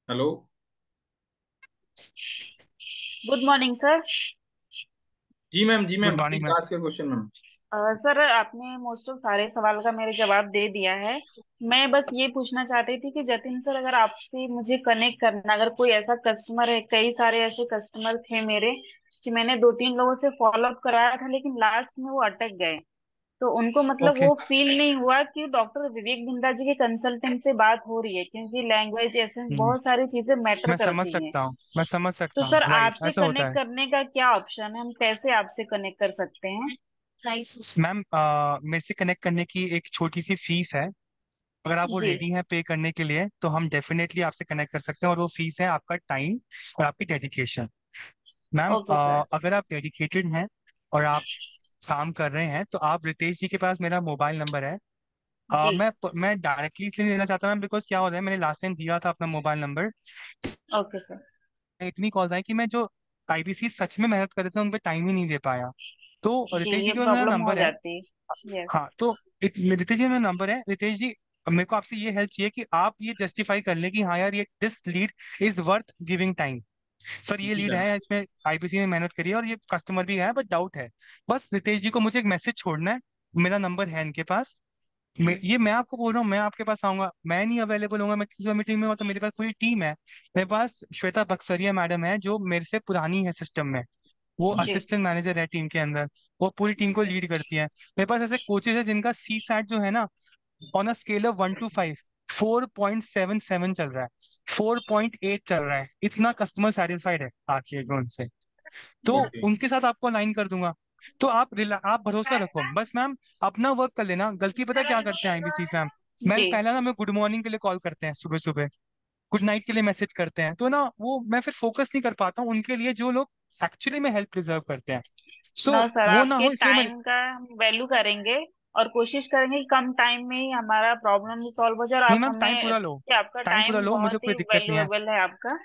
हेलो। Good morning sir. जी ma'am good morning please ma'am. Ask your question ma'am. Sir आपने मोस्ट ऑफ सारे सवाल का मेरे जवाब दे दिया है। मैं बस ये पूछना चाहती थी कि जतिन सर, अगर आपसे मुझे कनेक्ट करना, अगर कोई ऐसा कस्टमर है, कई सारे ऐसे कस्टमर थे मेरे कि मैंने 2-3 लोगों से फॉलो अप कराया था लेकिन लास्ट में वो अटक गए, तो उनको मतलब ओके, वो फील नहीं हुआ कि डॉक्टर विवेक बिंदा जी के कंसल्टेंट से बात हो रही है, क्योंकि लैंग्वेज एसेंस बहुत सारी चीजें मैटर मैं समझ करती हैं। सकता हूँ, मैं समझ तो सकता हूँ, सर राइट, आपसे ऐसा होता कनेक्ट है। करने का क्या ऑप्शन है, हम कैसे आपसे कनेक्ट कर सकते हैं? मैम, मेरे से कनेक्ट करने की एक छोटी सी फीस है। अगर आप वो जी। रेडी हैं पे करने के लिए तो हम डेफिनेटली आपसे कनेक्ट कर सकते हैं, और वो फीस है आपका टाइम और आपकी डेडिकेशन। Ma'am, okay sir. अगर आप डेडिकेटेड हैं और आप काम कर रहे हैं तो आप रितेश जी के पास मेरा मोबाइल नंबर है। जी। मैं डायरेक्टली इसलिए नहीं लेना चाहता मैम, बिकॉज क्या होता है, मैंने लास्ट टाइम दिया था अपना मोबाइल नंबर, ओके सर। इतनी कॉल्स आई कि मैं जो आईबीसी सच में मेहनत कर रहे थे उन पर टाइम ही नहीं दे पाया। तो जी, रितेश जी ये के पास मेरा प्रॉब्लम हो नंबर है। जाती है। यस। हाँ, तो रितेश जी मेरा नंबर है। रितेश जी, मेरे को आपसे ये हेल्प चाहिए कि आप ये जस्टिफाई कर लें कि हाँ यार, ये this lead is worth giving time. Sir ये जी लीड सर। है, इसमें आईपीसी ने मेहनत करी है और ये कस्टमर भी है, बट डाउट है। बस रितेश जी को मुझे एक मैसेज छोड़ना है, मेरा नंबर है इनके पास। मैं आपको बोल रहा हूँ, मैं आपके पास आऊंगा, मैं नहीं अवेलेबल होऊंगा, मैं किसी मीटिंग में हूँ तो मेरे पास पूरी टीम है। मेरे पास श्वेता बक्सरिया मैडम है जो मेरे से पुरानी है सिस्टम में, वो जी। असिस्टेंट मैनेजर है टीम के अंदर, वो पूरी टीम को लीड करती है। मेरे पास ऐसे कोचेज है जिनका सी सैट जो है ना, on a scale of 1 to 5 4.77 चल रहा है, 4.8 चल रहा है, इतना कस्टमर सेटिस्फाइड है आके उनसे। तो ओके। उनके साथ आपको अलाइन कर दूंगा। तो आप भरोसा रखो बस मैम, अपना वर्क कर लेना। गलती पता क्या करते हैं आईबीसी मैम, मैम जी। पहला ना हमें गुड मॉर्निंग के लिए कॉल करते हैं सुबह सुबह, गुड नाइट के लिए मैसेज करते हैं, तो ना वो मैं फिर फोकस नहीं कर पाता हूँ उनके लिए जो लोग एक्चुअली में हेल्प डिजर्व करते हैं। सो ना सर, वो ना आपके हो इसलिए मैं। टाइम का हम वैल्यू करेंगे और कोशिश करेंगे कि कम टाइम में ही हमारा प्रॉब्लम सॉल्व हो जाए, और नहीं आप मैम, टाइम हमें, पूरा लो, कि आपका टाइम पूरा टाइम लो, मुझे बहुत कोई ही दिक्कत नहीं है। वैल्यूएबल है आपका। हाँ।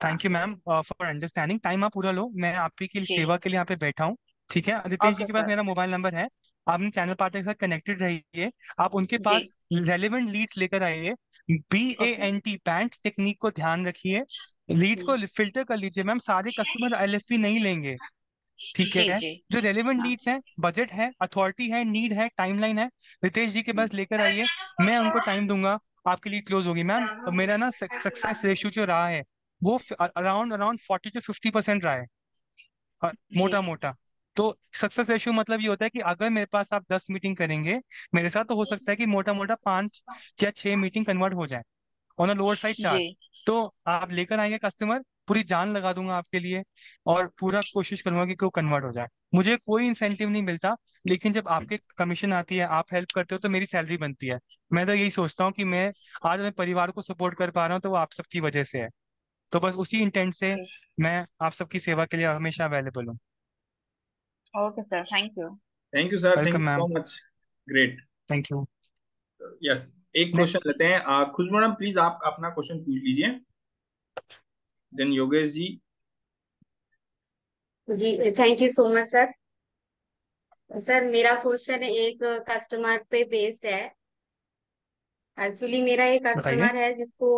Thank you ma'am for understanding, time आप पूरा लो, मैं आपकी की जी। सेवा के लिए यहाँ पे बैठा हूँ। ठीक है, रितेश जी ओके के पास सर। मेरा मोबाइल नंबर है, आप अपने चैनल पार्टनर के साथ कनेक्टेड रहिए, आप उनके जी। पास रेलिवेंट लीड्स लेकर आइए, ओके। BANT बैंक टेक्निक को ध्यान रखिए, लीड्स को फिल्टर कर लीजिए मैम, सारे कस्टमर LFP नहीं लेंगे। ठीक जी। है, जी। जो रेलिवेंट हाँ। लीड्स हैं, बजट है, अथॉरिटी है, नीड है, टाइमलाइन है, रितेश जी के पास लेकर आइए, मैं उनको टाइम दूंगा, आपके लिए क्लोज होगी मैम। मेरा ना सक्सेस रेशियो जो रहा है वो अराउंड अराउंड 40 to 50% रहा है, जी। मोटा मोटा। तो सक्सेस रेशियो मतलब ये होता है कि अगर मेरे पास आप 10 मीटिंग करेंगे मेरे साथ, तो हो सकता है कि मोटा मोटा 5 या 6 मीटिंग कन्वर्ट हो जाए, ऑन अ लोअर साइड जी। 4। तो आप लेकर आएंगे कस्टमर, पूरी जान लगा दूंगा आपके लिए, और पूरा कोशिश करूंगा कि वो कन्वर्ट हो जाए। मुझे कोई इंसेंटिव नहीं मिलता, लेकिन जब आपके कमीशन आती है, आप हेल्प करते हो, तो मेरी सैलरी बनती है। मैं तो यही सोचता हूँ कि मैं आज अपने परिवार को सपोर्ट कर पा रहा हूँ तो वो आप सबकी वजह से है। तो बस उसी इंटेंट से जी। मैं आप सबकी सेवा के लिए हमेशा अवेलेबल हूँ। Okay sir, thank you. Thank you sir, thank welcome you so ma'am. Much. Great. Thank you. Yes, एक क्वेश्चन लेते हैं। खुशबू मैडम प्लीज आप अपना क्वेश्चन पूछ लीजिए। देन योगेश जी। जी, thank you so much sir. Sir मेरा क्वेश्चन एक कस्टमर पे बेस्ड है। एक्चुअली मेरा एक बताइए। कस्टमर है जिसको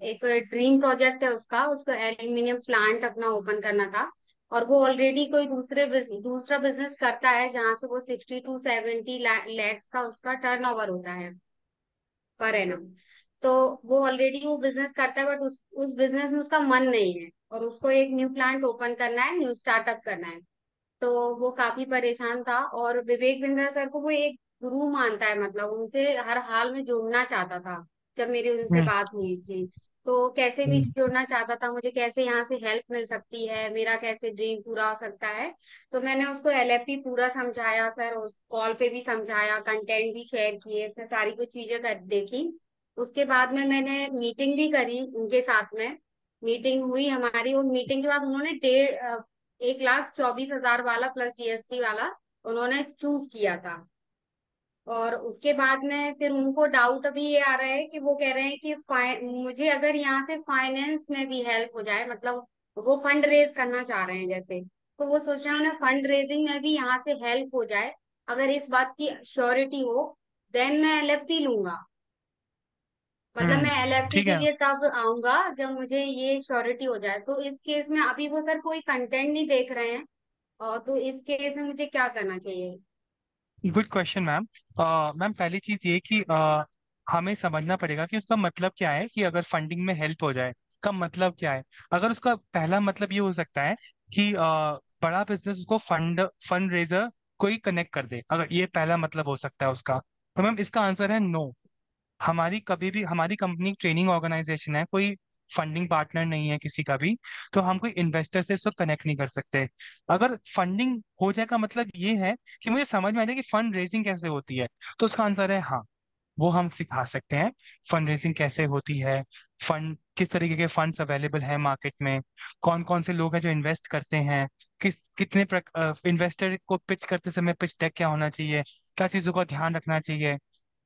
एक ड्रीम प्रोजेक्ट है उसका, उसको एल्यूमिनियम प्लांट अपना ओपन करना था। और वो ऑलरेडी कोई दूसरा बिजनेस करता है जहां से वो 60 to 70 लैक्स का उसका टर्नओवर होता है पर एनम। तो वो ऑलरेडी वो बिजनेस करता है, बट उस बिजनेस में उसका मन नहीं है और उसको एक न्यू प्लांट ओपन करना है, न्यू स्टार्टअप करना है। तो वो काफी परेशान था और विवेक बिंद्रा सर को वो एक गुरु मानता है, मतलब उनसे हर हाल में जुड़ना चाहता था। जब मेरी उनसे हम्म। बात हुई थी तो कैसे भी हम्म। जुड़ना चाहता था, मुझे कैसे यहाँ से हेल्प मिल सकती है, मेरा कैसे ड्रीम पूरा हो सकता है। तो मैंने उसको LFP पूरा समझाया सर, उस कॉल पे भी समझाया, कंटेंट भी शेयर किए, इसमें सारी कुछ चीजें देखी। उसके बाद में मैंने मीटिंग भी करी उनके साथ में। मीटिंग हुई हमारी, उन मीटिंग के बाद उन्होंने 1,24,000 वाला प्लस GST वाला उन्होंने चूज किया था। और उसके बाद में फिर उनको डाउट अभी ये आ रहा है कि वो कह रहे हैं कि मुझे अगर यहाँ से फाइनेंस में भी हेल्प हो जाए, मतलब वो फंड रेज करना चाह रहे हैं जैसे, तो वो सोच रहे हैं उन्हें फंड रेजिंग में भी यहाँ से हेल्प हो जाए, अगर इस बात की श्योरिटी हो, देन मैं एलएफपी लूंगा। मतलब मैं एलएफपी ठीक के है। लिए तब आऊंगा जब मुझे ये श्योरिटी हो जाए। तो इस केस में अभी वो सर कोई कंटेंट नहीं देख रहे हैं, और तो इस केस में मुझे क्या करना चाहिए? Good question ma'am. मैम पहली चीज ये कि हमें समझना पड़ेगा कि उसका मतलब क्या है, कि अगर फंडिंग में हेल्प हो जाए का मतलब क्या है। अगर उसका पहला मतलब ये हो सकता है कि बड़ा बिजनेस उसको फंड रेजर कोई कनेक्ट कर दे, अगर ये पहला मतलब हो सकता है उसका, तो मैम इसका आंसर है नो। हमारी कभी भी, हमारी कंपनी ट्रेनिंग ऑर्गेनाइजेशन है, कोई फंडिंग पार्टनर नहीं है किसी का भी, तो हम कोई इन्वेस्टर से इसको कनेक्ट नहीं कर सकते। अगर फंडिंग हो जाए का मतलब ये है कि मुझे समझ में आ जाए कि फंड रेजिंग कैसे होती है, तो उसका आंसर है हाँ, वो हम सिखा सकते हैं। फंड रेजिंग कैसे होती है, फंड किस तरीके के फंड्स अवेलेबल है मार्केट में, कौन कौन से लोग हैं जो इन्वेस्ट करते हैं, कितने इन्वेस्टर को पिच करते समय पिच डेक क्या होना चाहिए, क्या चीज़ों का ध्यान रखना चाहिए,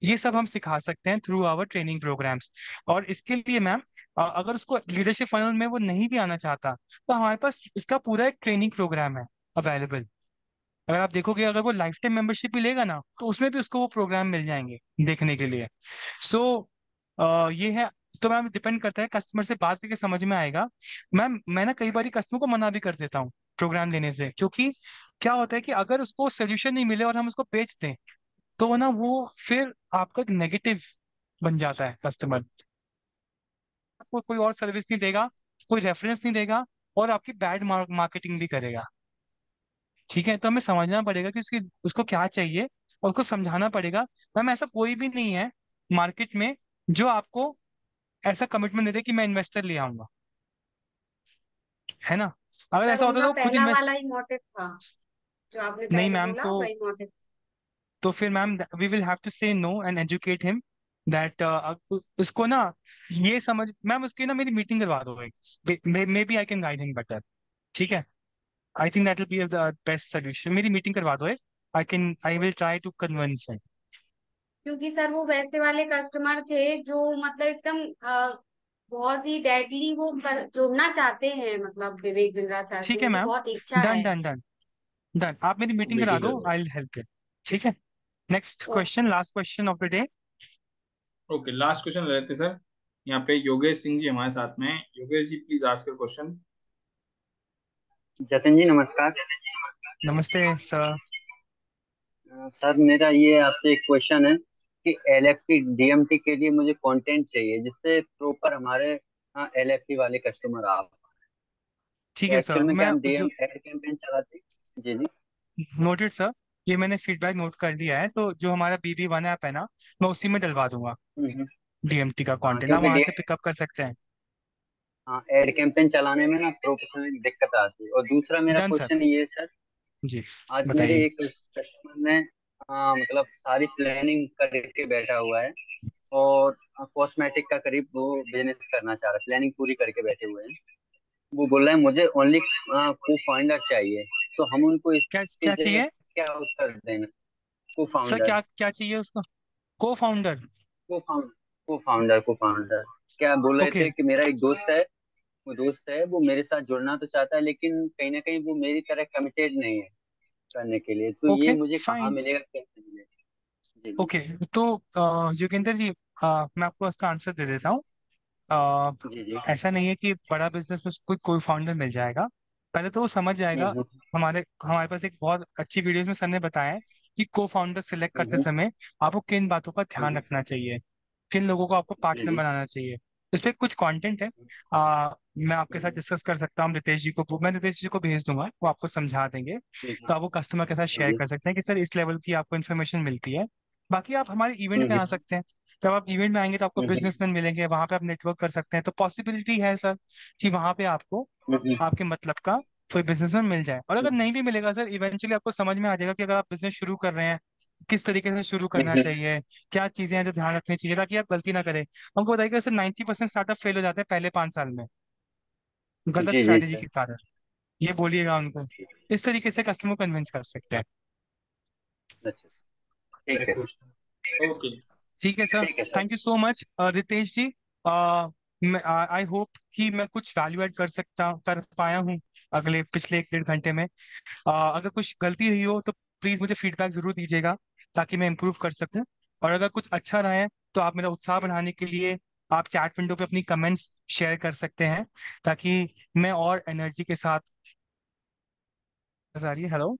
ये सब हम सिखा सकते हैं थ्रू आवर ट्रेनिंग प्रोग्राम्स। और इसके लिए मैम अगर उसको लीडरशिप फनल में वो नहीं भी आना चाहता, तो हमारे पास इसका पूरा एक ट्रेनिंग प्रोग्राम है अवेलेबल। अगर आप देखोगे, अगर वो लाइफ टाइम मेंबरशिप भी लेगा ना, तो उसमें भी उसको वो प्रोग्राम मिल जाएंगे देखने के लिए। सो ये है। तो मैम डिपेंड करता है, कस्टमर से बात करके समझ में आएगा। मैम मैं ना कई बार कस्टमर को मना भी कर देता हूँ प्रोग्राम लेने से, क्योंकि क्या होता है कि अगर उसको सोल्यूशन नहीं मिले और हम उसको बेच दें, तो ना वो फिर आपका नेगेटिव बन जाता है कस्टमर। आपको कोई और सर्विस नहीं देगा, कोई रेफरेंस नहीं देगा, और आपकी बैड मार्केटिंग भी करेगा। ठीक है, तो हमें समझना पड़ेगा कि उसकी उसको क्या चाहिए, और उसको समझाना पड़ेगा। मैम ऐसा कोई भी नहीं है मार्केट में जो आपको ऐसा कमिटमेंट दे दे कि मैं इन्वेस्टर ले आऊंगा, है ना। अगर सर ऐसा होता उनका तो वो खुद पहला इन्वेस्ट। वाला ही मोटिव था, जो आपने नहीं पहले मैम, बोला तो वही मोटिव। फिर ma'am we will have to say no and educate him that उसको ना ये समझ। मैम उसकी ना मेरी मीटिंग करवा दो, maybe I can guide him better. ठीक है, I think that will be the best solution. मेरी मीटिंग करवा दो, I will try to convince him. क्योंकि सर वो वैसे वाले कस्टमर थे जो मतलब एकदम बहुत ही डेडली वो जुड़ना चाहते हैं, मतलब विवेक बिंद्रा सर से ठीक है उनकी मैम, बहुत इच्छा डन है। डन डन डन, आप मेरी मीटिंग करा दो, आई विल हेल्प यू। ठीक है, next oh, question, last question of the day. Okay, last question ले लेते हैं सर। यहाँ पे योगेश सिंह जी हमारे साथ में हैं। Yogesh ji please ask your question. Jatin ji नमस्कार। नमस्ते सर। सर मेरा ये आपसे एक क्वेश्चन है कि एलएफटी डीएमटी के लिए मुझे कंटेंट चाहिए जिससे प्रॉपर हमारे एलएफटी वाले कस्टमर आ। ठीक तो है एक्चुअल सर, में क्या मैं हम जो डीएम एड कैंपेन चलाते हैं। जी जी। नोटेड सर, ये मैंने फीडबैक नोट कर दिया है, तो जो हमारा BB1 ऐप है ना, मैं उसी में डलवा दूंगा हम्म। DMT का हाँ कंटेंट, आप क्योंकि वहां से पिकअप कर सकते हैं। हाँ एड कैंपेन चलाने में ना प्रोफेशनल दिक्कत आती है। और दूसरा मेरा डन सर। क्वेश्चन ये है सर, जी आज मेरे बताइए। एक कस्टमर ने मतलब सारी प्लानिंग करके बैठा हुआ है और कॉस्मेटिक का करीब वो बिजनेस करना चाह रहा है, प्लानिंग पूरी करके बैठे हुए हैं। वो बोल रहे हैं मुझे ओनली को फाउंडर चाहिए। तो हम उनको क्या इसकी क्या जगह चाहिए क्या उत्तर देना। को सर, फाउंडर। क्या क्या चाहिए उसको? को फाउंडर। को फाउंडर। को फाउंडर क्या बोल रहे ओके थे कि मेरा एक दोस्त है, वो दोस्त है, वो मेरे साथ जुड़ना तो चाहता है लेकिन कहीं ना कहीं वो मेरी तरह कमिटेड नहीं है करने के लिए। तो ये ओके मुझे कहाँ फाइन। मिलेगा, कैसे मिलेगा। जी जी। ओके, तो योगेंद्र जी, मैं आपको इसका आंसर दे देता हूँ। अ, जी जी। ऐसा नहीं है कि बड़ा बिजनेस में कोई कोई फाउंडर मिल जाएगा। पहले तो वो समझ जाएगा। हम्म हमारे हमारे पास एक बहुत अच्छी वीडियोस में सर ने बताया है कि को फाउंडर सिलेक्ट करते हम्म समय आपको किन बातों का ध्यान हम्म, रखना चाहिए, किन लोगों को आपको जी पार्टनर जी। बनाना चाहिए। इस पे कुछ कंटेंट है, मैं आपके साथ डिस्कस कर सकता हूँ। मैं रितेश जी को भेज दूंगा, वो आपको समझा देंगे। ठीक है। तो आप वो कस्टमर के साथ जी शेयर जी। कर सकते हैं कि सर इस लेवल की आपको इन्फॉर्मेशन मिलती है। बाकी आप हमारे इवेंट में आ हम्म सकते हैं। जब आप इवेंट में आएंगे तो आपको हम्म बिजनेसमैन मिलेंगे, वहां पे आप नेटवर्क कर सकते हैं। तो पॉसिबिलिटी है सर कि वहां पे आपको हम्म आपके मतलब का कोई बिजनेसमैन मिल जाए। और अगर नहीं भी मिलेगा सर, इवेंचुअली आपको समझ में आ जाएगा कि अगर आप बिजनेस शुरू कर रहे हैं, किस तरीके से शुरू करना हम्म, चाहिए, क्या चीजें हैं जो ध्यान रखनी चाहिए ताकि आप गलती ना करें। हमको बताइएगा सर, 90% स्टार्टअप फेल हो जाते हैं पहले 5 साल में, गलत जी जी स्ट्रैटेजी सर। के कारण। ये बोलिएगा उनको, इस तरीके से कस्टमर कन्विंस कर सकते हैं। अच्छा। ठीक है। ओके। ठीक है सर, ठीक है sir. Thank you so much Ritesh ji. I hope कि मैं कुछ वैल्यू ऐड कर पाया हूँ अगले पिछले 1 डेढ़ घंटे में। अगर कुछ गलती रही हो तो प्लीज मुझे फीडबैक जरूर दीजिएगा ताकि मैं इम्प्रूव कर सकूं। और अगर कुछ अच्छा रहा है तो आप मेरा उत्साह बढ़ाने के लिए आप चैट विंडो पे अपनी कमेंट्स शेयर कर सकते हैं ताकि मैं और एनर्जी के साथ। आ रही है, हेलो।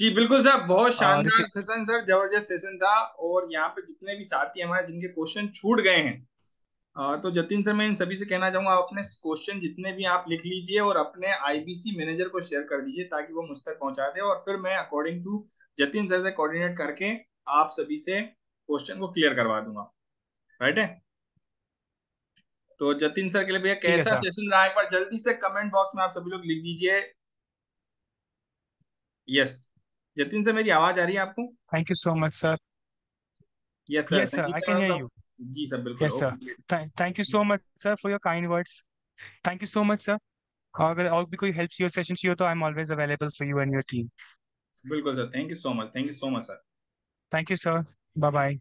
जी बिल्कुल सर, बहुत शानदार रितेश। सेशन सर, जबरदस्त सेशन था। और यहाँ पे जितने भी साथी हमारे जिनके क्वेश्चन छूट गए हैं, तो जतिन सर मैं इन सभी से कहना चाहूंगा, आप अपने क्वेश्चन जितने भी आप लिख लीजिए और अपने आईबीसी मैनेजर को शेयर कर दीजिए ताकि वो मुझ तक पहुंचा दे, और फिर मैं अकॉर्डिंग टू जतिन सर से कोऑर्डिनेट करके आप सभी से क्वेश्चन को क्लियर करवा दूंगा। राइट है। तो जतिन सर के लिए भैया ठीक है कैसा सर। सेशन रहा, एक बार जल्दी से कमेंट बॉक्स में आप सभी लोग लिख दीजिए। यस। जतिन सर मेरी आवाज आ रही है आपको? Thank you so much sir. Yes sir, yes thank sir, you I sir, can hear मतलब यू। जी सर बिल्कुल, yes sir, okay. Thank you so much sir for your kind words. Thank you so much sir. अगर और भी कोई help चाहिए session चाहिए तो I am always available for you and your team. बिल्कुल sir, thank you so much, thank you so much sir. Thank you sir, bye bye.